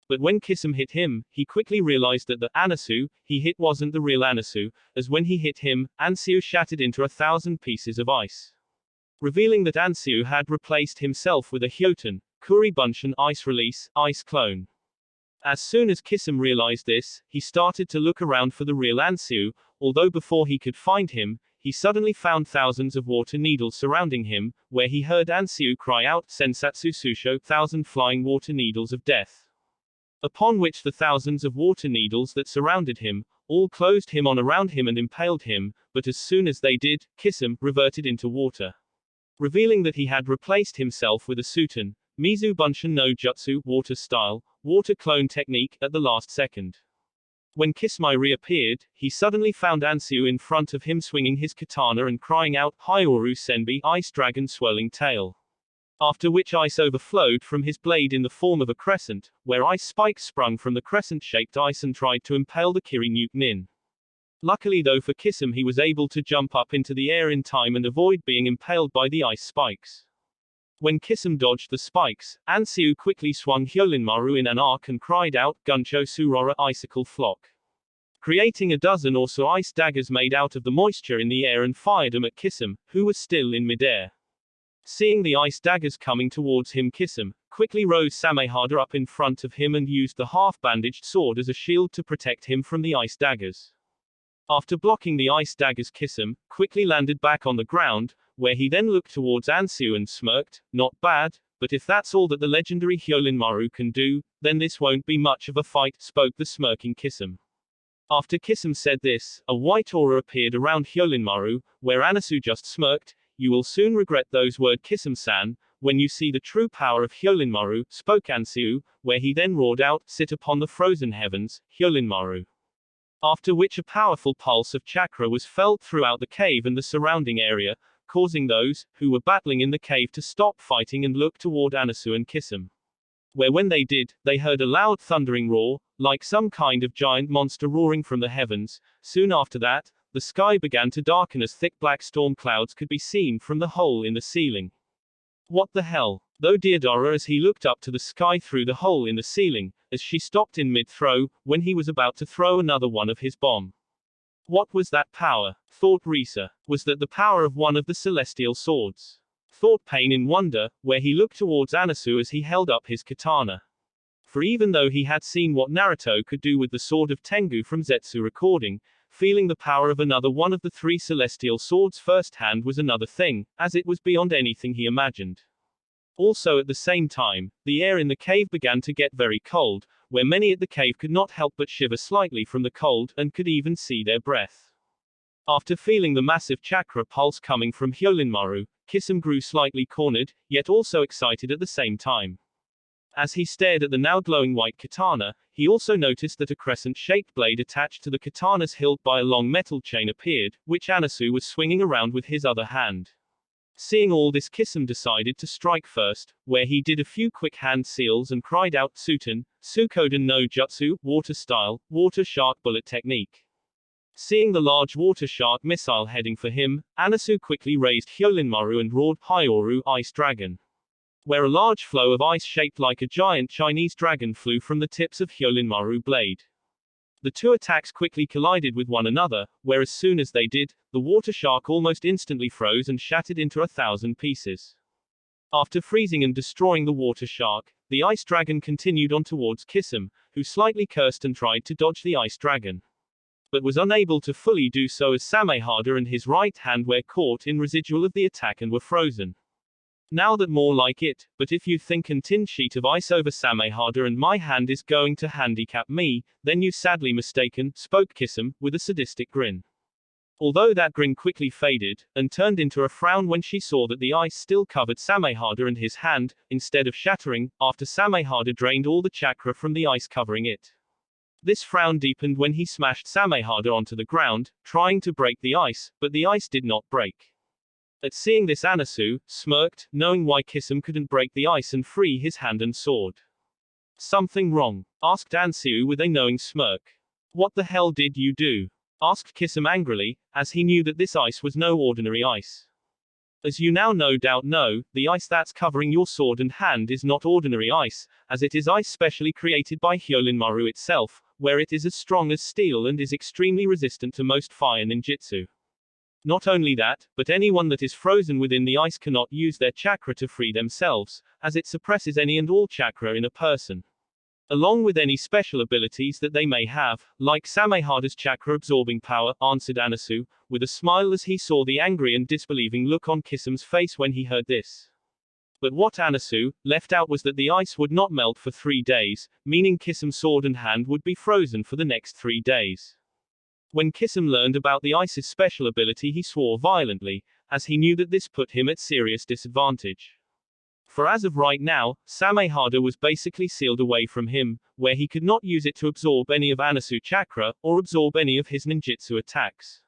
But when Kisum hit him, he quickly realized that the Anasu he hit wasn't the real Anasu, as when he hit him, Anasu shattered into 1,000 pieces of ice, revealing that Anasu had replaced himself with a Hyoten, Kuri Bunshin ice release, ice clone. As soon as Kisum realized this, he started to look around for the real Anasu, although before he could find him, he suddenly found thousands of water needles surrounding him, where he heard Anasu cry out, Sensatsu Susho, 1,000 flying water needles of death. Upon which the thousands of water needles that surrounded him, all closed him on around him and impaled him, but as soon as they did, Kisum reverted into water, revealing that he had replaced himself with a Tsuten, Mizu Bunshin no Jutsu, water style, water clone technique, at the last second. When Kisumai reappeared, he suddenly found Anasu in front of him swinging his katana and crying out, Hyoru Senbi, ice dragon swirling tail. After which ice overflowed from his blade in the form of a crescent, where ice spikes sprung from the crescent-shaped ice and tried to impale the Kiri Nuke Nin. Luckily though for Kisum, he was able to jump up into the air in time and avoid being impaled by the ice spikes. When Kisum dodged the spikes, Anasu quickly swung Hyorinmaru in an arc and cried out, Guncho Surora, icicle flock, creating a dozen or so ice daggers made out of the moisture in the air and fired them at Kisum, who was still in midair. Seeing the ice daggers coming towards him, Kisum quickly rose Samehada up in front of him and used the half-bandaged sword as a shield to protect him from the ice daggers. After blocking the ice daggers, Kisum quickly landed back on the ground, where he then looked towards Anasu and smirked, not bad, but if that's all that the legendary Hyorinmaru can do, then this won't be much of a fight, spoke the smirking Kisum. After Kisum said this, a white aura appeared around Hyorinmaru, where Anasu just smirked. You will soon regret those words, Kisum-san, when you see the true power of Hyolinmaru, spoke Ansiu, where he then roared out, sit upon the frozen heavens, Hyolinmaru. After which a powerful pulse of chakra was felt throughout the cave and the surrounding area, causing those who were battling in the cave to stop fighting and look toward Anasu and Kisum. Where when they did, they heard a loud thundering roar, like some kind of giant monster roaring from the heavens. Soon after that, the sky began to darken as thick black storm clouds could be seen from the hole in the ceiling. What the hell? Though Diodora as he looked up to the sky through the hole in the ceiling, as she stopped in mid-throw, when he was about to throw another one of his bomb. What was that power? Thought Risa. Was that the power of one of the celestial swords? Thought Pain in wonder, where he looked towards Anasu as he held up his katana. For even though he had seen what Naruto could do with the sword of Tengu from Zetsu recording, feeling the power of another one of the three celestial swords firsthand was another thing, as it was beyond anything he imagined. Also at the same time, the air in the cave began to get very cold, where many at the cave could not help but shiver slightly from the cold, and could even see their breath. After feeling the massive chakra pulse coming from Hyolinmaru, Kisum grew slightly cornered, yet also excited at the same time. As he stared at the now glowing white katana, he also noticed that a crescent-shaped blade attached to the katana's hilt by a long metal chain appeared, which Anasu was swinging around with his other hand. Seeing all this, Kisum decided to strike first, where he did a few quick hand seals and cried out Tsuten, Sukoden no Jutsu, water style, water shark bullet technique. Seeing the large water shark missile heading for him, Anasu quickly raised Hyolinmaru and roared Hyoru, Ice Dragon. Where a large flow of ice shaped like a giant Chinese dragon flew from the tips of Hyolinmaru blade. The two attacks quickly collided with one another, where as soon as they did, the water shark almost instantly froze and shattered into 1,000 pieces. After freezing and destroying the water shark, the ice dragon continued on towards Kisum, who slightly cursed and tried to dodge the ice dragon, but was unable to fully do so as Samehada and his right hand were caught in residual of the attack and were frozen. Now that more like it, but if you think a tin sheet of ice over Samehada and my hand is going to handicap me, then you sadly mistaken, spoke Kisum, with a sadistic grin. Although that grin quickly faded, and turned into a frown when she saw that the ice still covered Samehada and his hand, instead of shattering, after Samehada drained all the chakra from the ice covering it. This frown deepened when he smashed Samehada onto the ground, trying to break the ice, but the ice did not break. At seeing this, Anasu smirked, knowing why Kisum couldn't break the ice and free his hand and sword. Something wrong? Asked Ansiu with a knowing smirk. What the hell did you do? Asked Kisum angrily, as he knew that this ice was no ordinary ice. As you now no doubt know, the ice that's covering your sword and hand is not ordinary ice, as it is ice specially created by Hyolinmaru itself, where it is as strong as steel and is extremely resistant to most fire ninjutsu. Not only that, but anyone that is frozen within the ice cannot use their chakra to free themselves, as it suppresses any and all chakra in a person, along with any special abilities that they may have, like Samehada's chakra-absorbing power, answered Anasu, with a smile as he saw the angry and disbelieving look on Kisum's face when he heard this. But what Anasu left out was that the ice would not melt for 3 days, meaning Kisum's sword and hand would be frozen for the next 3 days. When Kisum learned about the ice's special ability, he swore violently, as he knew that this put him at serious disadvantage. For as of right now, Samehada was basically sealed away from him, where he could not use it to absorb any of Anasu chakra, or absorb any of his ninjutsu attacks.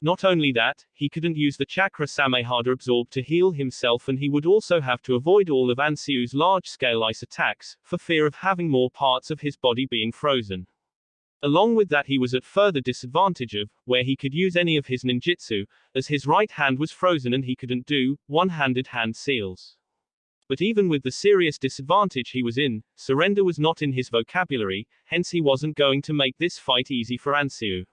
Not only that, he couldn't use the chakra Samehada absorbed to heal himself, and he would also have to avoid all of Ansiu's large-scale ice attacks, for fear of having more parts of his body being frozen. Along with that, he was at further disadvantage of, where he could use any of his ninjutsu, as his right hand was frozen and he couldn't do one-handed hand seals. But even with the serious disadvantage he was in, surrender was not in his vocabulary, hence he wasn't going to make this fight easy for Ansiu.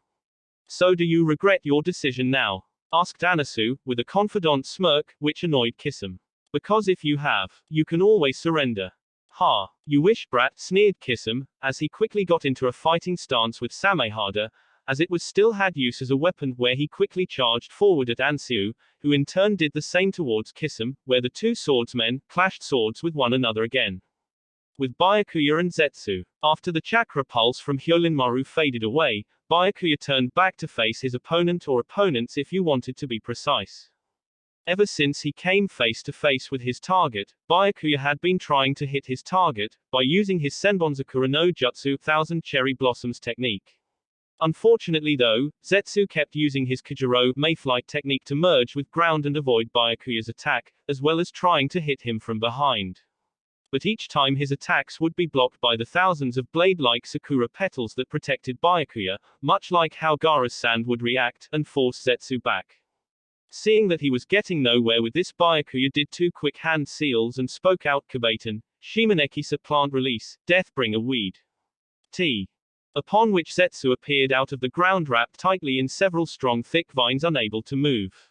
So do you regret your decision now? Asked Anasu, with a confident smirk, which annoyed Kisum. Because if you have, you can always surrender. Ha! You wish, brat, sneered Kisum, as he quickly got into a fighting stance with Samehada, as it was still had use as a weapon, where he quickly charged forward at Ansiu, who in turn did the same towards Kisum, where the two swordsmen clashed swords with one another again. With Byakuya and Zetsu. After the chakra pulse from Hyolinmaru faded away, Byakuya turned back to face his opponent, or opponents if you wanted to be precise. Ever since he came face to face with his target, Byakuya had been trying to hit his target by using his Senbonzakura no Jutsu Thousand Cherry Blossoms technique. Unfortunately though, Zetsu kept using his Kujiro Mayflight technique to merge with ground and avoid Byakuya's attack, as well as trying to hit him from behind. But each time his attacks would be blocked by the thousands of blade-like Sakura petals that protected Byakuya, much like how Gaara's sand would react and force Zetsu back. Seeing that he was getting nowhere with this, Byakuya did two quick hand seals and spoke out Kabaten, Shimonekisa plant release, Deathbringer weed. T. Upon which Zetsu appeared out of the ground wrapped tightly in several strong thick vines unable to move.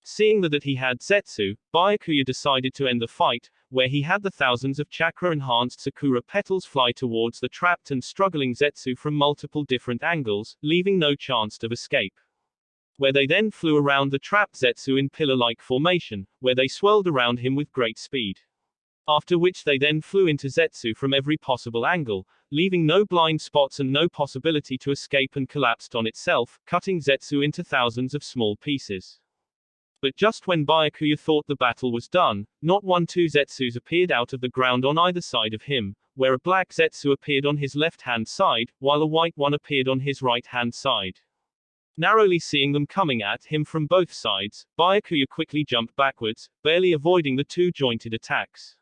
Seeing that he had Zetsu, Byakuya decided to end the fight, where he had the thousands of chakra-enhanced Sakura petals fly towards the trapped and struggling Zetsu from multiple different angles, leaving no chance of escape. Where they then flew around the trapped Zetsu in pillar-like formation, where they swirled around him with great speed. After which they then flew into Zetsu from every possible angle, leaving no blind spots and no possibility to escape, and collapsed on itself, cutting Zetsu into thousands of small pieces. But just when Byakuya thought the battle was done, not two Zetsus appeared out of the ground on either side of him, where a black Zetsu appeared on his left-hand side, while a white one appeared on his right-hand side. Narrowly seeing them coming at him from both sides, Byakuya quickly jumped backwards, barely avoiding the two jointed attacks.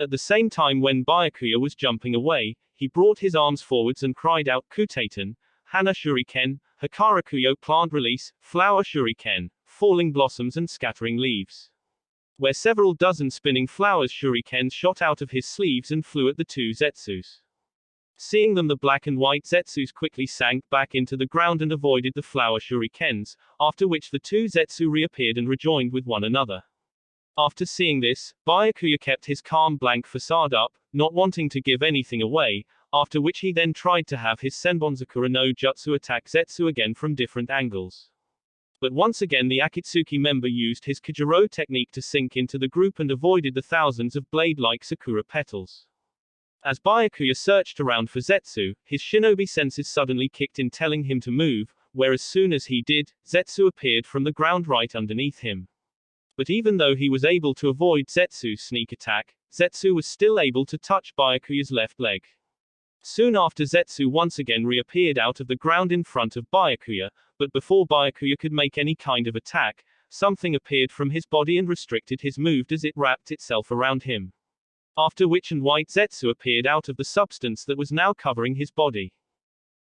At the same time when Byakuya was jumping away, he brought his arms forwards and cried out Kutaten, Hana Shuriken, Hakarakuyo plant release, flower Shuriken, falling blossoms and scattering leaves. Where several dozen spinning flowers shurikens shot out of his sleeves and flew at the two Zetsus. Seeing them, the black and white Zetsus quickly sank back into the ground and avoided the flower shurikens, after which the two Zetsu reappeared and rejoined with one another. After seeing this, Byakuya kept his calm blank facade up, not wanting to give anything away, after which he then tried to have his Senbonzakura no Jutsu attack Zetsu again from different angles. But once again the Akatsuki member used his Kujiro technique to sink into the group and avoided the thousands of blade-like Sakura petals. As Byakuya searched around for Zetsu, his shinobi senses suddenly kicked in telling him to move, where as soon as he did, Zetsu appeared from the ground right underneath him. But even though he was able to avoid Zetsu's sneak attack, Zetsu was still able to touch Byakuya's left leg. Soon after, Zetsu once again reappeared out of the ground in front of Byakuya, but before Byakuya could make any kind of attack, something appeared from his body and restricted his move as it wrapped itself around him. After which and white Zetsu appeared out of the substance that was now covering his body.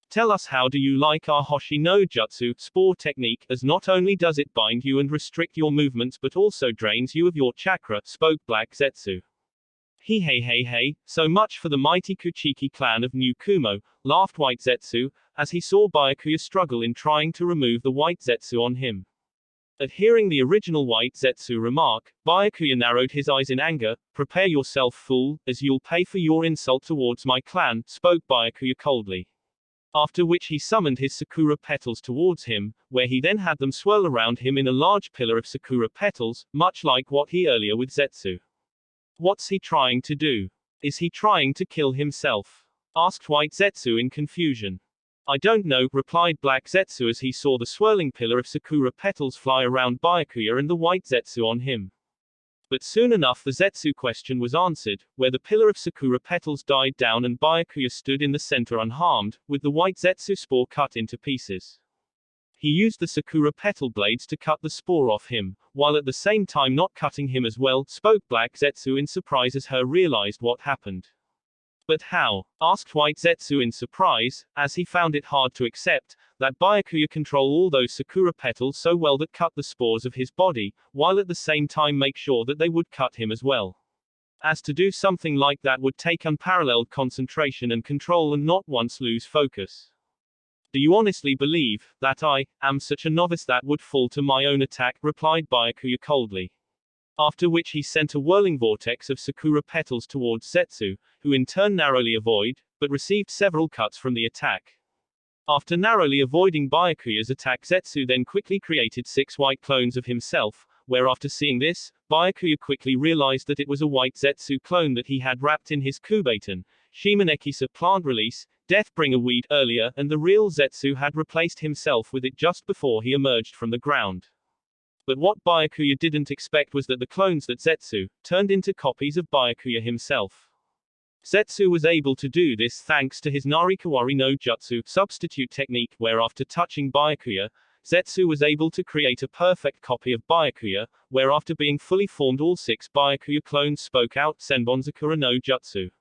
Tell us, how do you like our Hoshi no Jutsu spore technique, as not only does it bind you and restrict your movements but also drains you of your chakra, spoke Black Zetsu. Hey, so much for the mighty Kuchiki clan of New Kumo, laughed White Zetsu, as he saw Byakuya struggle in trying to remove the White Zetsu on him. At hearing the original White Zetsu remark, Byakuya narrowed his eyes in anger. Prepare yourself, fool, as you'll pay for your insult towards my clan, spoke Byakuya coldly. After which he summoned his Sakura petals towards him, where he then had them swirl around him in a large pillar of Sakura petals, much like what he earlier with Zetsu. What's he trying to do? Is he trying to kill himself? Asked White Zetsu in confusion. I don't know, replied Black Zetsu as he saw the swirling pillar of Sakura petals fly around Byakuya and the White Zetsu on him. But soon enough the Zetsu question was answered, where the pillar of Sakura petals died down and Byakuya stood in the center unharmed, with the White Zetsu spore cut into pieces. He used the Sakura petal blades to cut the spore off him, while at the same time not cutting him as well, spoke Black Zetsu in surprise as he realized what happened. But how? Asked White Zetsu in surprise, as he found it hard to accept that Byakuya control all those Sakura petals so well that cut the spores of his body, while at the same time make sure that they would cut him as well. As to do something like that would take unparalleled concentration and control and not once lose focus. Do you honestly believe that I am such a novice that would fall to my own attack? Replied Byakuya coldly. After which he sent a whirling vortex of Sakura petals towards Zetsu, who in turn narrowly avoided, but received several cuts from the attack. After narrowly avoiding Byakuya's attack, Zetsu then quickly created 6 white clones of himself, where after seeing this, Byakuya quickly realized that it was a White Zetsu clone that he had wrapped in his Kubaten, Shimonekisa plant release, Deathbringer weed earlier, and the real Zetsu had replaced himself with it just before he emerged from the ground. But what Byakuya didn't expect was that the clones that Zetsu turned into copies of Byakuya himself. Zetsu was able to do this thanks to his Narikawari no Jutsu substitute technique, where after touching Byakuya, Zetsu was able to create a perfect copy of Byakuya, where after being fully formed all 6 Byakuya clones spoke out Senbon Sakura no Jutsu.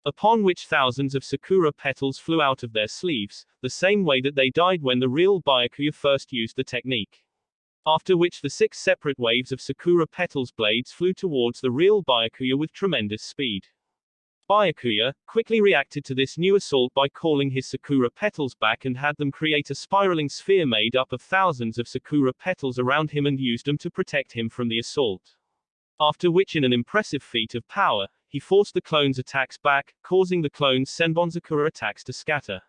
Upon which thousands of Sakura petals flew out of their sleeves, the same way that they died when the real Byakuya first used the technique. After which the 6 separate waves of Sakura petals blades flew towards the real Byakuya with tremendous speed. Byakuya quickly reacted to this new assault by calling his Sakura petals back and had them create a spiraling sphere made up of thousands of Sakura petals around him and used them to protect him from the assault. After which, in an impressive feat of power, he forced the clones' attacks back, causing the clones' Senbon Sakura attacks to scatter.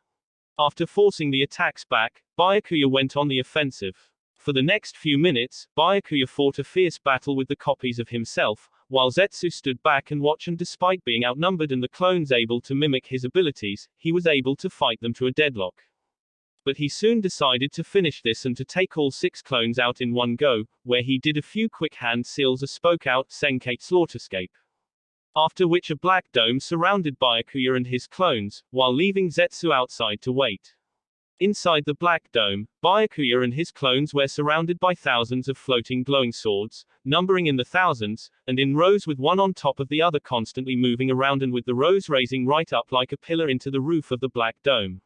After forcing the attacks back, Byakuya went on the offensive. For the next few minutes, Byakuya fought a fierce battle with the copies of himself, while Zetsu stood back and watched, and despite being outnumbered and the clones able to mimic his abilities, he was able to fight them to a deadlock. But he soon decided to finish this and to take all 6 clones out in one go, where he did a few quick hand seals as spoke out Senkei Slaughterscape. After which a black dome surrounded Byakuya and his clones, while leaving Zetsu outside to wait. Inside the Black Dome, Byakuya and his clones were surrounded by thousands of floating glowing swords, numbering in the thousands, and in rows with one on top of the other constantly moving around and with the rows raising right up like a pillar into the roof of the Black Dome.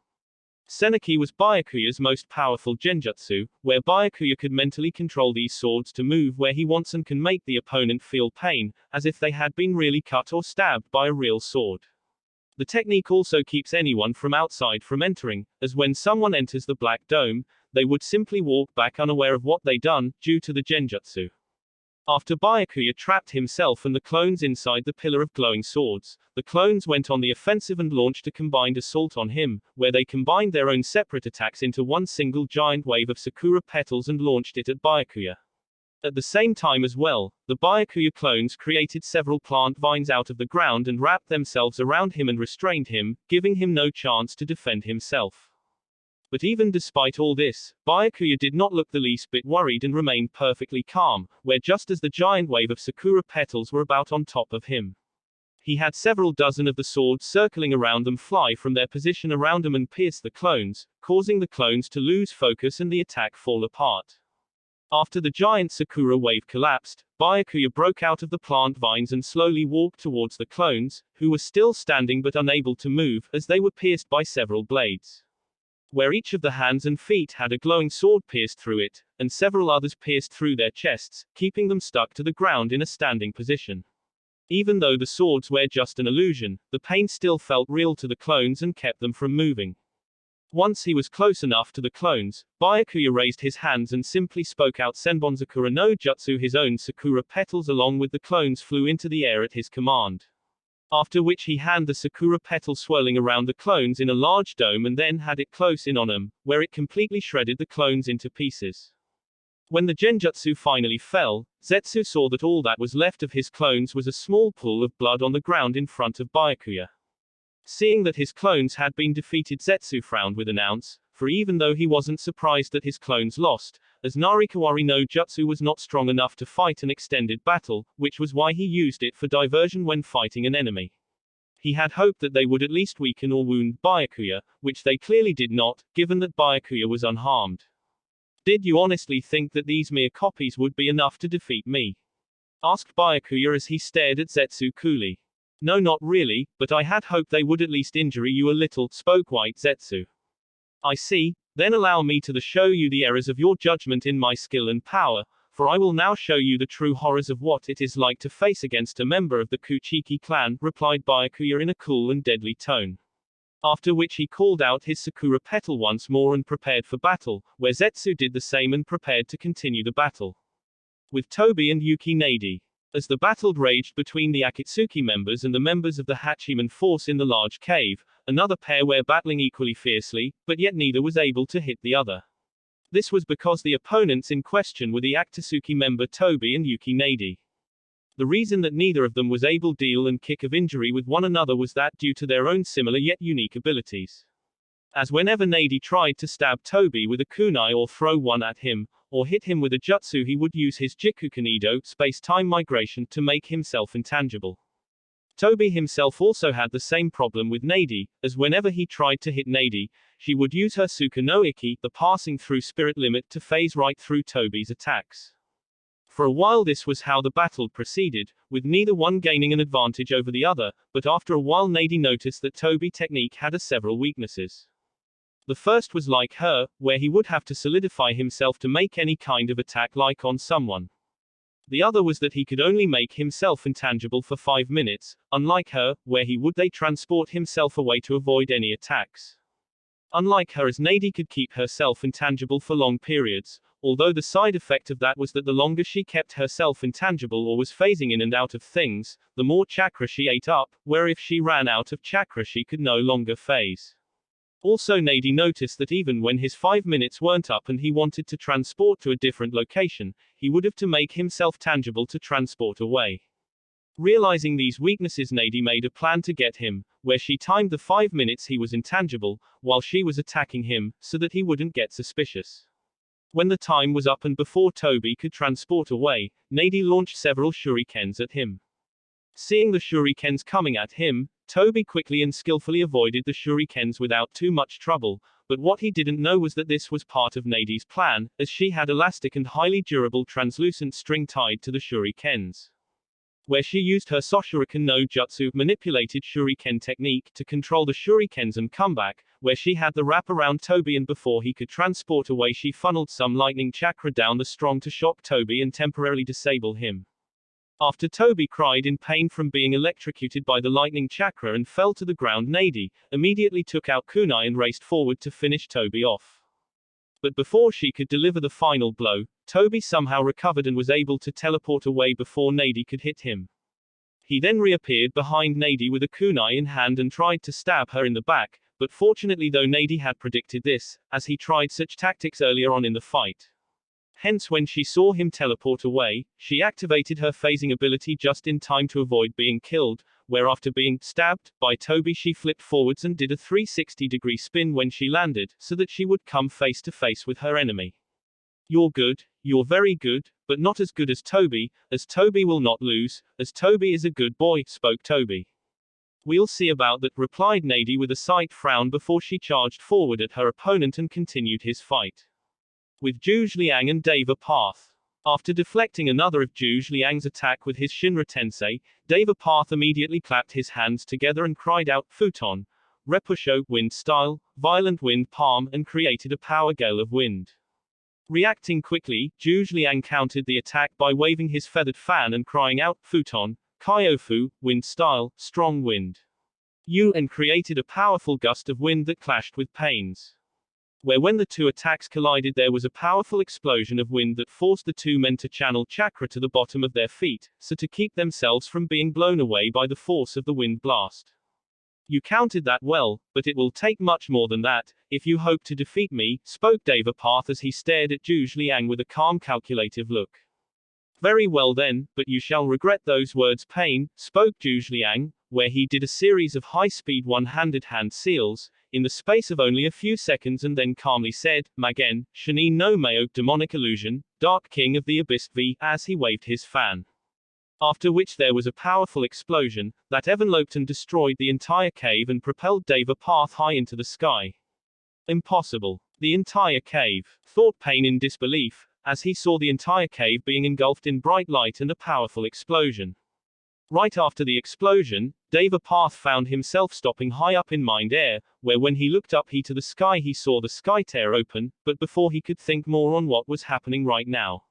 Seneki was Byakuya's most powerful genjutsu, where Byakuya could mentally control these swords to move where he wants and can make the opponent feel pain, as if they had been really cut or stabbed by a real sword. The technique also keeps anyone from outside from entering, as when someone enters the Black Dome, they would simply walk back unaware of what they done, due to the genjutsu. After Byakuya trapped himself and the clones inside the pillar of glowing swords, the clones went on the offensive and launched a combined assault on him, where they combined their own separate attacks into one single giant wave of Sakura petals and launched it at Byakuya. At the same time as well, the Byakuya clones created several plant vines out of the ground and wrapped themselves around him and restrained him, giving him no chance to defend himself. But even despite all this, Byakuya did not look the least bit worried and remained perfectly calm, where just as the giant wave of Sakura petals were about on top of him, he had several dozen of the swords circling around them fly from their position around him and pierce the clones, causing the clones to lose focus and the attack fall apart. After the giant Sakura wave collapsed, Byakuya broke out of the plant vines and slowly walked towards the clones, who were still standing but unable to move, as they were pierced by several blades, where each of the hands and feet had a glowing sword pierced through it, and several others pierced through their chests, keeping them stuck to the ground in a standing position. Even though the swords were just an illusion, the pain still felt real to the clones and kept them from moving. Once he was close enough to the clones, Byakuya raised his hands and simply spoke out Senbon Sakura no Jutsu. His own Sakura petals along with the clones flew into the air at his command. After which he had the Sakura petal swirling around the clones in a large dome and then had it close in on him, where it completely shredded the clones into pieces. When the genjutsu finally fell, Zetsu saw that all that was left of his clones was a small pool of blood on the ground in front of Byakuya. Seeing that his clones had been defeated, Zetsu frowned with an ounce, for even though he wasn't surprised that his clones lost, as Narikawari no Jutsu was not strong enough to fight an extended battle, which was why he used it for diversion when fighting an enemy. He had hoped that they would at least weaken or wound Byakuya, which they clearly did not, given that Byakuya was unharmed. Did you honestly think that these mere copies would be enough to defeat me? Asked Byakuya as he stared at Zetsu coolly. No, not really, but I had hoped they would at least injure you a little, spoke White Zetsu. I see, then allow me to show you the errors of your judgment in my skill and power, for I will now show you the true horrors of what it is like to face against a member of the Kuchiki clan, replied Byakuya in a cool and deadly tone. After which he called out his Sakura petal once more and prepared for battle, where Zetsu did the same and prepared to continue the battle with Tobi and Yuki Nadi. As the battle raged between the Akatsuki members and the members of the Hachiman force in the large cave, another pair were battling equally fiercely, but yet neither was able to hit the other. This was because the opponents in question were the Akatsuki member Tobi and Yuki Nadi. The reason that neither of them was able to deal and kick of injury with one another was that due to their own similar yet unique abilities. As whenever Nadi tried to stab Tobi with a kunai or throw one at him, or hit him with a jutsu, he would use his Jikukan space-time migration to make himself intangible. Toby himself also had the same problem with Nadi, as whenever he tried to hit Nadi, she would use her Suka no Iki, the passing through spirit limit, to phase right through Toby's attacks. For a while this was how the battle proceeded, with neither one gaining an advantage over the other, but after a while Nadi noticed that Toby's technique had several weaknesses. The first was like her, where he would have to solidify himself to make any kind of attack like on someone. The other was that he could only make himself intangible for 5 minutes, unlike her, where he would transport himself away to avoid any attacks. Unlike her, as Nadi could keep herself intangible for long periods, although the side effect of that was that the longer she kept herself intangible or was phasing in and out of things, the more chakra she ate up, where if she ran out of chakra she could no longer phase. Also Nadi noticed that even when his 5 minutes weren't up and he wanted to transport to a different location, he would have to make himself tangible to transport away. Realizing these weaknesses, Nadi made a plan to get him, where she timed the 5 minutes he was intangible, while she was attacking him, so that he wouldn't get suspicious. When the time was up and before Toby could transport away, Nadi launched several shurikens at him. Seeing the shurikens coming at him, Toby quickly and skillfully avoided the shurikens without too much trouble, but what he didn't know was that this was part of Nadi's plan, as she had elastic and highly durable translucent string tied to the shurikens. Where she used her Soshuriken no Jutsu, manipulated shuriken technique, to control the shurikens and come back, where she had the wrap around Toby and before he could transport away she funneled some lightning chakra down the strong to shock Toby and temporarily disable him. After Toby cried in pain from being electrocuted by the lightning chakra and fell to the ground, Nadi immediately took out kunai and raced forward to finish Toby off. But before she could deliver the final blow, Toby somehow recovered and was able to teleport away before Nadi could hit him. He then reappeared behind Nadi with a kunai in hand and tried to stab her in the back, but fortunately though Nadi had predicted this, as he tried such tactics earlier on in the fight. Hence when she saw him teleport away, she activated her phasing ability just in time to avoid being killed, where after being stabbed by Toby she flipped forwards and did a 360-degree spin when she landed, so that she would come face to face with her enemy. "You're good, you're very good, but not as good as Toby will not lose, as Toby is a good boy," spoke Toby. "We'll see about that," replied Nadi with a slight frown before she charged forward at her opponent and continued his fight with Zhuge Liang and Deva Path. After deflecting another of Zhuge Liang's attack with his Shinra Tensei, Deva Path immediately clapped his hands together and cried out, "Futon! Repusho, wind style, violent wind palm," and created a power gale of wind. Reacting quickly, Zhuge Liang countered the attack by waving his feathered fan and crying out, "Futon! Kyofu, wind style, strong wind." And created a powerful gust of wind that clashed with pains. Where when the two attacks collided there was a powerful explosion of wind that forced the two men to channel chakra to the bottom of their feet, so to keep themselves from being blown away by the force of the wind blast. "You counted that well, but it will take much more than that, if you hope to defeat me," spoke Deva Path as he stared at Zhuge Liang with a calm calculative look. "Very well then, but you shall regret those words." Pain, spoke Zhuge Liang, where he did a series of high-speed one-handed hand seals, in the space of only a few seconds and then calmly said, "Magen, Shinin no Meo, demonic illusion, Dark King of the Abyss V," as he waved his fan. After which there was a powerful explosion, that enveloped and destroyed the entire cave and propelled Deva Path high into the sky. "Impossible. The entire cave," thought Pain in disbelief, as he saw the entire cave being engulfed in bright light and a powerful explosion. Right after the explosion, Deva Path found himself stopping high up in mind air, where when he looked up to the sky he saw the sky tear open, but before he could think more on what was happening right now,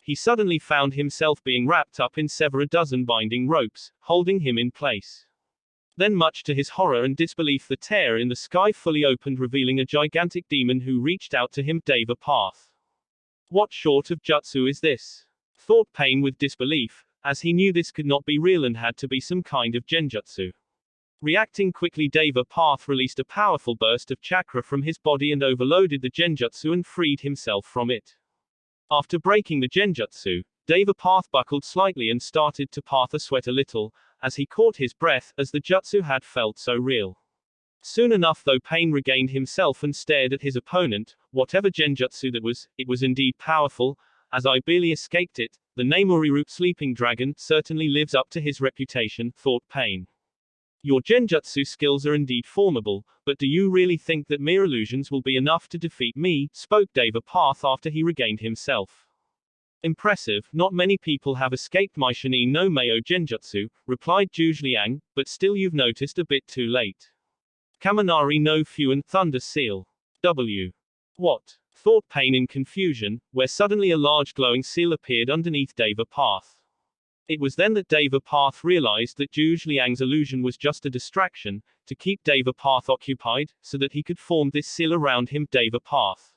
he suddenly found himself being wrapped up in several dozen binding ropes, holding him in place. Then much to his horror and disbelief the tear in the sky fully opened, revealing a gigantic demon who reached out to him. Deva Path. "What sort of jutsu is this?" thought Pain with disbelief, as he knew this could not be real and had to be some kind of genjutsu. Reacting quickly, Deva Path released a powerful burst of chakra from his body and overloaded the genjutsu and freed himself from it. After breaking the genjutsu, Deva Path buckled slightly and started to path a sweat a little, as he caught his breath, as the jutsu had felt so real. Soon enough though Pain regained himself and stared at his opponent. Whatever genjutsu that was, it was indeed powerful. As I barely escaped it, the Namori Root Sleeping Dragon certainly lives up to his reputation, thought Pain. Your genjutsu skills are indeed formidable, but do you really think that mere illusions will be enough to defeat me? Spoke Devapath after he regained himself. Impressive, not many people have escaped my Shinin no Meo genjutsu, replied Zhuge, but still you've noticed a bit too late. Kaminari no Fuan Thunder Seal. W. What? Thought Pain in confusion, where suddenly a large glowing seal appeared underneath Devapath. It was then that Devapath realized that Zhuge Liang's illusion was just a distraction, to keep Devapath occupied, so that he could form this seal around him, Devapath.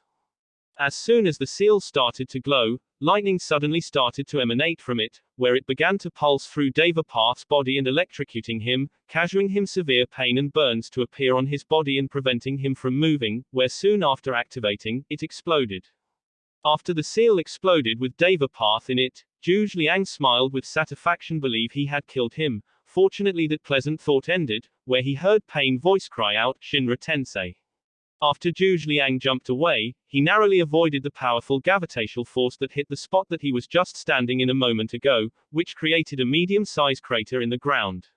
As soon as the seal started to glow, lightning suddenly started to emanate from it, where it began to pulse through Devapath's body and electrocuting him, causing him severe pain and burns to appear on his body and preventing him from moving, where soon after activating, it exploded. After the seal exploded with Devapath in it, Zhuge Liang smiled with satisfaction, believe he had killed him. Fortunately that pleasant thought ended, where he heard Pain voice cry out, Shinra Tensei. After Zhuge Liang jumped away, he narrowly avoided the powerful gravitational force that hit the spot that he was just standing in a moment ago, which created a medium-sized crater in the ground.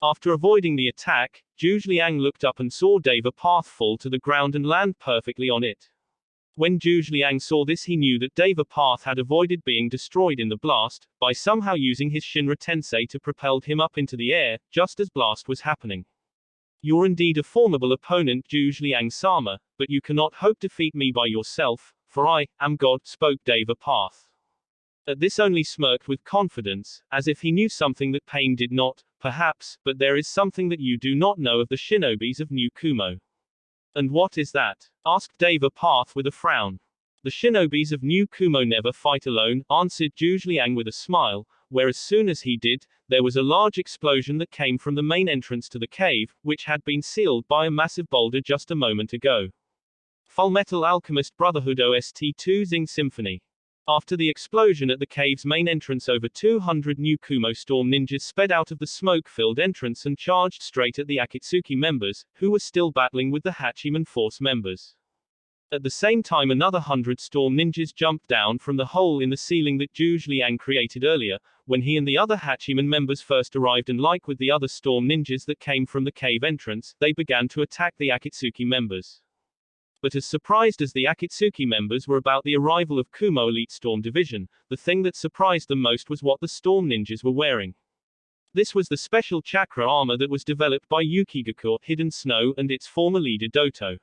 After avoiding the attack, Zhuge Liang looked up and saw Devapath fall to the ground and land perfectly on it. When Zhuge Liang saw this, he knew that Devapath had avoided being destroyed in the blast, by somehow using his Shinra Tensei to propel him up into the air, just as blast was happening. You're indeed a formidable opponent, Zhuge Liang-sama, but you cannot hope to defeat me by yourself, for I am God, spoke Devapath. At this only smirked with confidence, as if he knew something that Pain did not, perhaps, but there is something that you do not know of the shinobis of New Kumo. And what is that? Asked Devapath with a frown. The shinobis of New Kumo never fight alone, answered Zhuge Liang with a smile, where as soon as he did, there was a large explosion that came from the main entrance to the cave, which had been sealed by a massive boulder just a moment ago. Fullmetal Alchemist Brotherhood OST2 Zing Symphony. After the explosion at the cave's main entrance, over 200 New Kumo storm ninjas sped out of the smoke-filled entrance and charged straight at the Akatsuki members, who were still battling with the Hachiman Force members. At the same time, another 100 storm ninjas jumped down from the hole in the ceiling that Zhuge Liang created earlier, when he and the other Hachiman members first arrived, and like with the other storm ninjas that came from the cave entrance, they began to attack the Akatsuki members. But as surprised as the Akatsuki members were about the arrival of Kumo Elite Storm Division, the thing that surprised them most was what the storm ninjas were wearing. This was the special chakra armor that was developed by Yukigaku, Hidden Snow, and its former leader Doto.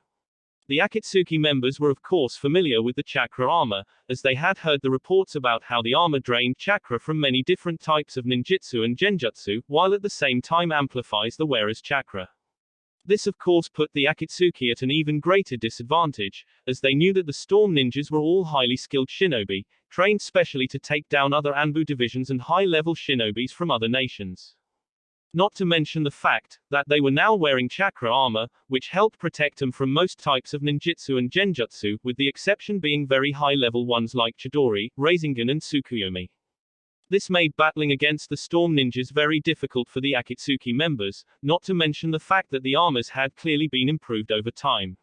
The Akatsuki members were of course familiar with the chakra armor, as they had heard the reports about how the armor drained chakra from many different types of ninjutsu and genjutsu, while at the same time amplifies the wearer's chakra. This of course put the Akatsuki at an even greater disadvantage, as they knew that the storm ninjas were all highly skilled shinobi, trained specially to take down other Anbu divisions and high-level shinobis from other nations. Not to mention the fact that they were now wearing chakra armor, which helped protect them from most types of ninjutsu and genjutsu, with the exception being very high-level ones like Chidori, Rasengan and Tsukuyomi. This made battling against the storm ninjas very difficult for the Akatsuki members, not to mention the fact that the armors had clearly been improved over time.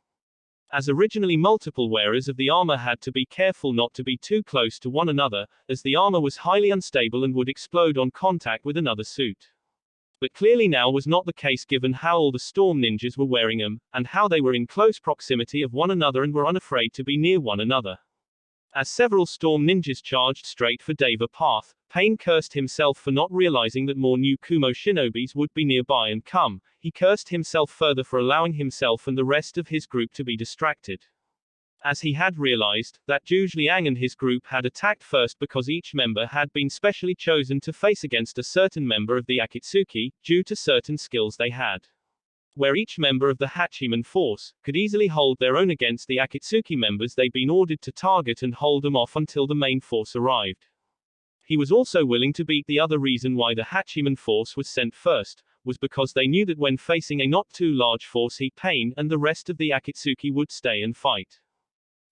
As originally multiple wearers of the armor had to be careful not to be too close to one another, as the armor was highly unstable and would explode on contact with another suit. But clearly now was not the case, given how all the storm ninjas were wearing them, and how they were in close proximity of one another and were unafraid to be near one another. As several storm ninjas charged straight for Devapath, Pain cursed himself for not realizing that more new Kumo shinobis would be nearby and come. He cursed himself further for allowing himself and the rest of his group to be distracted. As he had realized that Zhuge Liang and his group had attacked first because each member had been specially chosen to face against a certain member of the Akatsuki, due to certain skills they had. Where each member of the Hachiman force could easily hold their own against the Akatsuki members they'd been ordered to target and hold them off until the main force arrived. He was also willing to beat the other reason why the Hachiman force was sent first, was because they knew that when facing a not too large force, he, Pain, and the rest of the Akatsuki would stay and fight.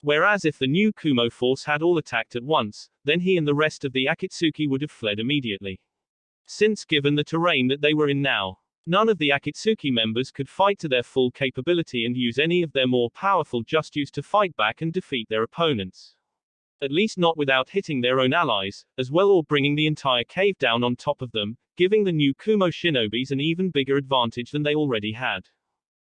Whereas if the new Kumo force had all attacked at once, then he and the rest of the Akatsuki would have fled immediately. Since given the terrain that they were in now, None of the Akatsuki members could fight to their full capability and use any of their more powerful justus to fight back and defeat their opponents. At least not without hitting their own allies, as well, or bringing the entire cave down on top of them, giving the new Kumo shinobis an even bigger advantage than they already had.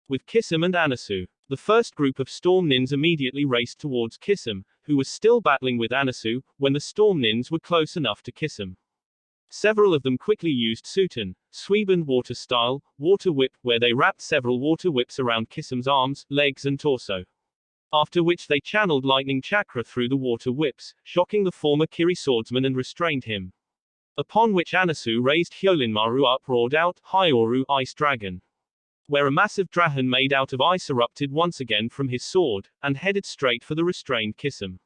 With Kisame and Anasu, the first group of Storm Nins immediately raced towards Kisame, who was still battling with Anasu, when the Storm Nins were close enough to Kisame. Several of them quickly used Suiten, Suiban water style, water whip, where they wrapped several water whips around Kisame's arms, legs and torso. After which they channeled lightning chakra through the water whips, shocking the former Kiri swordsman and restrained him. Upon which Anasu raised Hyolinmaru up, roared out, Hyoru, Ice Dragon. Where a massive dragon made out of ice erupted once again from his sword, and headed straight for the restrained Kisame.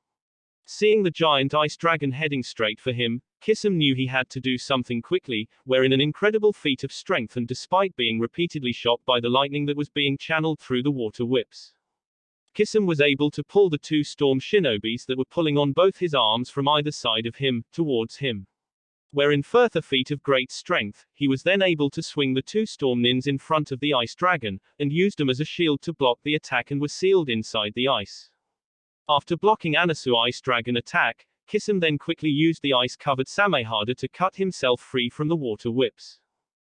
Seeing the giant ice dragon heading straight for him, Kisame knew he had to do something quickly, where in an incredible feat of strength and despite being repeatedly shocked by the lightning that was being channeled through the water whips, Kisame was able to pull the two storm shinobis that were pulling on both his arms from either side of him, towards him. Where in further feat of great strength, he was then able to swing the two storm nins in front of the ice dragon, and used them as a shield to block the attack and were sealed inside the ice. After blocking Anasu ice dragon attack, Kisame then quickly used the ice-covered Samehada to cut himself free from the water whips.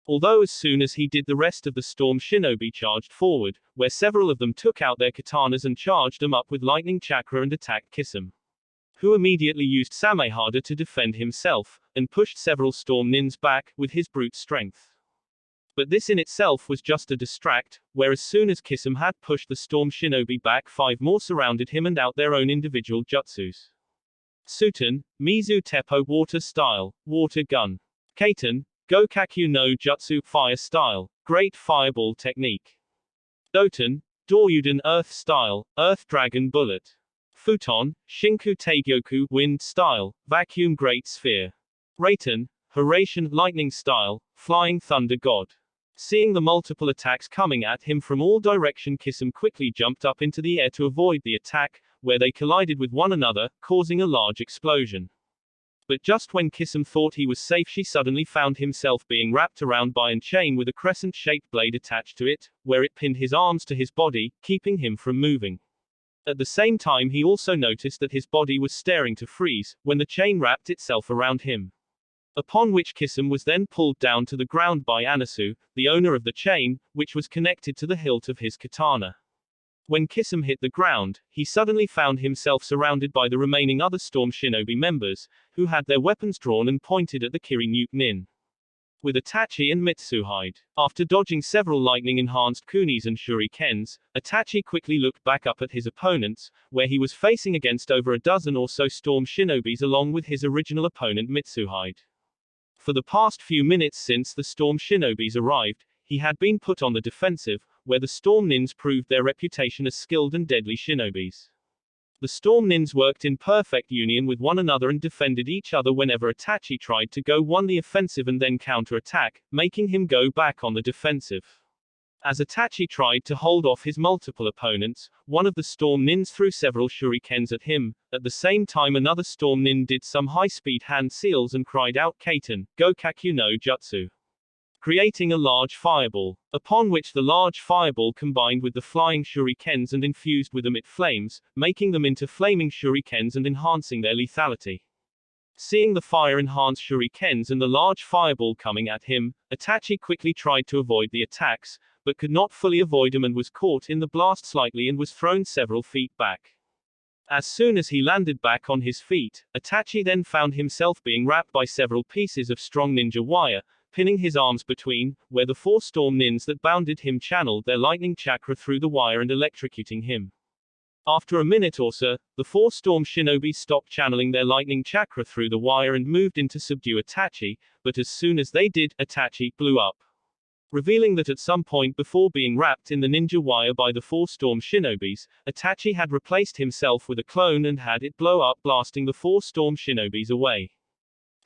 Although as soon as he did, the rest of the storm shinobi charged forward, where several of them took out their katanas and charged them up with lightning chakra and attacked Kisame, who immediately used Samehada to defend himself, and pushed several storm nins back, with his brute strength. But this in itself was just a distract, where as soon as Kisame had pushed the storm shinobi back, 5 more surrounded him and out their own individual jutsus. Suiten, Mizu Teppo water style, water gun. Kaiten, Gokakyu no Jutsu fire style, great fireball technique. Doten, Doryuden earth style, earth dragon bullet. Futon, Shinku Taegyoku wind style, vacuum great sphere. Raiten, Horatian lightning style, flying thunder god. Seeing the multiple attacks coming at him from all direction, Kisame quickly jumped up into the air to avoid the attack, where they collided with one another, causing a large explosion. But just when Kisame thought he was safe, she suddenly found himself being wrapped around by a chain with a crescent-shaped blade attached to it, where it pinned his arms to his body, keeping him from moving. At the same time, he also noticed that his body was staring to freeze, when the chain wrapped itself around him. Upon which Kisame was then pulled down to the ground by Anasu, the owner of the chain, which was connected to the hilt of his katana. When Kisame hit the ground, he suddenly found himself surrounded by the remaining other Storm Shinobi members, who had their weapons drawn and pointed at the Kiri Nin. With Itachi and Mitsuhide. After dodging several lightning-enhanced kunis and shurikens, Itachi quickly looked back up at his opponents, where he was facing against over a dozen or so Storm Shinobis along with his original opponent Mitsuhide. For the past few minutes since the Storm Shinobis arrived, he had been put on the defensive, where the Storm Nins proved their reputation as skilled and deadly shinobis. The Storm Nins worked in perfect union with one another and defended each other whenever Itachi tried to go on the offensive and then counter-attack, making him go back on the defensive. As Itachi tried to hold off his multiple opponents, one of the Storm Nins threw several shurikens at him. At the same time, another Storm Nin did some high-speed hand seals and cried out Kaiten, Gokakyu no Jutsu, creating a large fireball, upon which the large fireball combined with the flying shurikens and infused with them it flames, making them into flaming shurikens and enhancing their lethality. Seeing the fire-enhanced shurikens and the large fireball coming at him, Itachi quickly tried to avoid the attacks, but could not fully avoid them and was caught in the blast slightly and was thrown several feet back. As soon as he landed back on his feet, Itachi then found himself being wrapped by several pieces of strong ninja wire, pinning his arms between, where the 4 Storm Nins that bounded him channeled their lightning chakra through the wire and electrocuting him. After a minute or so, the 4 Storm Shinobi stopped channeling their lightning chakra through the wire and moved in to subdue Itachi, but as soon as they did, Itachi blew up, revealing that at some point before being wrapped in the ninja wire by the 4 Storm Shinobis, Itachi had replaced himself with a clone and had it blow up, blasting the 4 Storm Shinobis away.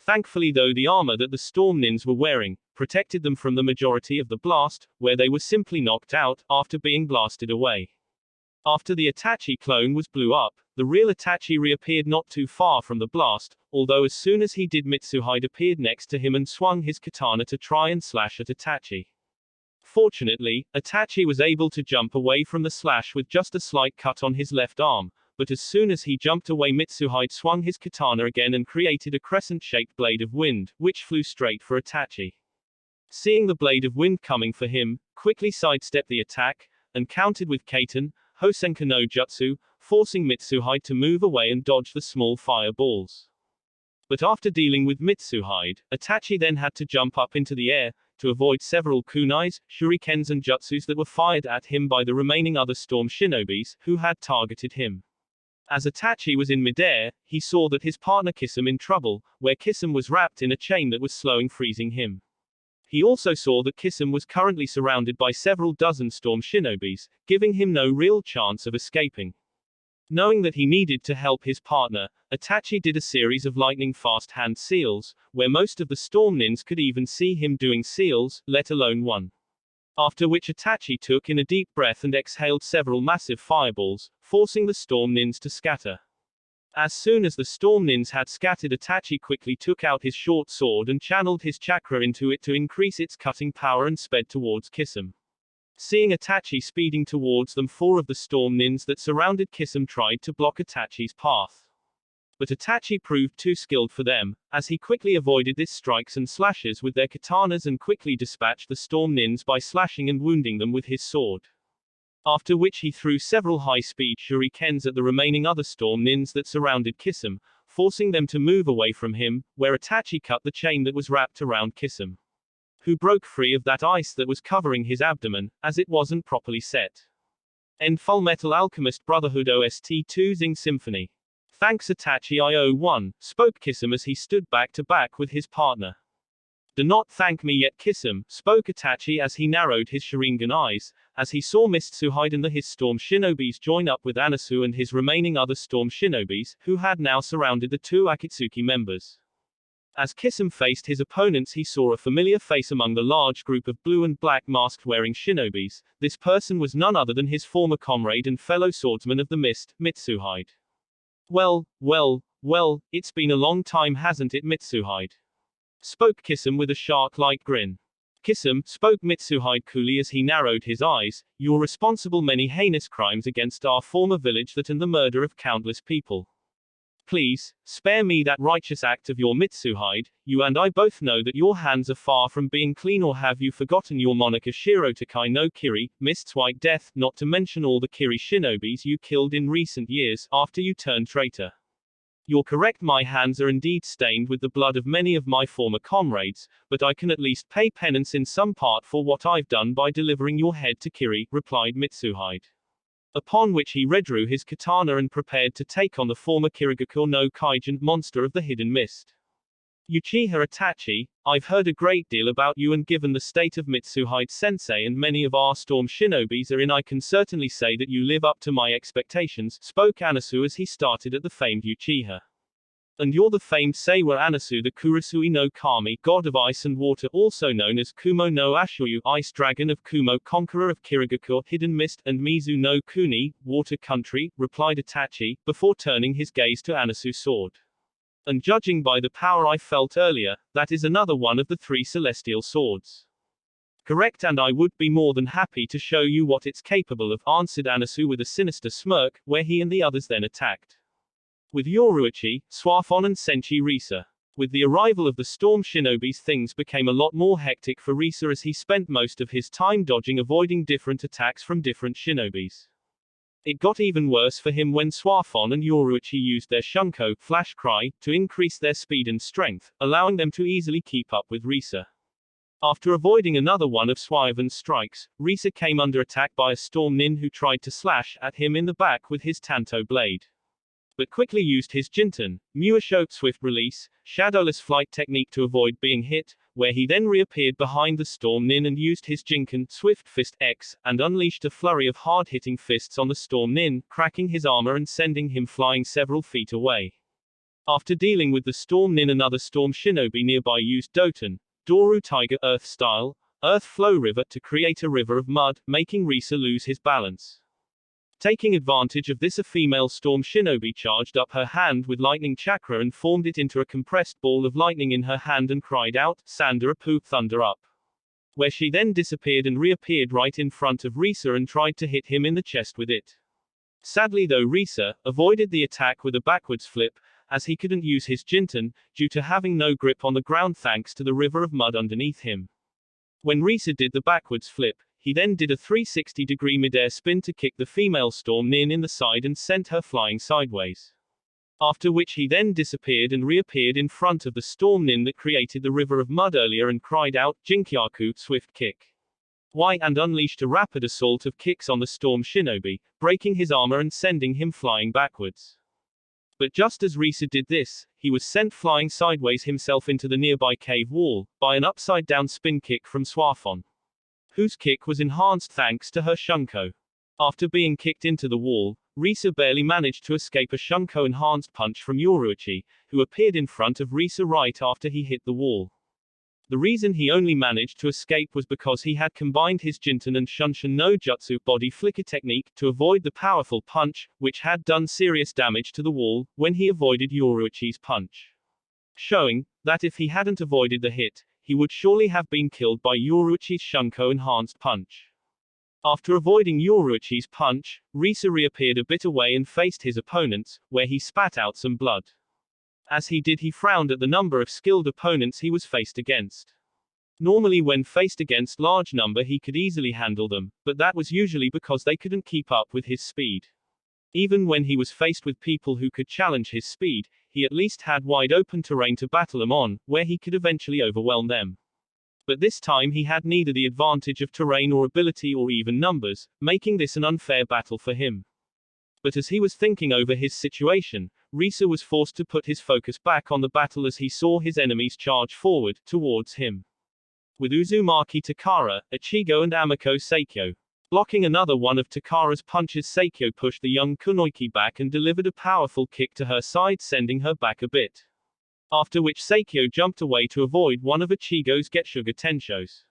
Thankfully though, the armor that the Storm Nins were wearing protected them from the majority of the blast, where they were simply knocked out after being blasted away. After the Itachi clone was blew up, the real Itachi reappeared not too far from the blast, although as soon as he did, Mitsuhide appeared next to him and swung his katana to try and slash at Itachi. Fortunately, Itachi was able to jump away from the slash with just a slight cut on his left arm, but as soon as he jumped away, Mitsuhide swung his katana again and created a crescent-shaped blade of wind, which flew straight for Itachi. Seeing the blade of wind coming for him, quickly sidestepped the attack, and countered with Kaiten, Hosenka no Jutsu, forcing Mitsuhide to move away and dodge the small fireballs. But after dealing with Mitsuhide, Itachi then had to jump up into the air, to avoid several kunais, shurikens and jutsus that were fired at him by the remaining other storm shinobis, who had targeted him. As Itachi was in midair, he saw that his partner Kisame in trouble, where Kisame was wrapped in a chain that was slowing freezing him. He also saw that Kisame was currently surrounded by several dozen storm shinobis, giving him no real chance of escaping. Knowing that he needed to help his partner, Itachi did a series of lightning-fast hand seals, where most of the storm nins could even see him doing seals, let alone one. After which Itachi took in a deep breath and exhaled several massive fireballs, forcing the storm nins to scatter. As soon as the storm nins had scattered, Itachi quickly took out his short sword and channeled his chakra into it to increase its cutting power and sped towards Kisame. Seeing Itachi speeding towards them, 4 of the storm nins that surrounded Kisame tried to block Itachi's path. But Itachi proved too skilled for them, as he quickly avoided these strikes and slashes with their katanas and quickly dispatched the storm nins by slashing and wounding them with his sword. After which he threw several high-speed shurikens at the remaining other storm nins that surrounded Kisame, forcing them to move away from him, where Itachi cut the chain that was wrapped around Kisame, who broke free of that ice that was covering his abdomen, as it wasn't properly set. End Fullmetal Alchemist Brotherhood OST2 Zing Symphony. Thanks Itachi I01, spoke Kisame as he stood back to back with his partner. Do not thank me yet Kisame, spoke Itachi as he narrowed his Sharingan eyes, as he saw Mitsuhide and his storm shinobis join up with Anasu and his remaining other storm shinobis, who had now surrounded the 2 Akatsuki members. As Kisame faced his opponents, he saw a familiar face among the large group of blue and black mask-wearing shinobis. This person was none other than his former comrade and fellow swordsman of the mist, Mitsuhide. Well, it's been a long time, hasn't it, Mitsuhide? Spoke Kisame with a shark-like grin. Kisame, spoke Mitsuhide coolly as he narrowed his eyes, you're responsible many heinous crimes against our former village that and the murder of countless people. Please, spare me that righteous act of your Mitsuhide. You and I both know that your hands are far from being clean, or have you forgotten your moniker Shirotakai no Kiri, Mist's White Death, not to mention all the Kiri shinobis you killed in recent years, after you turned traitor? You're correct, my hands are indeed stained with the blood of many of my former comrades, but I can at least pay penance in some part for what I've done by delivering your head to Kiri, replied Mitsuhide. Upon which he redrew his katana and prepared to take on the former Kirigakure no Kaigen monster of the hidden mist. Uchiha Itachi, I've heard a great deal about you, and given the state of Mitsuhide sensei and many of our storm shinobis are in, I can certainly say that you live up to my expectations, spoke Anasu as he started at the famed Uchiha. And you're the famed Seiwa Anasu, the Kurosui no Kami, god of ice and water, also known as Kumo no Ashuryu, ice dragon of Kumo, conqueror of Kirigakure, hidden mist, and Mizu no Kuni, water country, replied Itachi, before turning his gaze to Anasu's sword. And judging by the power I felt earlier, that is another one of the 3 celestial swords. Correct, and I would be more than happy to show you what it's capable of, answered Anasu with a sinister smirk, where he and the others then attacked. With Yoruichi, Suafon and Senshi Risa. With the arrival of the storm shinobis, things became a lot more hectic for Risa as he spent most of his time dodging, avoiding different attacks from different shinobis. It got even worse for him when Suafon and Yoruichi used their Shunko, flash cry, to increase their speed and strength, allowing them to easily keep up with Risa. After avoiding another one of Suafon's strikes, Risa came under attack by a storm nin who tried to slash at him in the back with his Tanto blade, but quickly used his Jinten, Muasho, swift release, shadowless flight technique to avoid being hit, where he then reappeared behind the storm nin and used his Jinken, Swift Fist X, and unleashed a flurry of hard-hitting fists on the storm nin, cracking his armor and sending him flying several feet away. After dealing with the storm nin, another storm shinobi nearby used Doton, Doru Tiger, Earth style, Earth Flow River, to create a river of mud, making Risa lose his balance. Taking advantage of this, a female storm shinobi charged up her hand with lightning chakra and formed it into a compressed ball of lightning in her hand and cried out, Sanda Apu, thunder up. where she then disappeared and reappeared right in front of Risa and tried to hit him in the chest with it. Sadly though, Risa avoided the attack with a backwards flip, as he couldn't use his Jinten, due to having no grip on the ground thanks to the river of mud underneath him. When Risa did the backwards flip, he then did a 360-degree midair spin to kick the female Storm Nin in the side and sent her flying sideways. After which he then disappeared and reappeared in front of the Storm Nin that created the river of mud earlier and cried out, Jinkyaku, swift kick. And unleashed a rapid assault of kicks on the Storm Shinobi, breaking his armor and sending him flying backwards. But just as Risa did this, he was sent flying sideways himself into the nearby cave wall, by an upside-down spin kick from Suafon, whose kick was enhanced thanks to her Shunko. After being kicked into the wall, Risa barely managed to escape a Shunko-enhanced punch from Yoruichi, who appeared in front of Risa right after he hit the wall. The reason he only managed to escape was because he had combined his Jinten and Shunshin no Jutsu body flicker technique to avoid the powerful punch, which had done serious damage to the wall, when he avoided Yoruichi's punch. Showing that if he hadn't avoided the hit, he would surely have been killed by Yoruichi's Shunko-enhanced punch. After avoiding Yoruichi's punch, Risa reappeared a bit away and faced his opponents, where he spat out some blood. As he did, he frowned at the number of skilled opponents he was faced against. Normally when faced against large number he could easily handle them, but that was usually because they couldn't keep up with his speed. Even when he was faced with people who could challenge his speed, he at least had wide open terrain to battle them on, where he could eventually overwhelm them. But this time he had neither the advantage of terrain or ability or even numbers, making this an unfair battle for him. But as he was thinking over his situation, Risa was forced to put his focus back on the battle as he saw his enemies charge forward, towards him. With Uzumaki Takara, Ichigo and Amiko Seikyo. Blocking another one of Takara's punches, Seikyo pushed the young Kunoichi back and delivered a powerful kick to her side, sending her back a bit. After which Seikyo jumped away to avoid one of Ichigo's Getsuga Tenshos.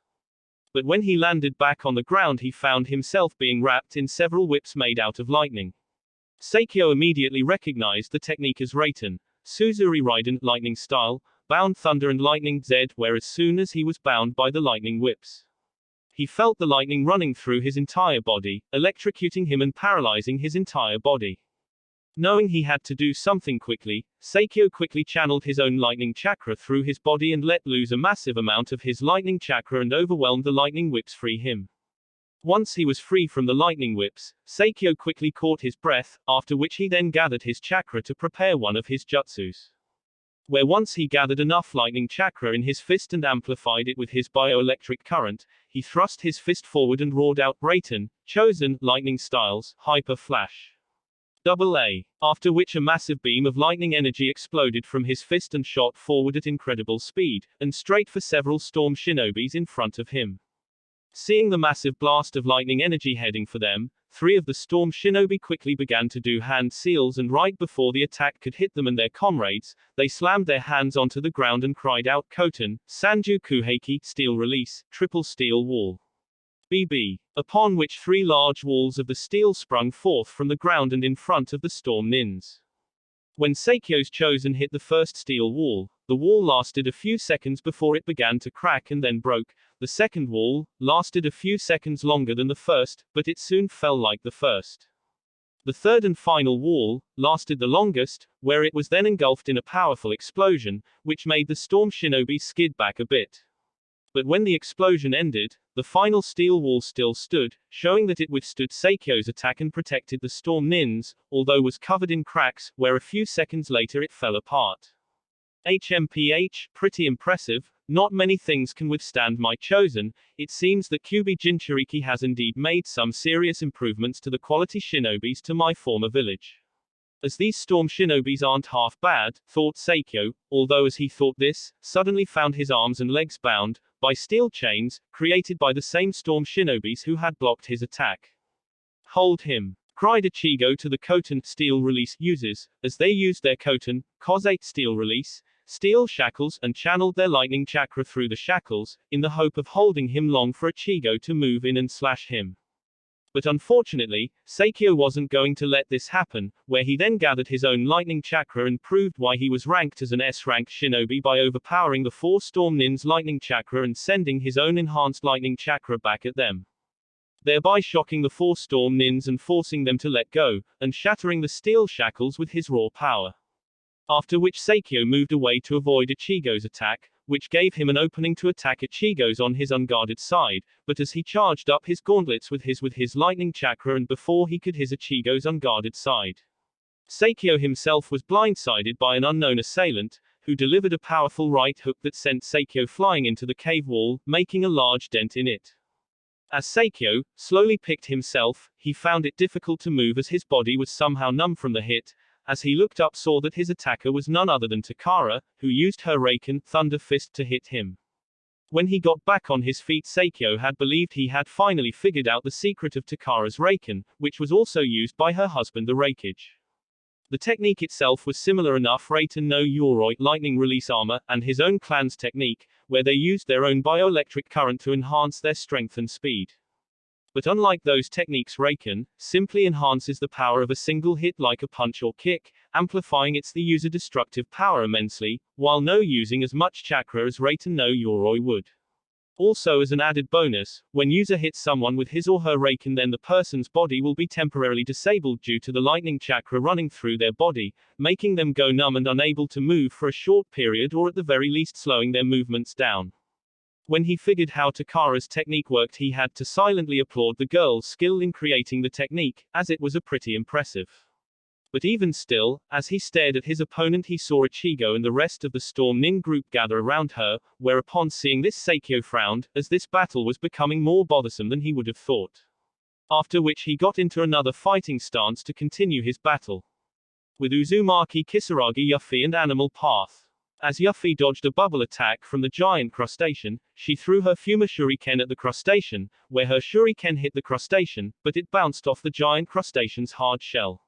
But when he landed back on the ground he found himself being wrapped in several whips made out of lightning. Seikyo immediately recognized the technique as Raiten, Suzuri Raiden, lightning style, bound thunder and lightning Z, where as soon as he was bound by the lightning whips, he felt the lightning running through his entire body, electrocuting him and paralyzing his entire body. Knowing he had to do something quickly, Seikyo quickly channeled his own lightning chakra through his body and let loose a massive amount of his lightning chakra and overwhelmed the lightning whips, free him. Once he was free from the lightning whips, Seikyo quickly caught his breath, after which he then gathered his chakra to prepare one of his jutsus. Where once he gathered enough lightning chakra in his fist and amplified it with his bioelectric current, he thrust his fist forward and roared out, Raiten, Chosen, lightning styles, hyper flash. AA. After which a massive beam of lightning energy exploded from his fist and shot forward at incredible speed, and straight for several storm shinobis in front of him. Seeing the massive blast of lightning energy heading for them, 3 of the storm shinobi quickly began to do hand seals, and right before the attack could hit them and their comrades, they slammed their hands onto the ground and cried out, Koten, Sanju Kuheiki, steel release, triple steel wall. BB. Upon which 3 large walls of the steel sprung forth from the ground and in front of the storm nins. When Seikyo's Chosen hit the first steel wall, the wall lasted a few seconds before it began to crack and then broke. The second wall lasted a few seconds longer than the first, but it soon fell like the first. The third and final wall lasted the longest, where it was then engulfed in a powerful explosion, which made the storm shinobi skid back a bit. But when the explosion ended, the final steel wall still stood, showing that it withstood Seikyo's attack and protected the storm nins, although was covered in cracks, where a few seconds later it fell apart. HMPH, pretty impressive. Not many things can withstand my Chosen. It seems that Kyubi Jinchuriki has indeed made some serious improvements to the quality shinobis to my former village. As these storm shinobis aren't half bad, thought Seikyo, although as he thought this, suddenly found his arms and legs bound by steel chains, created by the same storm shinobis who had blocked his attack. Hold him! Cried Ichigo to the Koten steel release users, as they used their Koten, Kozate steel release, steel shackles, and channeled their lightning chakra through the shackles, in the hope of holding him long for Ichigo to move in and slash him. But unfortunately, Seikyo wasn't going to let this happen, where he then gathered his own lightning chakra and proved why he was ranked as an S-rank shinobi by overpowering the 4 Storm Nin's lightning chakra and sending his own enhanced lightning chakra back at them, thereby shocking the 4 Storm Nins and forcing them to let go, and shattering the steel shackles with his raw power. After which Seikyo moved away to avoid Ichigo's attack, which gave him an opening to attack Ichigo's on his unguarded side, but as he charged up his gauntlets with his lightning chakra and before he could hit Ichigo's unguarded side, Seikyo himself was blindsided by an unknown assailant, who delivered a powerful right hook that sent Seikyo flying into the cave wall, making a large dent in it. As Seikyo slowly picked himself, he found it difficult to move as his body was somehow numb from the hit. As he looked up, saw that his attacker was none other than Takara, who used her Raikage Thunder Fist to hit him. When he got back on his feet, Seikyo had believed he had finally figured out the secret of Takara's Raikage, which was also used by her husband the Raikage. The technique itself was similar enough Raiten no Yoroi lightning release armor, and his own clan's technique, where they used their own bioelectric current to enhance their strength and speed. But unlike those techniques, Raikage simply enhances the power of a single hit like a punch or kick, amplifying its the user destructive power immensely, while no using as much chakra as Raiten no Yoroi would. Also, as an added bonus, when user hits someone with his or her Raikage, then the person's body will be temporarily disabled due to the lightning chakra running through their body, making them go numb and unable to move for a short period, or at the very least slowing their movements down. When he figured how Takara's technique worked, he had to silently applaud the girl's skill in creating the technique, as it was a pretty impressive. But even still, as he stared at his opponent, he saw Ichigo and the rest of the Storm Nin group gather around her, whereupon seeing this Seikyo frowned, as this battle was becoming more bothersome than he would have thought. After which he got into another fighting stance to continue his battle with Uzumaki, Kisaragi, Yuffie and Animal Path. As Yuffie dodged a bubble attack from the giant crustacean, she threw her Fuma Shuriken at the crustacean, where her Shuriken hit the crustacean, but it bounced off the giant crustacean's hard shell.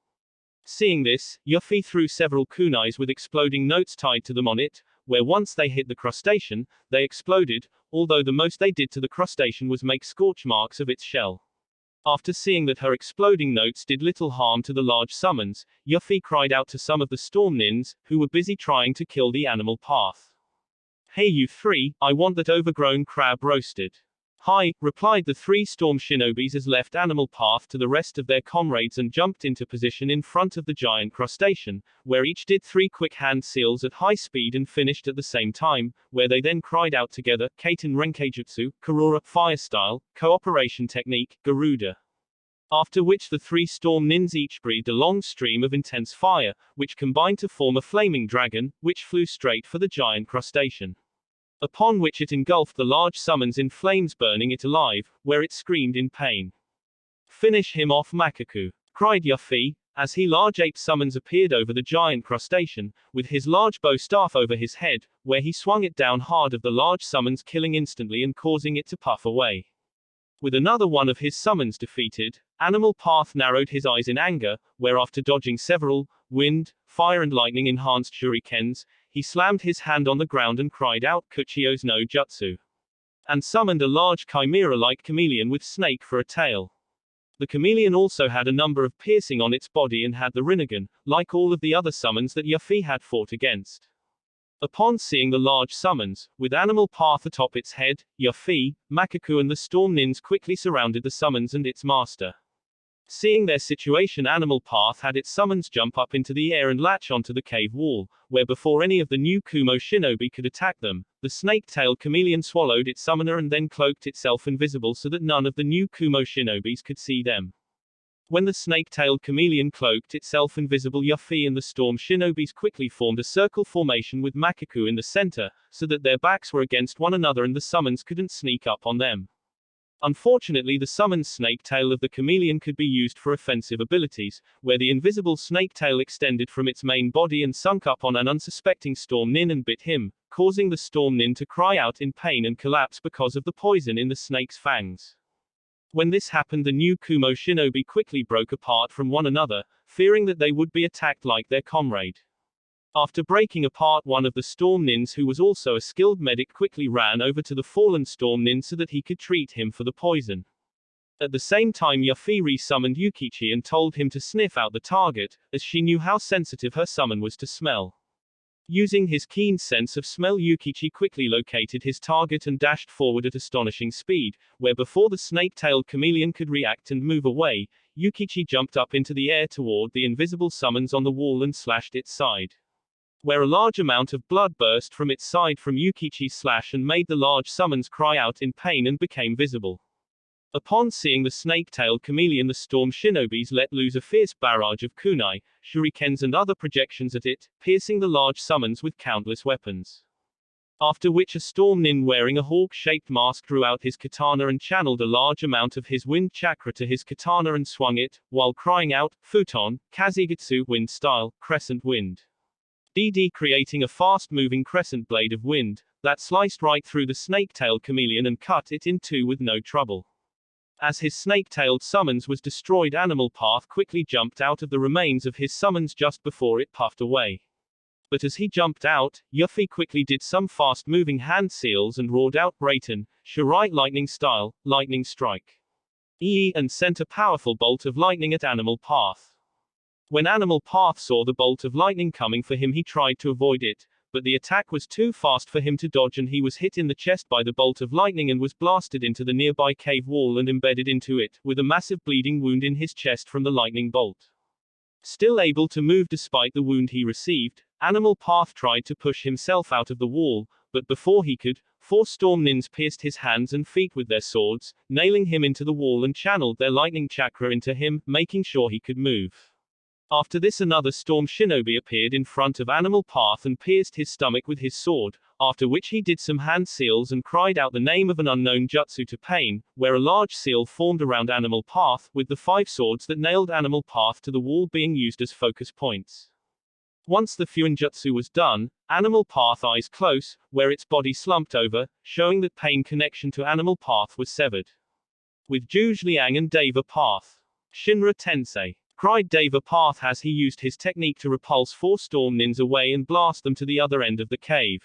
Seeing this, Yuffie threw several kunais with exploding notes tied to them on it, where once they hit the crustacean, they exploded, although the most they did to the crustacean was make scorch marks of its shell. After seeing that her exploding notes did little harm to the large summons, Yuffie cried out to some of the Storm Nins, who were busy trying to kill the Animal Path. "Hey you three, I want that overgrown crab roasted." "Hi," replied the 3 Storm Shinobis as left Animal Path to the rest of their comrades and jumped into position in front of the giant crustacean, where each did 3 quick hand seals at high speed and finished at the same time, where they then cried out together, Kaiten Renkejutsu, Karura, Fire Style, Cooperation Technique, Garuda. After which the 3 Storm Nins each breathed a long stream of intense fire, which combined to form a flaming dragon, which flew straight for the giant crustacean. Upon which it engulfed the large summons in flames, burning it alive, where it screamed in pain. "Finish him off, Makaku," cried Yuffie, as he large ape summons appeared over the giant crustacean, with his large bow staff over his head, where he swung it down hard of the large summons, killing instantly and causing it to puff away. With another one of his summons defeated, Animal Path narrowed his eyes in anger, where after dodging several wind, fire and lightning enhanced shurikens, he slammed his hand on the ground and cried out Kuchio's no Jutsu, and summoned a large chimera-like chameleon with snake for a tail. The chameleon also had a number of piercing on its body and had the Rinnegan, like all of the other summons that Yuffie had fought against. Upon seeing the large summons, with Animal Path atop its head, Yuffie, Makaku and the Storm Nins quickly surrounded the summons and its master. Seeing their situation, Animal Path had its summons jump up into the air and latch onto the cave wall, where before any of the new Kumo shinobi could attack them, the snake-tailed chameleon swallowed its summoner and then cloaked itself invisible so that none of the new Kumo shinobis could see them. When the snake-tailed chameleon cloaked itself invisible, Yuffie and the Storm Shinobis quickly formed a circle formation with Makaku in the center, so that their backs were against one another and the summons couldn't sneak up on them. Unfortunately, the summoned snake tail of the chameleon could be used for offensive abilities, where the invisible snake tail extended from its main body and sunk up on an unsuspecting Storm Nin and bit him, causing the Storm Nin to cry out in pain and collapse because of the poison in the snake's fangs. When this happened, the new Kumo shinobi quickly broke apart from one another, fearing that they would be attacked like their comrade. After breaking apart, one of the Storm Nins, who was also a skilled medic, quickly ran over to the fallen Storm Nin so that he could treat him for the poison. At the same time, Yafiri summoned Yukichi and told him to sniff out the target, as she knew how sensitive her summon was to smell. Using his keen sense of smell, Yukichi quickly located his target and dashed forward at astonishing speed, where before the snake-tailed chameleon could react and move away, Yukichi jumped up into the air toward the invisible summons on the wall and slashed its side. Where a large amount of blood burst from its side from Yukichi's slash and made the large summons cry out in pain and became visible. Upon seeing the snake-tailed chameleon, the storm shinobis let loose a fierce barrage of kunai, shurikens and other projections at it, piercing the large summons with countless weapons. After which a storm nin wearing a hawk-shaped mask drew out his katana and channeled a large amount of his wind chakra to his katana and swung it, while crying out, "Futon, Kazigetsu, wind style, crescent wind." DD, creating a fast-moving crescent blade of wind, that sliced right through the snake-tailed chameleon and cut it in two with no trouble. As his snake-tailed summons was destroyed, Animal Path quickly jumped out of the remains of his summons just before it puffed away. But as he jumped out, Yuffie quickly did some fast-moving hand seals and roared out, "Brayton, Shirai lightning style, lightning strike." And sent a powerful bolt of lightning at Animal Path. When Animal Path saw the bolt of lightning coming for him, he tried to avoid it, but the attack was too fast for him to dodge and he was hit in the chest by the bolt of lightning and was blasted into the nearby cave wall and embedded into it, with a massive bleeding wound in his chest from the lightning bolt. Still able to move despite the wound he received, Animal Path tried to push himself out of the wall, but before he could, 4 storm nins pierced his hands and feet with their swords, nailing him into the wall and channeled their lightning chakra into him, making sure he could move. After this, another storm shinobi appeared in front of Animal Path and pierced his stomach with his sword, after which he did some hand seals and cried out the name of an unknown jutsu to pain, where a large seal formed around Animal Path, with the 5 swords that nailed Animal Path to the wall being used as focus points. Once the Fuinjutsu was done, Animal Path eyes close, where its body slumped over, showing that pain connection to Animal Path was severed. With Zhuge Liang and Deva Path. Shinra Tensei, cried Deva Path as he used his technique to repulse 4 storm nins away and blast them to the other end of the cave.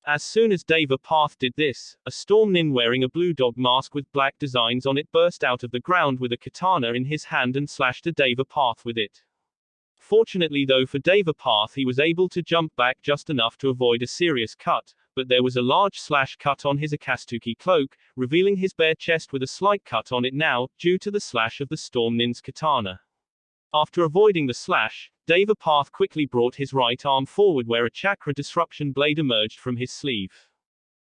As soon as Deva Path did this, a storm nin wearing a blue dog mask with black designs on it burst out of the ground with a katana in his hand and slashed a Deva Path with it. Fortunately though for Deva Path, he was able to jump back just enough to avoid a serious cut, but there was a large slash cut on his Akatsuki cloak, revealing his bare chest with a slight cut on it now, due to the slash of the storm nin's katana. After avoiding the slash, Deva Path quickly brought his right arm forward where a chakra disruption blade emerged from his sleeve.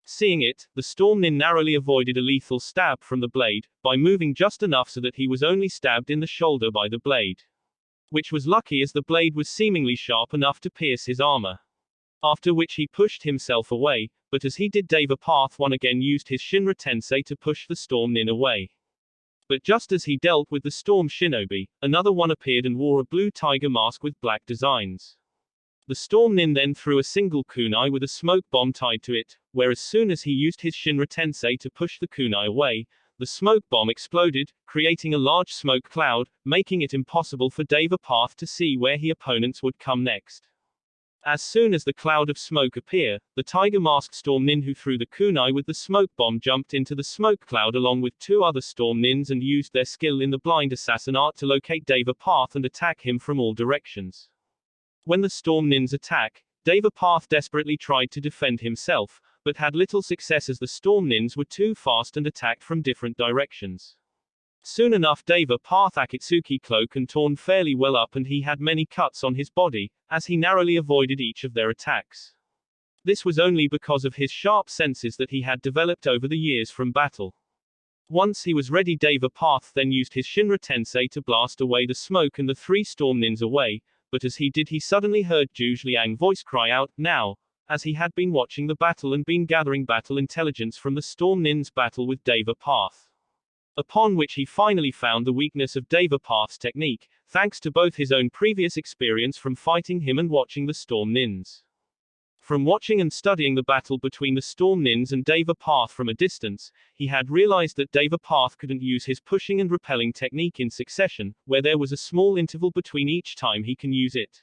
Seeing it, the storm nin narrowly avoided a lethal stab from the blade, by moving just enough so that he was only stabbed in the shoulder by the blade. Which was lucky as the blade was seemingly sharp enough to pierce his armor. After which he pushed himself away, but as he did, Deva Path one again used his Shinra Tensei to push the storm nin away. But just as he dealt with the storm shinobi, another one appeared and wore a blue tiger mask with black designs. The storm nin then threw a single kunai with a smoke bomb tied to it, where as soon as he used his Shinra Tensei to push the kunai away, the smoke bomb exploded, creating a large smoke cloud, making it impossible for Deva Path to see where his opponents would come next. As soon as the cloud of smoke appeared, the tiger-masked storm nin who threw the kunai with the smoke bomb jumped into the smoke cloud along with 2 other storm nins and used their skill in the blind assassin art to locate Deva Path and attack him from all directions. When the storm nins attack, Deva Path desperately tried to defend himself, but had little success as the storm nins were too fast and attacked from different directions. Soon enough Deva Path Akatsuki cloak and torn fairly well up and he had many cuts on his body, as he narrowly avoided each of their attacks. This was only because of his sharp senses that he had developed over the years from battle. Once he was ready, Deva Path then used his Shinra Tensei to blast away the smoke and the 3 storm nins away, but as he did he suddenly heard Zhuge Liang voice cry out, "Now!" as he had been watching the battle and been gathering battle intelligence from the storm nins battle with Deva Path. Upon which he finally found the weakness of Deva Path's technique, thanks to both his own previous experience from fighting him and watching the storm nins. From watching and studying the battle between the storm nins and Deva Path from a distance, he had realized that Deva Path couldn't use his pushing and repelling technique in succession, where there was a small interval between each time he can use it.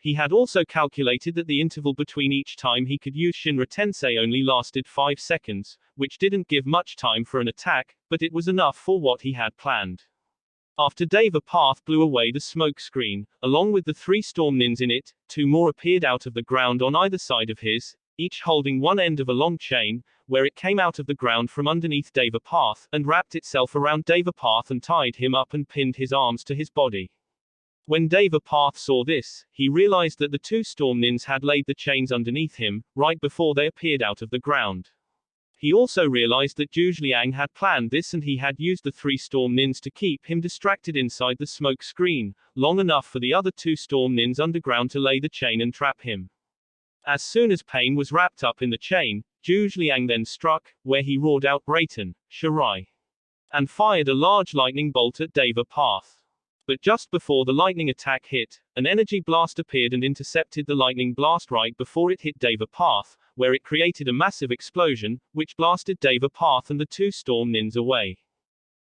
He had also calculated that the interval between each time he could use Shinra Tensei only lasted 5 seconds, which didn't give much time for an attack, but it was enough for what he had planned. After Deva Path blew away the smoke screen, along with the 3 storm nins in it, 2 more appeared out of the ground on either side of his, each holding one end of a long chain, where it came out of the ground from underneath Deva Path, and wrapped itself around Deva Path and tied him up and pinned his arms to his body. When Deva Path saw this, he realized that the 2 storm nins had laid the chains underneath him, right before they appeared out of the ground. He also realized that Zhuge had planned this and he had used the 3 storm nins to keep him distracted inside the smoke screen, long enough for the other 2 storm nins underground to lay the chain and trap him. As soon as Pain was wrapped up in the chain, Zhuge then struck, where he roared out Raiten, Shirai, and fired a large lightning bolt at Deva Path. But just before the lightning attack hit, an energy blast appeared and intercepted the lightning blast right before it hit Deva Path, where it created a massive explosion, which blasted Deva Path and the 2 storm nins away.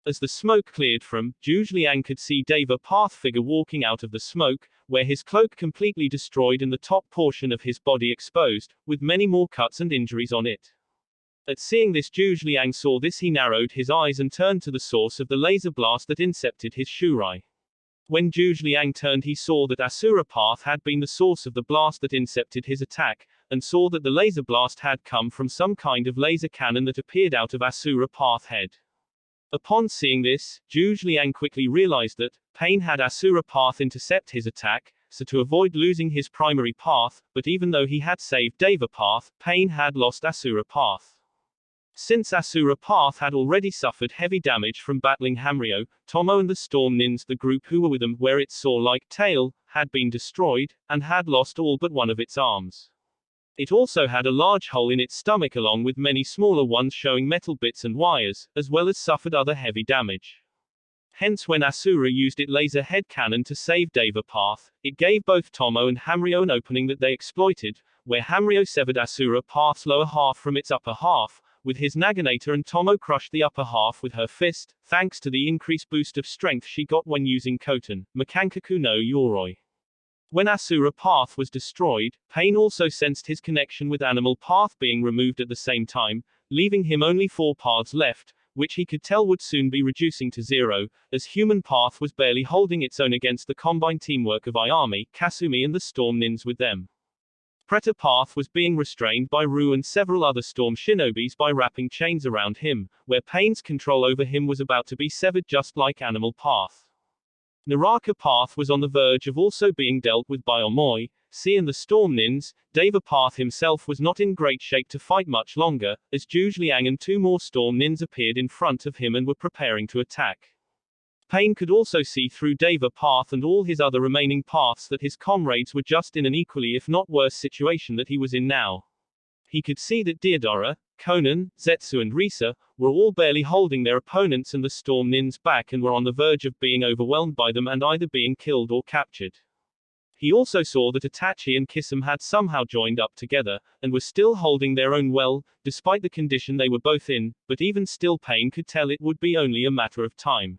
As the smoke cleared from, Zhuge could see Deva Path figure walking out of the smoke, where his cloak completely destroyed and the top portion of his body exposed, with many more cuts and injuries on it. At seeing this, Zhuge saw this, he narrowed his eyes and turned to the source of the laser blast that incepted his Shurai. When Zhuge turned, he saw that Asura Path had been the source of the blast that incepted his attack, and saw that the laser blast had come from some kind of laser cannon that appeared out of Asura Path head. Upon seeing this, Zhuge quickly realized that Pain had Asura Path intercept his attack, so to avoid losing his primary path, but even though he had saved Deva Path, Pain had lost Asura Path. Since Asura Path had already suffered heavy damage from battling Hamryo, Tomo and the Storm Nins, the group who were with him, where its saw-like tail had been destroyed, and had lost all but one of its arms. It also had a large hole in its stomach along with many smaller ones showing metal bits and wires, as well as suffered other heavy damage. Hence when Asura used its laser head cannon to save Deva Path, it gave both Tomo and Hamryo an opening that they exploited, where Hamryo severed Asura Path's lower half from its upper half, with his Naginata, and Tomo crushed the upper half with her fist, thanks to the increased boost of strength she got when using Koten, Makankaku no Yoroi. When Asura Path was destroyed, Pain also sensed his connection with Animal Path being removed at the same time, leaving him only 4 paths left, which he could tell would soon be reducing to 0, as Human Path was barely holding its own against the combined teamwork of Ayami, Kasumi and the Storm Nins with them. Preta Path was being restrained by Ru and several other Storm Shinobis by wrapping chains around him, where Pain's control over him was about to be severed just like Animal Path. Naraka Path was on the verge of also being dealt with by Omoi, C and the Storm Nins. Deva Path himself was not in great shape to fight much longer, as Zhuge and 2 more Storm Nins appeared in front of him and were preparing to attack. Pain could also see through Deva Path and all his other remaining paths that his comrades were just in an equally if not worse situation that he was in now. He could see that Deodora, Konan, Zetsu and Risa were all barely holding their opponents and the Storm Nins back and were on the verge of being overwhelmed by them and either being killed or captured. He also saw that Itachi and Kisame had somehow joined up together, and were still holding their own well, despite the condition they were both in, but even still Pain could tell it would be only a matter of time.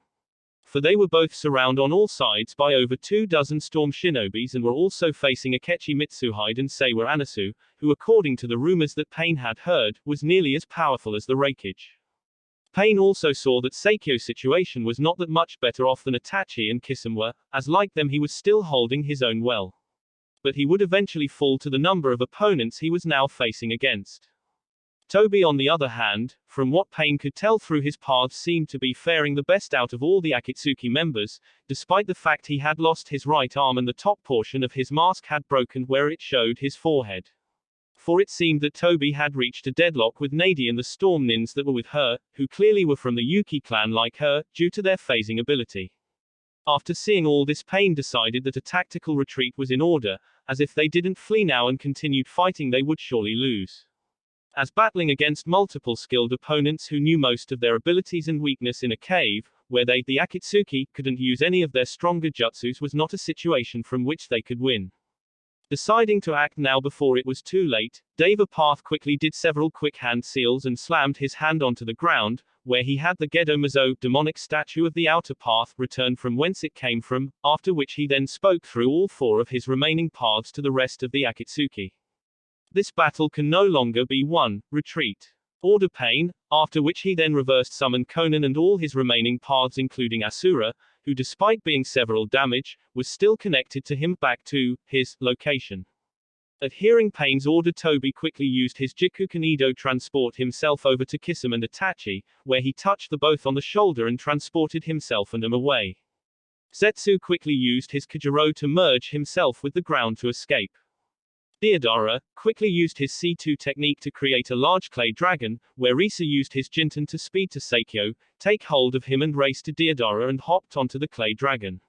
For they were both surrounded on all sides by over 24 Storm Shinobis and were also facing Akechi Mitsuhide and Seiwa Anasu, who according to the rumors that Pain had heard, was nearly as powerful as the Raikage. Pain also saw that Seikyo's situation was not that much better off than Itachi and Kisame were, as like them he was still holding his own well. But he would eventually fall to the number of opponents he was now facing against. Toby on the other hand, from what Pain could tell through his paths, seemed to be faring the best out of all the Akatsuki members, despite the fact he had lost his right arm and the top portion of his mask had broken where it showed his forehead. For it seemed that Toby had reached a deadlock with Nadi and the Storm Nins that were with her, who clearly were from the Yuki clan like her, due to their phasing ability. After seeing all this, Pain decided that a tactical retreat was in order, as if they didn't flee now and continued fighting they would surely lose. As battling against multiple skilled opponents who knew most of their abilities and weakness in a cave, where they, the Akatsuki, couldn't use any of their stronger jutsus was not a situation from which they could win. Deciding to act now before it was too late, Deva Path quickly did several quick hand seals and slammed his hand onto the ground, where he had the Gedo Mazo, demonic statue of the outer path, return from whence it came from, after which he then spoke through all 4 of his remaining paths to the rest of the Akatsuki. This battle can no longer be won, retreat. Order Pain, after which he then reversed summoned Conan and all his remaining paths including Asura, who despite being several damage, was still connected to him back to his location. At hearing Pain's order, Toby quickly used his Jikuken Ido transport himself over to Kisame and Itachi, where he touched the both on the shoulder and transported himself and them away. Zetsu quickly used his Kajiro to merge himself with the ground to escape. Deodara quickly used his C2 technique to create a large clay dragon, where Risa used his Jinten to speed to Seikyo, take hold of him and race to Deodara and hopped onto the clay dragon.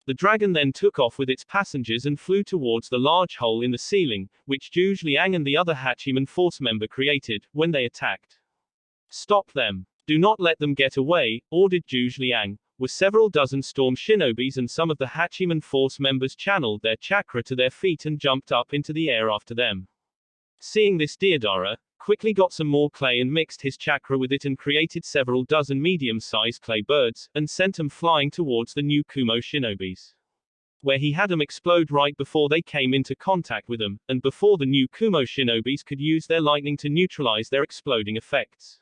The dragon then took off with its passengers and flew towards the large hole in the ceiling, which Zhuge Liang and the other Hachiman force member created, when they attacked. Stop them. Do not let them get away, ordered Zhuge Liang. With several dozen storm shinobis and some of the Hachiman force members channeled their chakra to their feet and jumped up into the air after them. Seeing this, Deodara quickly got some more clay and mixed his chakra with it and created several dozen medium-sized clay birds, and sent them flying towards the new Kumo shinobis. Where he had them explode right before they came into contact with them, and before the new Kumo shinobis could use their lightning to neutralize their exploding effects.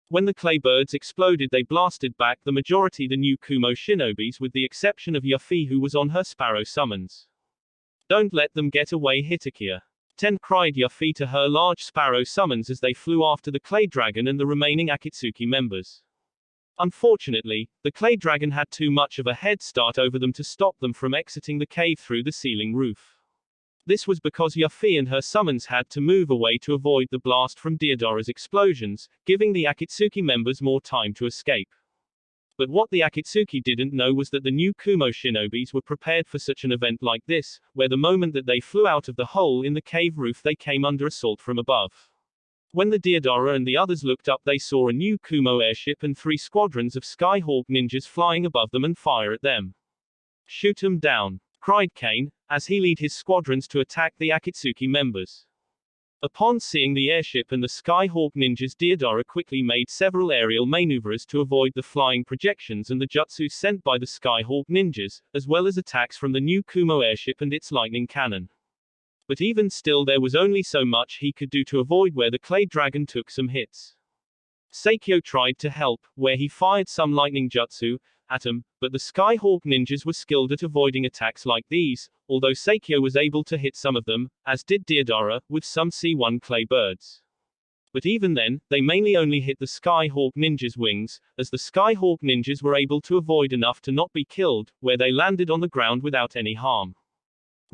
When the clay birds exploded, they blasted back the majority the new Kumo shinobis with the exception of Yafi, who was on her sparrow summons. Don't let them get away, Hitakia. Ten cried Yafi to her large sparrow summons as they flew after the clay dragon and the remaining Akatsuki members. Unfortunately, the clay dragon had too much of a head start over them to stop them from exiting the cave through the ceiling roof. This was because Yafi and her summons had to move away to avoid the blast from Deodara's explosions, giving the Akatsuki members more time to escape. But what the Akatsuki didn't know was that the new Kumo shinobis were prepared for such an event like this, where the moment that they flew out of the hole in the cave roof they came under assault from above. When the Deodara and the others looked up, they saw a new Kumo airship and 3 squadrons of Skyhawk ninjas flying above them and fire at them. Shoot 'em down, cried Kane, as he led his squadrons to attack the Akatsuki members. Upon seeing the airship and the Skyhawk ninjas, Deodara quickly made several aerial maneuvers to avoid the flying projections and the jutsu sent by the Skyhawk ninjas, as well as attacks from the new Kumo airship and its lightning cannon. But even still, there was only so much he could do to avoid where the clay dragon took some hits. Seikyo tried to help, where he fired some lightning jutsu at him, but the Skyhawk ninjas were skilled at avoiding attacks like these, although Seikyo was able to hit some of them, as did Deodara, with some C1 clay birds. But even then, they mainly only hit the Skyhawk ninjas' wings, as the Skyhawk ninjas were able to avoid enough to not be killed, where they landed on the ground without any harm.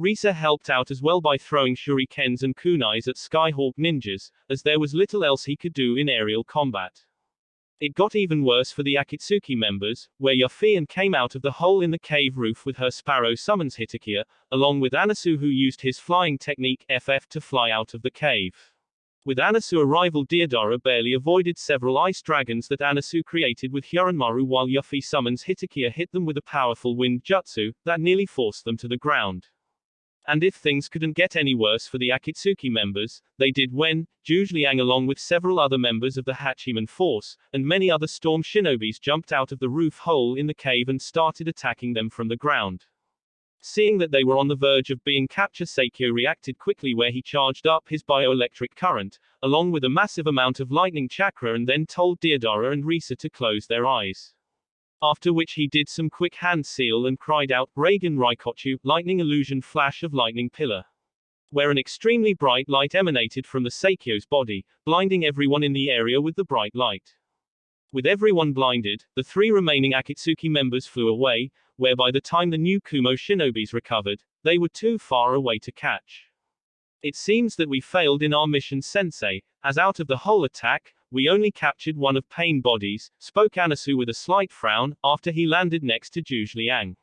Risa helped out as well by throwing shurikens and kunais at Skyhawk ninjas, as there was little else he could do in aerial combat. It got even worse for the Akatsuki members, where Yafi came out of the hole in the cave roof with her sparrow summons Hitakia, along with Anasu, who used his flying technique FF to fly out of the cave. With Anasu arrival, Deodara barely avoided several ice dragons that Anasu created with Hyuranmaru, while Yafi summons Hitakia hit them with a powerful wind jutsu that nearly forced them to the ground. And if things couldn't get any worse for the Akatsuki members, they did when Zhuge Liang, along with several other members of the Hachiman force, and many other storm shinobis, jumped out of the roof hole in the cave and started attacking them from the ground. Seeing that they were on the verge of being captured, Seikyo reacted quickly, where he charged up his bioelectric current, along with a massive amount of lightning chakra, and then told Deodara and Risa to close their eyes. After which he did some quick hand seal and cried out, Reigen Raikage, lightning illusion flash of lightning pillar. Where an extremely bright light emanated from the Seikyo's body, blinding everyone in the area with the bright light. With everyone blinded, the 3 remaining Akatsuki members flew away, where by the time the new Kumo shinobis recovered, they were too far away to catch. It seems that we failed in our mission, Sensei, as out of the whole attack, we only captured one of Pain bodies, spoke Anasu with a slight frown, after he landed next to Zhuge Liang.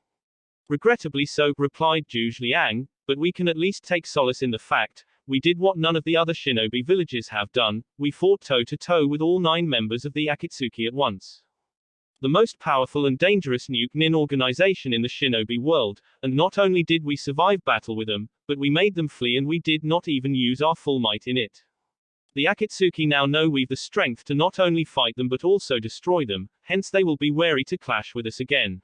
Regrettably so, replied Zhuge Liang, but we can at least take solace in the fact, we did what none of the other shinobi villages have done, we fought toe-to-toe with all 9 members of the Akatsuki at once. the most powerful and dangerous nuke organization in the shinobi world, and not only did we survive battle with them, but we made them flee and we did not even use our full might in it. The Akatsuki now know we've the strength to not only fight them but also destroy them, hence they will be wary to clash with us again.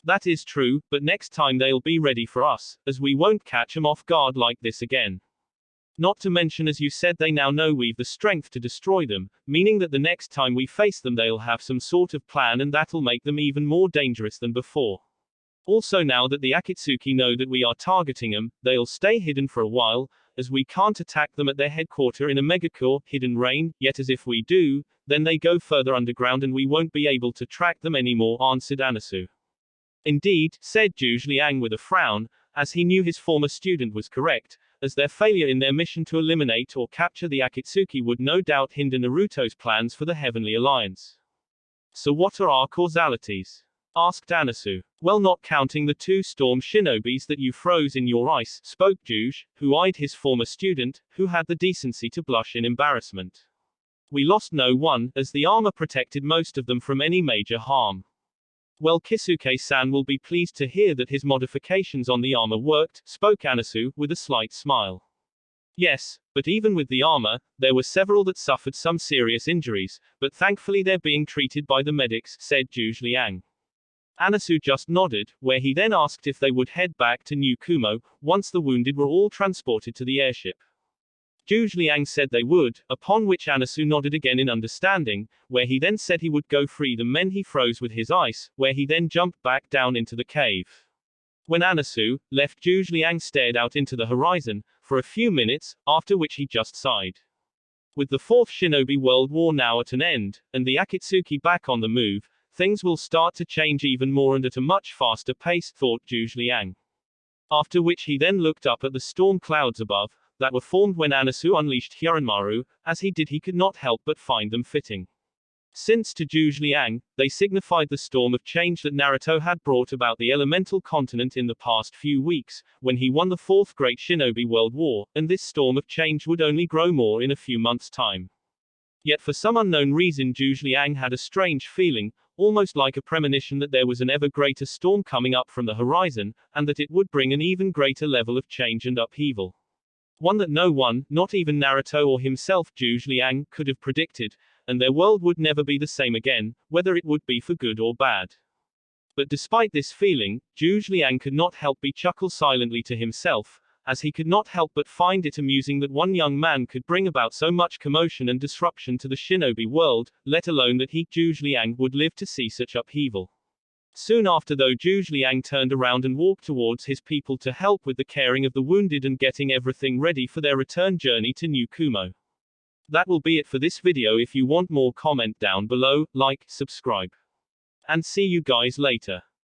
That is true, but next time they'll be ready for us, as we won't catch them off guard like this again. Not to mention, as you said, they now know we've the strength to destroy them, meaning that the next time we face them they'll have some sort of plan and that'll make them even more dangerous than before. Also, now that the Akatsuki know that we are targeting them, they'll stay hidden for a while, as we can't attack them at their headquarters in a megacore, hidden rain, yet as if we do, then they go further underground and we won't be able to track them anymore, answered Anasu. Indeed, said Zhu Liang with a frown, as he knew his former student was correct, as their failure in their mission to eliminate or capture the Akatsuki would no doubt hinder Naruto's plans for the Heavenly Alliance. So what are our causalities? Asked Anasu. Well, not counting the 2 storm shinobis that you froze in your ice, spoke Zhu, who eyed his former student, who had the decency to blush in embarrassment. We lost no one, as the armor protected most of them from any major harm. Well, Kisuke-san will be pleased to hear that his modifications on the armor worked, spoke Anasu, with a slight smile. Yes, but even with the armor, there were several that suffered some serious injuries, but thankfully they're being treated by the medics, said Zhu Liang. Anasu just nodded, where he then asked if they would head back to New Kumo, once the wounded were all transported to the airship. Zhu Liang said they would, upon which Anasu nodded again in understanding, where he then said he would go free the men he froze with his ice, where he then jumped back down into the cave. When Anasu left, Zhu Liang stared out into the horizon, for a few minutes, after which he just sighed. With the 4th Shinobi World War now at an end, and the Akatsuki back on the move, things will start to change even more and at a much faster pace, thought Zhu Liang. After which he then looked up at the storm clouds above, that were formed when Anasu unleashed Hyoranmaru, as he did he could not help but find them fitting. Since to Zhu Liang, they signified the storm of change that Naruto had brought about the elemental continent in the past few weeks, when he won the 4th Great Shinobi World War, and this storm of change would only grow more in a few months' time. Yet for some unknown reason Zhu Liang had a strange feeling, almost like a premonition that there was an ever greater storm coming up from the horizon, and that it would bring an even greater level of change and upheaval. One that no one, not even Naruto or himself, Zhu Liang, could have predicted, and their world would never be the same again, whether it would be for good or bad. But despite this feeling, Zhu Liang could not help but chuckle silently to himself, as he could not help but find it amusing that one young man could bring about so much commotion and disruption to the shinobi world, let alone that he, Zhu Liang, would live to see such upheaval. Soon after, though, Zhu Liang turned around and walked towards his people to help with the caring of the wounded and getting everything ready for their return journey to New Kumo. That will be it for this video. If you want more, comment down below, like, subscribe. And see you guys later.